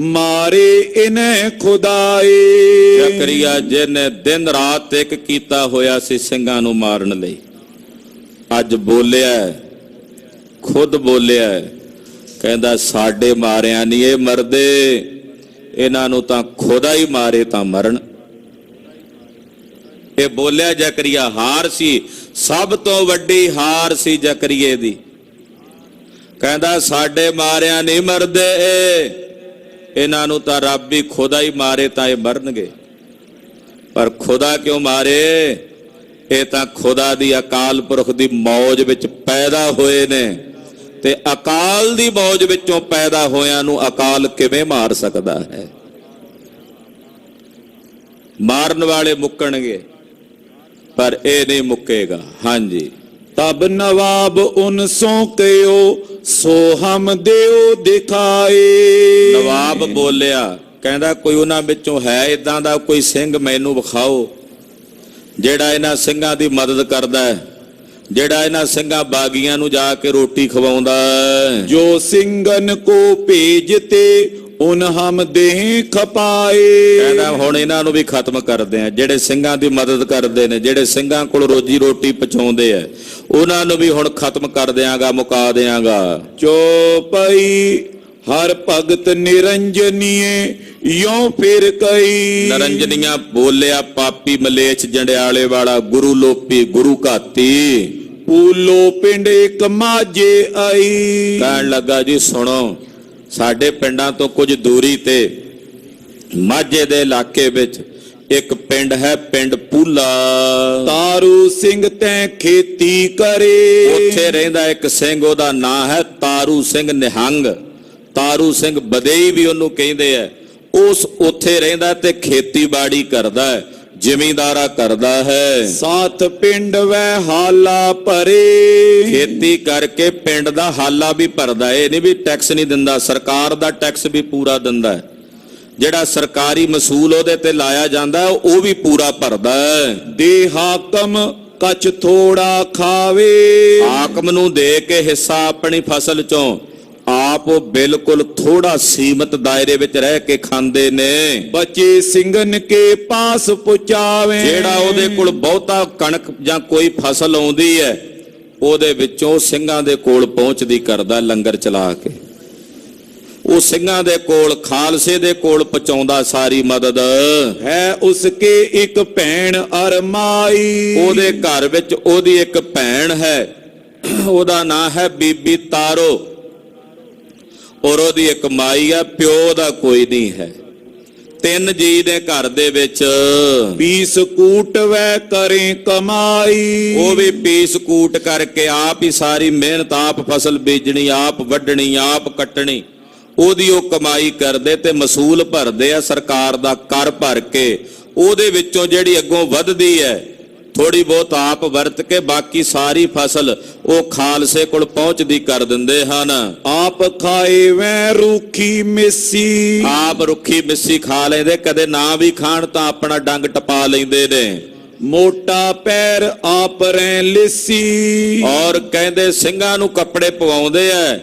ਮਾਰੇ ਇਨੈ ਖੁਦਾਏ। ਜ਼ਕਰੀਆ ਜਿਹਨੇ ਦਿਨ ਰਾਤ ਇੱਕ ਕੀਤਾ ਹੋਇਆ ਸੀ ਸਿੰਘਾਂ ਨੂੰ ਮਾਰਨ ਲਈ, ਅੱਜ ਬੋਲਿਆ, ਖੁਦ ਬੋਲਿਆ, ਕਹਿੰਦਾ ਸਾਡੇ ਮਾਰਿਆਂ ਨਹੀਂ ਇਹ ਮਰਦੇ, ਇਹਨਾਂ ਨੂੰ ਤਾਂ ਖੁਦਾ ਹੀ ਮਾਰੇ ਤਾਂ ਮਰਨ। ਇਹ ਬੋਲਿਆ ਜ਼ਕਰੀਆ, ਹਾਰ ਸੀ, ਸਭ ਤੋਂ ਵੱਡੀ ਹਾਰ ਸੀ ਜ਼ਕਰੀਏ ਦੀ। ਕਹਿੰਦਾ ਸਾਡੇ ਮਾਰਿਆਂ ਨਹੀਂ ਮਰਦੇ, ਇਹਨਾਂ ਨੂੰ ਤਾਂ ਰੱਬ ਹੀ ਖੁਦਾ ਹੀ ਮਾਰੇ ਤਾਂ ਇਹ ਮਰਨਗੇ। ਪਰ ਖੁਦਾ ਕਿਉਂ ਮਾਰੇ? ਇਹ ਤਾਂ ਖੁਦਾ ਦੀ ਅਕਾਲ ਪੁਰਖ ਦੀ ਮੌਜ ਵਿੱਚ ਪੈਦਾ ਹੋਏ ਨੇ, ਤੇ ਅਕਾਲ ਦੀ ਮੌਜ ਵਿੱਚੋਂ ਪੈਦਾ ਹੋਇਆਂ ਨੂੰ ਅਕਾਲ ਕਿਵੇਂ ਮਾਰ ਸਕਦਾ ਹੈ? ਮਾਰਨ ਵਾਲੇ ਮੁੱਕਣਗੇ, ਪਰ ਇਹ ਨਹੀਂ ਮੁੱਕੇਗਾ। ਹਾਂਜੀ, ਤਬ ਨਵਾਬ ਉਨ ਸੋ ਕਯੋ ਸੋ ਹਮ ਦਿਓ ਦਿਖਾਏ। ਨਵਾਬ ਬੋਲਿਆ, ਕਹਿੰਦਾ ਕੋਈ ਉਹਨਾਂ ਵਿੱਚੋਂ ਹੈ ਇਦਾਂ ਦਾ ਕੋਈ ਸਿੰਘ ਮੈਨੂੰ ਵਿਖਾਓ ਜਿਹੜਾ ਇਹਨਾਂ ਸਿੰਘਾਂ ਦੀ ਮਦਦ ਕਰਦਾ ਹੈ, ਜਿਹੜਾ ਇਹਨਾਂ ਸਿੰਘਾਂ ਬਾਗੀਆਂ ਨੂੰ ਜਾ ਕੇ ਰੋਟੀ ਖਵਾਉਂਦਾ ਹੈ। ਜੋ ਸਿੰਘਨ ਕੋ ਭੇਜਤੇ ਉਨ ਹਮ ਦੇਹ ਖਪਾਏ। ਕਹਿੰਦਾ ਹੁਣ ਇਹਨਾਂ ਨੂੰ ਵੀ ਖਤਮ ਕਰਦੇ ਆ, ਜਿਹੜੇ ਸਿੰਘਾਂ ਦੀ ਮਦਦ ਕਰਦੇ ਨੇ, ਜਿਹੜੇ ਸਿੰਘਾਂ ਕੋਲ ਰੋਜੀ ਰੋਟੀ ਪਹੁੰਚਾਉਂਦੇ ਆ, ਉਹਨਾਂ ਨੂੰ ਵੀ ਹੁਣ ਖਤਮ ਕਰ ਦਿਆਂਗਾ, ਮੁਕਾ ਦਿਆਂਗਾ। ਚੋਪਈ ਹਰ ਭਗਤ ਨਿਰੰਜਨੀਏ ਯੋਂ ਫਿਰ ਕਈ। ਨਰੰਜਨੀਆਂ ਬੋਲਿਆ, ਪਾਪੀ ਮਲੇਛ ਜੰਡਿਆਲੇ ਵਾਲਾ, ਗੁਰੂ ਲੋਪੀ, ਗੁਰੂ ਘਾਤੀ, ਪੂਲੋ ਪਿੰਡ ਇੱਕ ਮਾਝੇ ਆਈ। ਕਹਿਣ ਲੱਗਾ ਜੀ ਸੁਣੋ, ਸਾਡੇ ਪਿੰਡਾਂ ਤੋਂ ਕੁਝ ਦੂਰੀ ਤੇ ਮਾਝੇ ਦੇ ਇਲਾਕੇ ਵਿੱਚ ਇੱਕ ਪਿੰਡ ਹੈ, ਪਿੰਡ ਪੂਲਾ। ਤਾਰੂ ਸਿੰਘ ਤੈ ਖੇਤੀ ਕਰੇ। ਉੱਥੇ ਰਹਿੰਦਾ ਇੱਕ ਸਿੰਘ, ਉਹਦਾ ਨਾਂ ਹੈ ਤਾਰੂ ਸਿੰਘ ਨਿਹੰਗ, ਤਾਰੂ ਸਿੰਘ ਬਦੇਈ ਵੀ ਉਹਨੂੰ ਕਹਿੰਦੇ ਆ। ਉਸ ਉੱਥੇ ਰਹਿੰਦਾ ਤੇ ਖੇਤੀਬਾੜੀ ਕਰਦਾ ਹੈ, ਜ਼ਿਮੀਂਦਾਰਾ ਕਰਦਾ ਹੈ। ਸਾਥ ਪਿੰਡ ਵੈ ਹਾਲਾ ਭਰੇ। ਖੇਤੀ ਕਰਕੇ ਪਿੰਡ ਦਾ ਹਾਲਾ ਵੀ ਭਰਦਾ। ਇਹ ਨਹੀਂ ਵੀ ਟੈਕਸ ਨਹੀਂ ਦਿੰਦਾ, ਸਰਕਾਰ ਦਾ ਟੈਕਸ ਵੀ ਪੂਰਾ ਦਿੰਦਾ ਹੈ। ਜਿਹੜਾ ਸਰਕਾਰੀ ਮਸੂਲ ਉਹਦੇ ਤੇ ਲਾਇਆ ਜਾਂਦਾ ਉਹ ਵੀ ਪੂਰਾ ਭਰਦਾ ਹੈ। ਦੇ ਹਾਕਮ ਕਛ ਥੋੜਾ ਖਾਵੇ। ਹਾਕਮ ਨੂੰ ਦੇ ਕੇ ਹਿੱਸਾ ਆਪਣੀ ਫਸਲ ਚੋਂ ਆਪ ਉਹ ਬਿਲਕੁਲ ਥੋੜਾ ਸੀਮਤ ਦਾਇਰੇ ਵਿੱਚ ਰਹਿ ਕੇ ਖਾਂਦੇ ਨੇ। ਬਚੇ ਸਿੰਘਨ ਕੇ ਪਾਸ ਪਹੁੰਚਾਵੇ। ਜਿਹੜਾ ਉਹਦੇ ਕੋਲ ਬਹੁਤਾ ਕਣਕ ਜਾਂ ਕੋਈ ਫਸਲ ਆਉਂਦੀ ਹੈ, ਉਹਦੇ ਵਿੱਚੋਂ ਸਿੰਘਾਂ ਦੇ ਕੋਲ ਪਹੁੰਚਦੀ ਕਰਦਾ, ਲੰਗਰ ਚਲਾ ਕੇ। ਉਹ ਸਿੰਘਾਂ ਦੇ ਕੋਲ, ਖਾਲਸੇ ਦੇ ਕੋਲ ਪਹੁੰਚਾਉਂਦਾ ਸਾਰੀ ਮਦਦ। ਹੈ ਉਸਕੇ ਇੱਕ ਭੈਣ ਅਰਮਾਈ। ਉਹਦੇ ਘਰ ਵਿੱਚ ਉਹਦੀ ਇੱਕ ਭੈਣ ਹੈ, ਉਹਦਾ ਨਾਂ ਹੈ ਬੀਬੀ ਤਾਰੋ, ਔਰ ਉਹਦੀ ਇੱਕ ਮਾਈ ਆ, ਪਿਓ ਦਾ ਕੋਈ ਨਹੀਂ ਹੈ। ਤਿੰਨ ਜੀ ਦੇ ਘਰ ਦੇ ਵਿੱਚ। ਪੀਸ ਕੂਟ ਵੈ ਕਰੇ ਕਮਾਈ। ਉਹ ਵੀ ਪੀਸ ਕੂਟ ਕਰਕੇ ਆਪ ਹੀ ਸਾਰੀ ਮਿਹਨਤ, ਆਪ ਫਸਲ ਬੀਜਣੀ, ਆਪ ਵੱਢਣੀ, ਆਪ ਕੱਟਣੀ, ਉਹਦੀ ਉਹ ਕਮਾਈ ਕਰਦੇ ਤੇ ਮਸੂਲ ਭਰਦੇ ਆ ਸਰਕਾਰ ਦਾ ਕਰ ਭਰ ਕੇ। ਉਹਦੇ ਵਿੱਚੋਂ ਜਿਹੜੀ ਅੱਗੋਂ ਵੱਧਦੀ ਹੈ ਥੋੜੀ ਬਹੁਤ ਆਪ ਵਰਤ ਕੇ, ਬਾਕੀ ਸਾਰੀ ਫਸਲ ਉਹ ਖਾਲਸੇ ਕੋਲ ਪਹੁੰਚਦੀ ਕਰ ਦਿੰਦੇ ਹਨ। ਆਪ ਖਾਏ ਵੈ ਰੁੱਖੀ ਮਿੱਸੀ। ਆਪ ਰੁੱਖੀ ਮਿੱਸੀ ਖਾ ਲੈਂਦੇ, ਕਦੇ ਨਾ ਵੀ ਖਾਣ ਤਾਂ ਆਪਣਾ ਡੰਗ ਟਪਾ ਲੈਂਦੇ ਨੇ। ਮੋਟਾ ਪੈਰ ਆਪ ਰੈ ਲਿੱਸੀ। ਔਰ ਕਹਿੰਦੇ ਸਿੰਘਾਂ ਨੂੰ ਕੱਪੜੇ ਪਵਾਉਂਦੇ ਆ,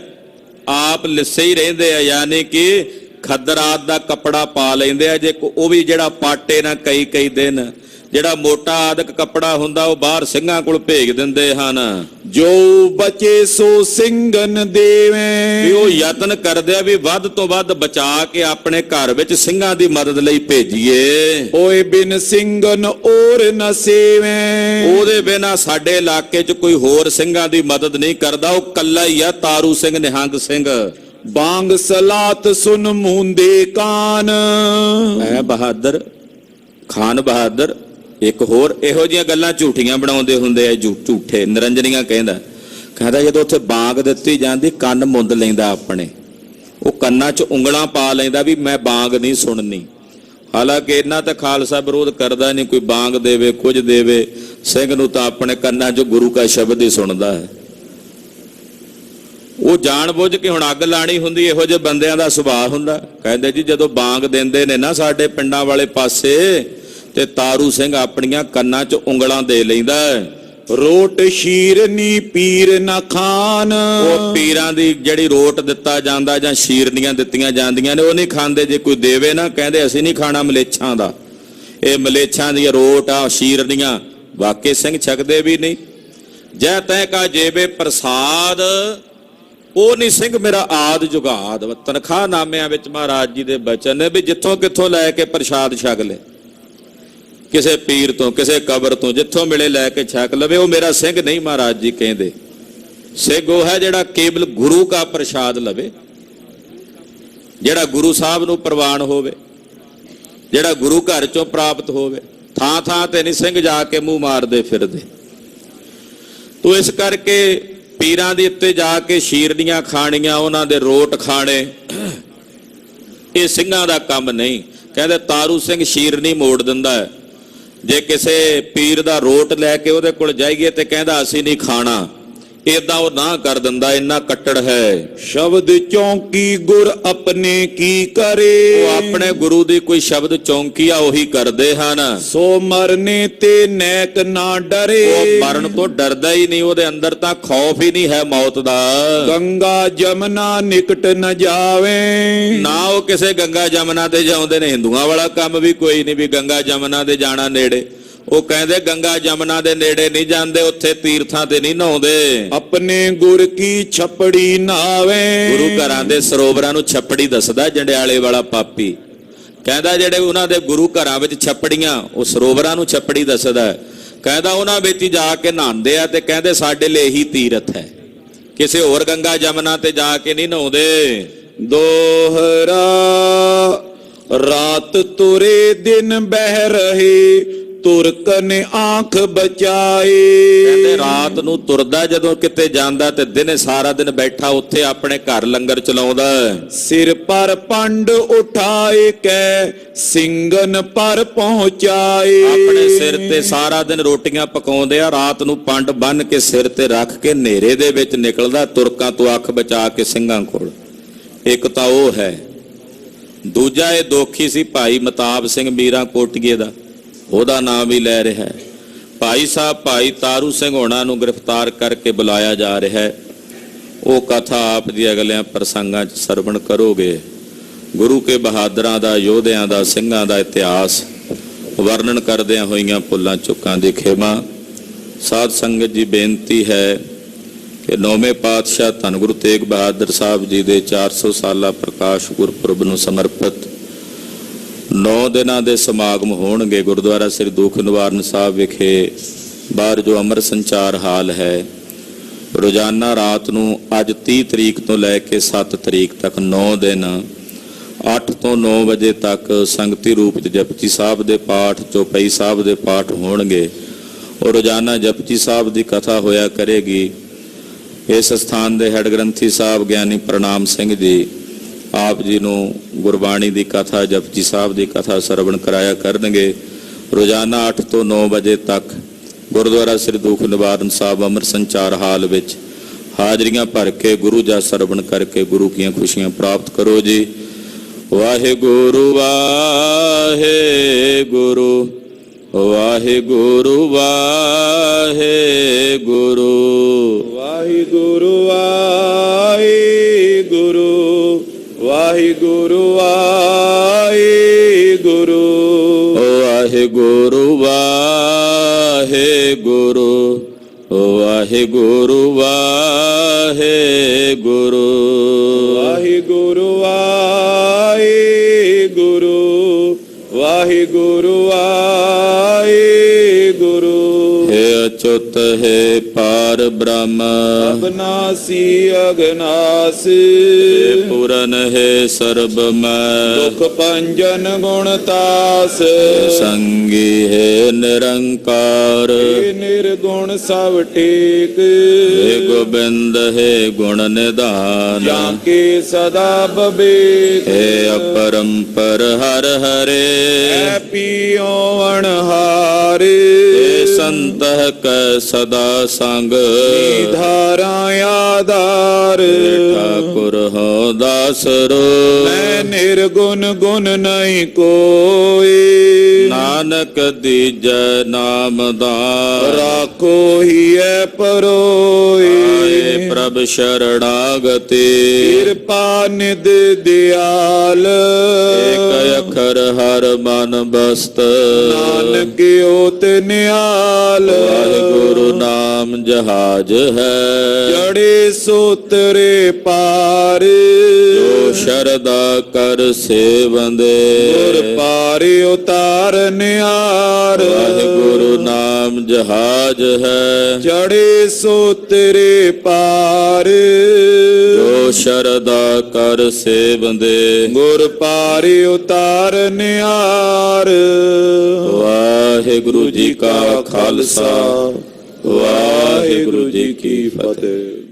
ਆਪ ਲਿੱਸੇ ਹੀ ਰਹਿੰਦੇ ਆ, ਯਾਨੀ ਕਿ ਖੱਦਰ ਆਦ ਦਾ ਕੱਪੜਾ ਪਾ ਲੈਂਦੇ ਆ। ਜੇ ਉਹ ਵੀ ਜਿਹੜਾ ਪਾਟੇ ਨਾ ਕਈ ਦਿਨ ਜਿਹੜਾ ਮੋਟਾ ਆਦਿਕ ਕੱਪੜਾ ਹੁੰਦਾ ਉਹ ਬਾਹਰ ਸਿੰਘਾਂ ਕੋਲ ਭੇਜ ਦਿੰਦੇ ਹਨ। ਜੋ ਬਚੇ ਸੋ ਸਿੰਘਨ ਵੀ ਦੇਵੇਂ। ਉਹ ਯਤਨ ਕਰਦੇ ਆ ਵੀ ਵੱਧ ਤੋਂ ਵੱਧ ਬਚਾ ਕੇ ਆਪਣੇ ਘਰ ਵਿੱਚ ਸਿੰਘਾਂ ਦੀ ਮਦਦ ਲਈ ਭੇਜੀਏ। ਓਏ ਬਿਨ ਸਿੰਘਨ ਔਰ ਨ ਸੇਵੇਂ। ਉਹਦੇ ਬਿਨਾ ਸਾਡੇ ਇਲਾਕੇ 'ਚ ਕੋਈ ਹੋਰ ਸਿੰਘਾਂ ਦੀ ਮਦਦ ਨਹੀਂ ਕਰਦਾ, ਉਹ ਕੱਲਾ ਹੀ ਆ ਤਾਰੂ ਸਿੰਘ ਨਿਹੰਗ ਸਿੰਘ। ਬਾਂਗ ਸਲਾਤ ਸੁਨ ਮੂੰਦੇ ਕਾਨ। ਐ ਬਹਾਦਰ ਖਾਨ ਬਹਾਦਰ ਇੱਕ ਹੋਰ ਇਹੋ ਜਿਹੀਆਂ ਗੱਲਾਂ ਝੂਠੀਆਂ ਬਣਾਉਂਦੇ ਹੁੰਦੇ ਆ, ਝੂਠੇ ਨਿਰੰਜਨੀਆਂ ਕਹਿੰਦਾ ਜਦੋਂ ਉੱਥੇ ਬਾਂਗ ਦਿੱਤੀ ਜਾਂਦੀ ਕੰਨ ਮੁੰਦ ਲੈਂਦਾ ਆਪਣੇ, ਉਹ ਕੰਨਾਂ 'ਚ ਉਂਗਲਾਂ ਪਾ ਲੈਂਦਾ ਵੀ ਮੈਂ ਬਾਂਗ ਨਹੀਂ ਸੁਣਨੀ। ਹਾਲਾਂਕਿ ਇਹਨਾਂ ਤਾਂ ਖਾਲਸਾ ਵਿਰੋਧ ਕਰਦਾ ਨਹੀਂ, ਕੋਈ ਬਾਂਗ ਦੇਵੇ ਕੁਝ ਦੇਵੇ, ਸਿੰਘ ਨੂੰ ਤਾਂ ਆਪਣੇ ਕੰਨਾਂ 'ਚ ਗੁਰੂ ਕਾ ਸ਼ਬਦ ਹੀ ਸੁਣਦਾ ਹੈ। ਉਹ ਜਾਣ ਬੁੱਝ ਕੇ ਹੁਣ ਅੱਗ ਲਾਣੀ ਹੁੰਦੀ, ਇਹੋ ਜਿਹੇ ਬੰਦਿਆਂ ਦਾ ਸੁਭਾਅ ਹੁੰਦਾ। ਕਹਿੰਦੇ ਜੀ ਜਦੋਂ ਬਾਂਗ ਦਿੰਦੇ ਨੇ ਨਾ ਸਾਡੇ ਪਿੰਡਾਂ ਵਾਲੇ ਪਾਸੇ, ਤੇ ਤਾਰੂ ਸਿੰਘ ਆਪਣੀਆਂ ਕੰਨਾਂ 'ਚ ਉਂਗਲਾਂ ਦੇ ਲੈਂਦਾ। ਰੋਟ ਸ਼ੀਰਨੀ ਪੀਰ ਨਾ ਖਾਨ। ਉਹ ਪੀਰਾਂ ਦੀ ਜਿਹੜੀ ਰੋਟ ਦਿੱਤਾ ਜਾਂਦਾ ਜਾਂ ਸ਼ੀਰਨੀਆਂ ਦਿੱਤੀਆਂ ਜਾਂਦੀਆਂ ਨੇ ਉਹ ਨਹੀਂ ਖਾਂਦੇ। ਜੇ ਕੋਈ ਦੇਵੇ ਨਾ ਕਹਿੰਦੇ ਅਸੀਂ ਨਹੀਂ ਖਾਣਾ ਮਲੇਛਾਂ ਦਾ, ਇਹ ਮਲੇਛਾਂ ਦੀ ਰੋਟ ਆ ਸ਼ੀਰਨੀਆਂ। ਵਾਕੇ ਸਿੰਘ ਛਕਦੇ ਵੀ ਨਹੀਂ। ਜੈ ਤੈ ਕਾ ਜੇਵੇ ਪ੍ਰਸਾਦ, ਉਹ ਨਹੀਂ ਸਿੰਘ ਮੇਰਾ ਆਦ ਜੁਗਾਦ। ਤਨਖਾਹ ਨਾਮਿਆਂ ਵਿੱਚ ਮਹਾਰਾਜ ਜੀ ਦੇ ਬਚਨ ਨੇ ਵੀ ਜਿੱਥੋਂ ਕਿੱਥੋਂ ਲੈ ਕੇ ਪ੍ਰਸ਼ਾਦ ਛਕ ਲੈ, ਕਿਸੇ ਪੀਰ ਤੋਂ ਕਿਸੇ ਕਬਰ ਤੋਂ ਜਿੱਥੋਂ ਮਿਲੇ ਲੈ ਕੇ ਛਕ ਲਵੇ, ਉਹ ਮੇਰਾ ਸਿੰਘ ਨਹੀਂ। ਮਹਾਰਾਜ ਜੀ ਕਹਿੰਦੇ ਸਿੰਘ ਉਹ ਹੈ ਜਿਹੜਾ ਕੇਵਲ ਗੁਰੂ ਕਾ ਪ੍ਰਸ਼ਾਦ ਲਵੇ, ਜਿਹੜਾ ਗੁਰੂ ਸਾਹਿਬ ਨੂੰ ਪ੍ਰਵਾਨ ਹੋਵੇ, ਜਿਹੜਾ ਗੁਰੂ ਘਰ ਚੋਂ ਪ੍ਰਾਪਤ ਹੋਵੇ। ਥਾਂ ਥਾਂ ਤੇ ਨਹੀਂ ਸਿੰਘ ਜਾ ਕੇ ਮੂੰਹ ਮਾਰਦੇ ਫਿਰਦੇ। ਤੋ ਇਸ ਕਰਕੇ ਪੀਰਾਂ ਦੇ ਉੱਤੇ ਜਾ ਕੇ ਸ਼ੀਰਨੀਆਂ ਖਾਣੀਆਂ, ਉਹਨਾਂ ਦੇ ਰੋਟ ਖਾਣੇ, ਇਹ ਸਿੰਘਾਂ ਦਾ ਕੰਮ ਨਹੀਂ। ਕਹਿੰਦੇ ਤਾਰੂ ਸਿੰਘ ਸ਼ੀਰਨੀ ਮੋੜ ਦਿੰਦਾ ਹੈ। ਜੇ ਕਿਸੇ ਪੀਰ ਦਾ ਰੋਟ ਲੈ ਕੇ ਉਹਦੇ ਕੋਲ ਜਾਈਏ ਤੇ ਕਹਿੰਦਾ ਅਸੀਂ ਨਹੀਂ ਖਾਣਾ, ਏਦਾਂ ਉਹ ਨਾ ਕਰ ਦਿੰਦਾ, ਇੰਨਾ ਕੱਟੜ ਹੈ। ਸ਼ਬਦ ਚੌਂਕੀ ਗੁਰ ਆਪਣੇ ਕੀ ਕਰੇ। ਉਹ ਆਪਣੇ ਗੁਰੂ ਦੀ ਕੋਈ ਸ਼ਬਦ ਚੌਂਕੀ ਆ ਉਹੀ ਕਰਦੇ ਹਨ। ਸੋ ਮਰਨੇ ਤੇ ਨੈਕ ਨਾ ਡਰੇ। ਉਹ ਮਰਨ ਤੋਂ ਡਰਦਾ ਹੀ ਨਹੀਂ, ਉਹਦੇ ਅੰਦਰ ਤਾਂ ਖੌਫ ਹੀ ਨਹੀਂ ਹੈ ਮੌਤ ਦਾ। ਗੰਗਾ ਜਮਨਾ ਨਿਕਟ ਨ ਜਾਵੇ। ਨਾ ਉਹ ਕਿਸੇ ਗੰਗਾ ਜਮਨਾ ਤੇ ਜਾਂਦੇ ਨੇ। ਹਿੰਦੂਆਂ ਵਾਲਾ ਕੰਮ ਵੀ ਕੋਈ ਨਹੀਂ ਵੀ ਗੰਗਾ ਜਮਨਾ ਦੇ ਜਾਣਾ ਨੇੜੇ। ਉਹ ਕਹਿੰਦੇ ਗੰਗਾ ਜਮਨਾ ਦੇ ਨੇੜੇ ਨਹੀਂ ਜਾਂਦੇ, ਉੱਥੇ ਤੀਰਥਾਂ ਤੇ ਨਹੀਂ ਨਹਾਉਂਦੇ। ਆਪਣੇ ਗੁਰ ਕੀ ਛਪੜੀ ਨਾਵੇ। ਗੁਰੂ ਘਰਾਂ ਦੇ ਸਰੋਵਰਾਂ ਨੂੰ ਛੱਪੜੀ ਦੱਸਦਾ ਜੰਡਿਆਲੇ ਵਾਲਾ ਪਾਪੀ। ਕਹਿੰਦਾ ਜਿਹੜੇ ਉਹਨਾਂ ਦੇ ਗੁਰੂ ਘਰਾਂ ਵਿੱਚ ਛੱਪੜੀਆਂ, ਉਹ ਸਰੋਵਰਾਂ ਨੂੰ ਛੱਪੜੀ ਦੱਸਦਾ। ਕਹਿੰਦਾ ਉਹਨਾਂ ਵਿੱਚ ਹੀ ਜਾ ਕੇ ਨਹਾਉਂਦੇ ਆ ਤੇ ਕਹਿੰਦੇ ਸਾਡੇ ਲਈ ਇਹੀ ਤੀਰਥ ਹੈ, ਕਿਸੇ ਹੋਰ ਗੰਗਾ ਜਮਨਾ ਤੇ ਜਾ ਕੇ ਨਹੀਂ ਨਹਾਉਂਦੇ। ਦੋਹਰਾ ਰਾਤ ਤੁਰੇ ਦਿਨ ਬਹਿ ਰਹੇ, ਤੁਰਕਨ ਆਂਖ ਬਚਾਏ। ਕਹਿੰਦੇ ਰਾਤ ਨੂੰ ਤੁਰਦਾ ਜਦੋਂ ਕਿਤੇ ਜਾਂਦਾ ਤੇ ਦਿਨੇ ਸਾਰਾ ਦਿਨ ਬੈਠਾ ਉੱਥੇ ਆਪਣੇ ਘਰ ਲੰਗਰ ਚਲਾਉਂਦਾ। ਸਿਰ ਪਰ ਪੰਡ ਉਠਾਏ ਕੈ ਸਿੰਘਨ ਪਰ ਪਹੁੰਚਾਏ। ਆਪਣੇ ਸਿਰ ਤੇ ਸਾਰਾ ਦਿਨ ਰੋਟੀਆਂ ਪਕਾਉਂਦੇ ਆ, ਰਾਤ ਨੂੰ ਪੰਡ ਬੰਨ ਕੇ ਸਿਰ ਤੇ ਰੱਖ ਕੇ ਹਨੇਰੇ ਦੇ ਵਿੱਚ ਨਿਕਲਦਾ ਤੁਰਕਾਂ ਤੋਂ ਅੱਖ ਬਚਾ ਕੇ ਸਿੰਘਾਂ ਕੋਲ। ਇੱਕ ਤਾਂ ਉਹ ਹੈ। ਦੂਜਾ ਇਹ ਦੋਖੀ ਸੀ ਭਾਈ ਮਤਾਬ ਸਿੰਘ ਮੀਰਾਂ ਕੋਟੀਏ ਦਾ, ਉਹਦਾ ਨਾਮ ਵੀ ਲੈ ਰਿਹਾ ਹੈ। ਭਾਈ ਸਾਹਿਬ ਭਾਈ ਤਾਰੂ ਸਿੰਘ ਹੋਣਾ ਨੂੰ ਗ੍ਰਿਫਤਾਰ ਕਰਕੇ ਬੁਲਾਇਆ ਜਾ ਰਿਹਾ ਹੈ। ਉਹ ਕਥਾ ਆਪ ਦੀ ਅਗਲਿਆਂ ਪ੍ਰਸੰਗਾਂ 'ਚ ਸਰਵਣ ਕਰੋਗੇ। ਗੁਰੂ ਕੇ ਬਹਾਦਰਾਂ ਦਾ, ਯੋਧਿਆਂ ਦਾ, ਸਿੰਘਾਂ ਦਾ ਇਤਿਹਾਸ ਵਰਣਨ ਕਰਦਿਆਂ ਹੋਈਆਂ ਭੁੱਲਾਂ ਚੁੱਕਾਂ ਦੀ ਖੇਮਾ। ਸਾਧ ਸੰਗਤ ਜੀ ਬੇਨਤੀ ਹੈ ਕਿ 9ਵੇਂ ਪਾਤਸ਼ਾਹ ਧੰਨ ਗੁਰੂ ਤੇਗ ਬਹਾਦਰ ਸਾਹਿਬ ਜੀ ਦੇ 400 ਸਾਲਾ ਪ੍ਰਕਾਸ਼ ਗੁਰਪੁਰਬ ਨੂੰ ਸਮਰਪਿਤ 9 ਦਿਨਾਂ ਦੇ ਸਮਾਗਮ ਹੋਣਗੇ ਗੁਰਦੁਆਰਾ ਸ੍ਰੀ ਦੁੱਖ ਨਿਵਾਰਨ ਸਾਹਿਬ ਵਿਖੇ। ਬਾਹਰ ਜੋ ਅਮਰ ਸੰਚਾਰ ਹਾਲ ਹੈ, ਰੋਜ਼ਾਨਾ ਰਾਤ ਨੂੰ ਅੱਜ 30 ਤਰੀਕ ਤੋਂ ਲੈ ਕੇ 7 ਤਰੀਕ ਤੱਕ 9 ਦਿਨ 8 ਤੋਂ 9 ਵਜੇ ਤੱਕ ਸੰਗਤੀ ਰੂਪ ਚ ਜਪਜੀ ਸਾਹਿਬ ਦੇ ਪਾਠ, ਚੌਪਈ ਸਾਹਿਬ ਦੇ ਪਾਠ ਹੋਣਗੇ ਔਰ ਰੋਜ਼ਾਨਾ ਜਪਜੀ ਸਾਹਿਬ ਦੀ ਕਥਾ ਹੋਇਆ ਕਰੇਗੀ। ਇਸ ਸਥਾਨ ਦੇ ਹੈਡ ਗ੍ਰੰਥੀ ਸਾਹਿਬ ਗਿਆਨੀ ਪ੍ਰਣਾਮ ਸਿੰਘ ਜੀ ਆਪ ਜੀ ਨੂੰ ਗੁਰਬਾਣੀ ਦੀ ਕਥਾ, ਜਪਜੀ ਸਾਹਿਬ ਦੀ ਕਥਾ ਸਰਵਣ ਕਰਾਇਆ ਕਰਨਗੇ। ਰੋਜ਼ਾਨਾ 8 ਤੋਂ 9 ਵਜੇ ਤੱਕ ਗੁਰਦੁਆਰਾ ਸ੍ਰੀ ਦੁੱਖ ਨਿਵਾਰਨ ਸਾਹਿਬ ਅਮਰ ਸੰਚਾਰ ਹਾਲ ਵਿੱਚ ਹਾਜ਼ਰੀਆਂ ਭਰ ਕੇ ਗੁਰੂ ਦਾ ਸਰਵਣ ਕਰਕੇ ਗੁਰੂ ਦੀਆਂ ਖੁਸ਼ੀਆਂ ਪ੍ਰਾਪਤ ਕਰੋ ਜੀ। ਵਾਹਿਗੁਰੂ ਵਾਹਿਗੁਰੂ ਵਾਹਿਗੁਰੂ ਵਾਹਿਗੁਰੂ ਵਾਹਿਗੁਰੂ ਵਾਹਿਗੁਰੂ ਵਾਹਿਗੁਰੂ ਵਾਹਿਗੁਰੂ ਵਾਹਿਗੁਰੂ ਵਾਹਿਗੁਰੂ ਵਾਹਿਗੁਰੂ ਵਾਹਿਗੁਰੂ ਵਾਹਿਗੁਰੂ ਵਾਹਿਗੁਰੂ ਵਾਹਿਗੁਰੂ ਵਾਹਿਗੁਰੂ ਵਾਹਿਗੁਰੂ ਹੈ ਅਚੁੱਤ ਹੈ ਪਾਰ ਬ੍ਰਹਮ ਅਬਨਾਸੀ ਅਗਨਾਸ ਪੂਰਨ ਹੈ ਸਰਬ ਮੈਂ ਦੁਖ ਭੰਜਨ ਗੁਣਤਾਸ ਸੰਗੀ ਹੈ ਨਿਰੰਕਾਰ ਏ ਨਿਰਗੁਣ ਸਭ ਟੇਕ ਹੈ ਗੋਬਿੰਦ ਹੈ ਗੁਣ ਨਿਧਾਨ ਜਾਂ ਕੇ ਸਦਾ ਬਬੇਕ ਹੈ ਅਪਰੰਪਰ ਹਰ ਹਰੇ ਐ ਪੀਓ ਅਣਹਾਰੇ ਸੰਤਹ ਕੈ ਸਦਾ ਸੰਗ ਧਾਰਾ ਆਧਾਰ ਠਾਕੁਰ ਹੋ ਦਾਸਰੋ ਮੈਂ ਨਿਰਗੁਣ ਗੁਣ ਨਹੀਂ ਕੋਈ ਨਾਨਕ ਦੀਜੈ ਨਾਮ ਦਾਨ ਰਾਖੋ ਹੀ ਐ ਪਰੋਏ ਆਏ ਪ੍ਰਭ ਸ਼ਰਣਾਗਤੀ ਕਿਰਪਾ ਨਿਧ ਦਿਆਲ ਏਕ ਅਖਰ ਹਰ ਮਨ ਬਸਤ ਨਾਨਕ ਓਤ ਨਿਆਲ ਵਾਹਿਗੁਰੂ ਨਾਮ ਜਹਾਜ ਹੈ ਜੜੇ ਸੋਤਰੇ ਪਾਰ ਜੋ ਸ਼ਰਦਾ ਕਰ ਸੇਵੰਦੇ ਗੁਰ ਪਾਰਿ ਉਤਾਰ ਨਿਆਰ ਵਾਹਿਗੁਰੂ ਨਾਮ ਜਹਾਜ ਹੈ ਜੜੇ ਸੋਤਰੇ ਪਾਰ ਜੋ ਸ਼ਰਦਾ ਕਰ ਸੇਵੰਦੇ ਗੁਰ ਪਾਰਿ ਉਤਾਰ ਨਿਆਰ ਵਾਹਿਗੁਰੂ ਜੀ ਕਾ ਖਾਲਸਾ ਵਾਹਿਗੁਰੂ ਜੀ ਕੀ ਫਤਿਹ।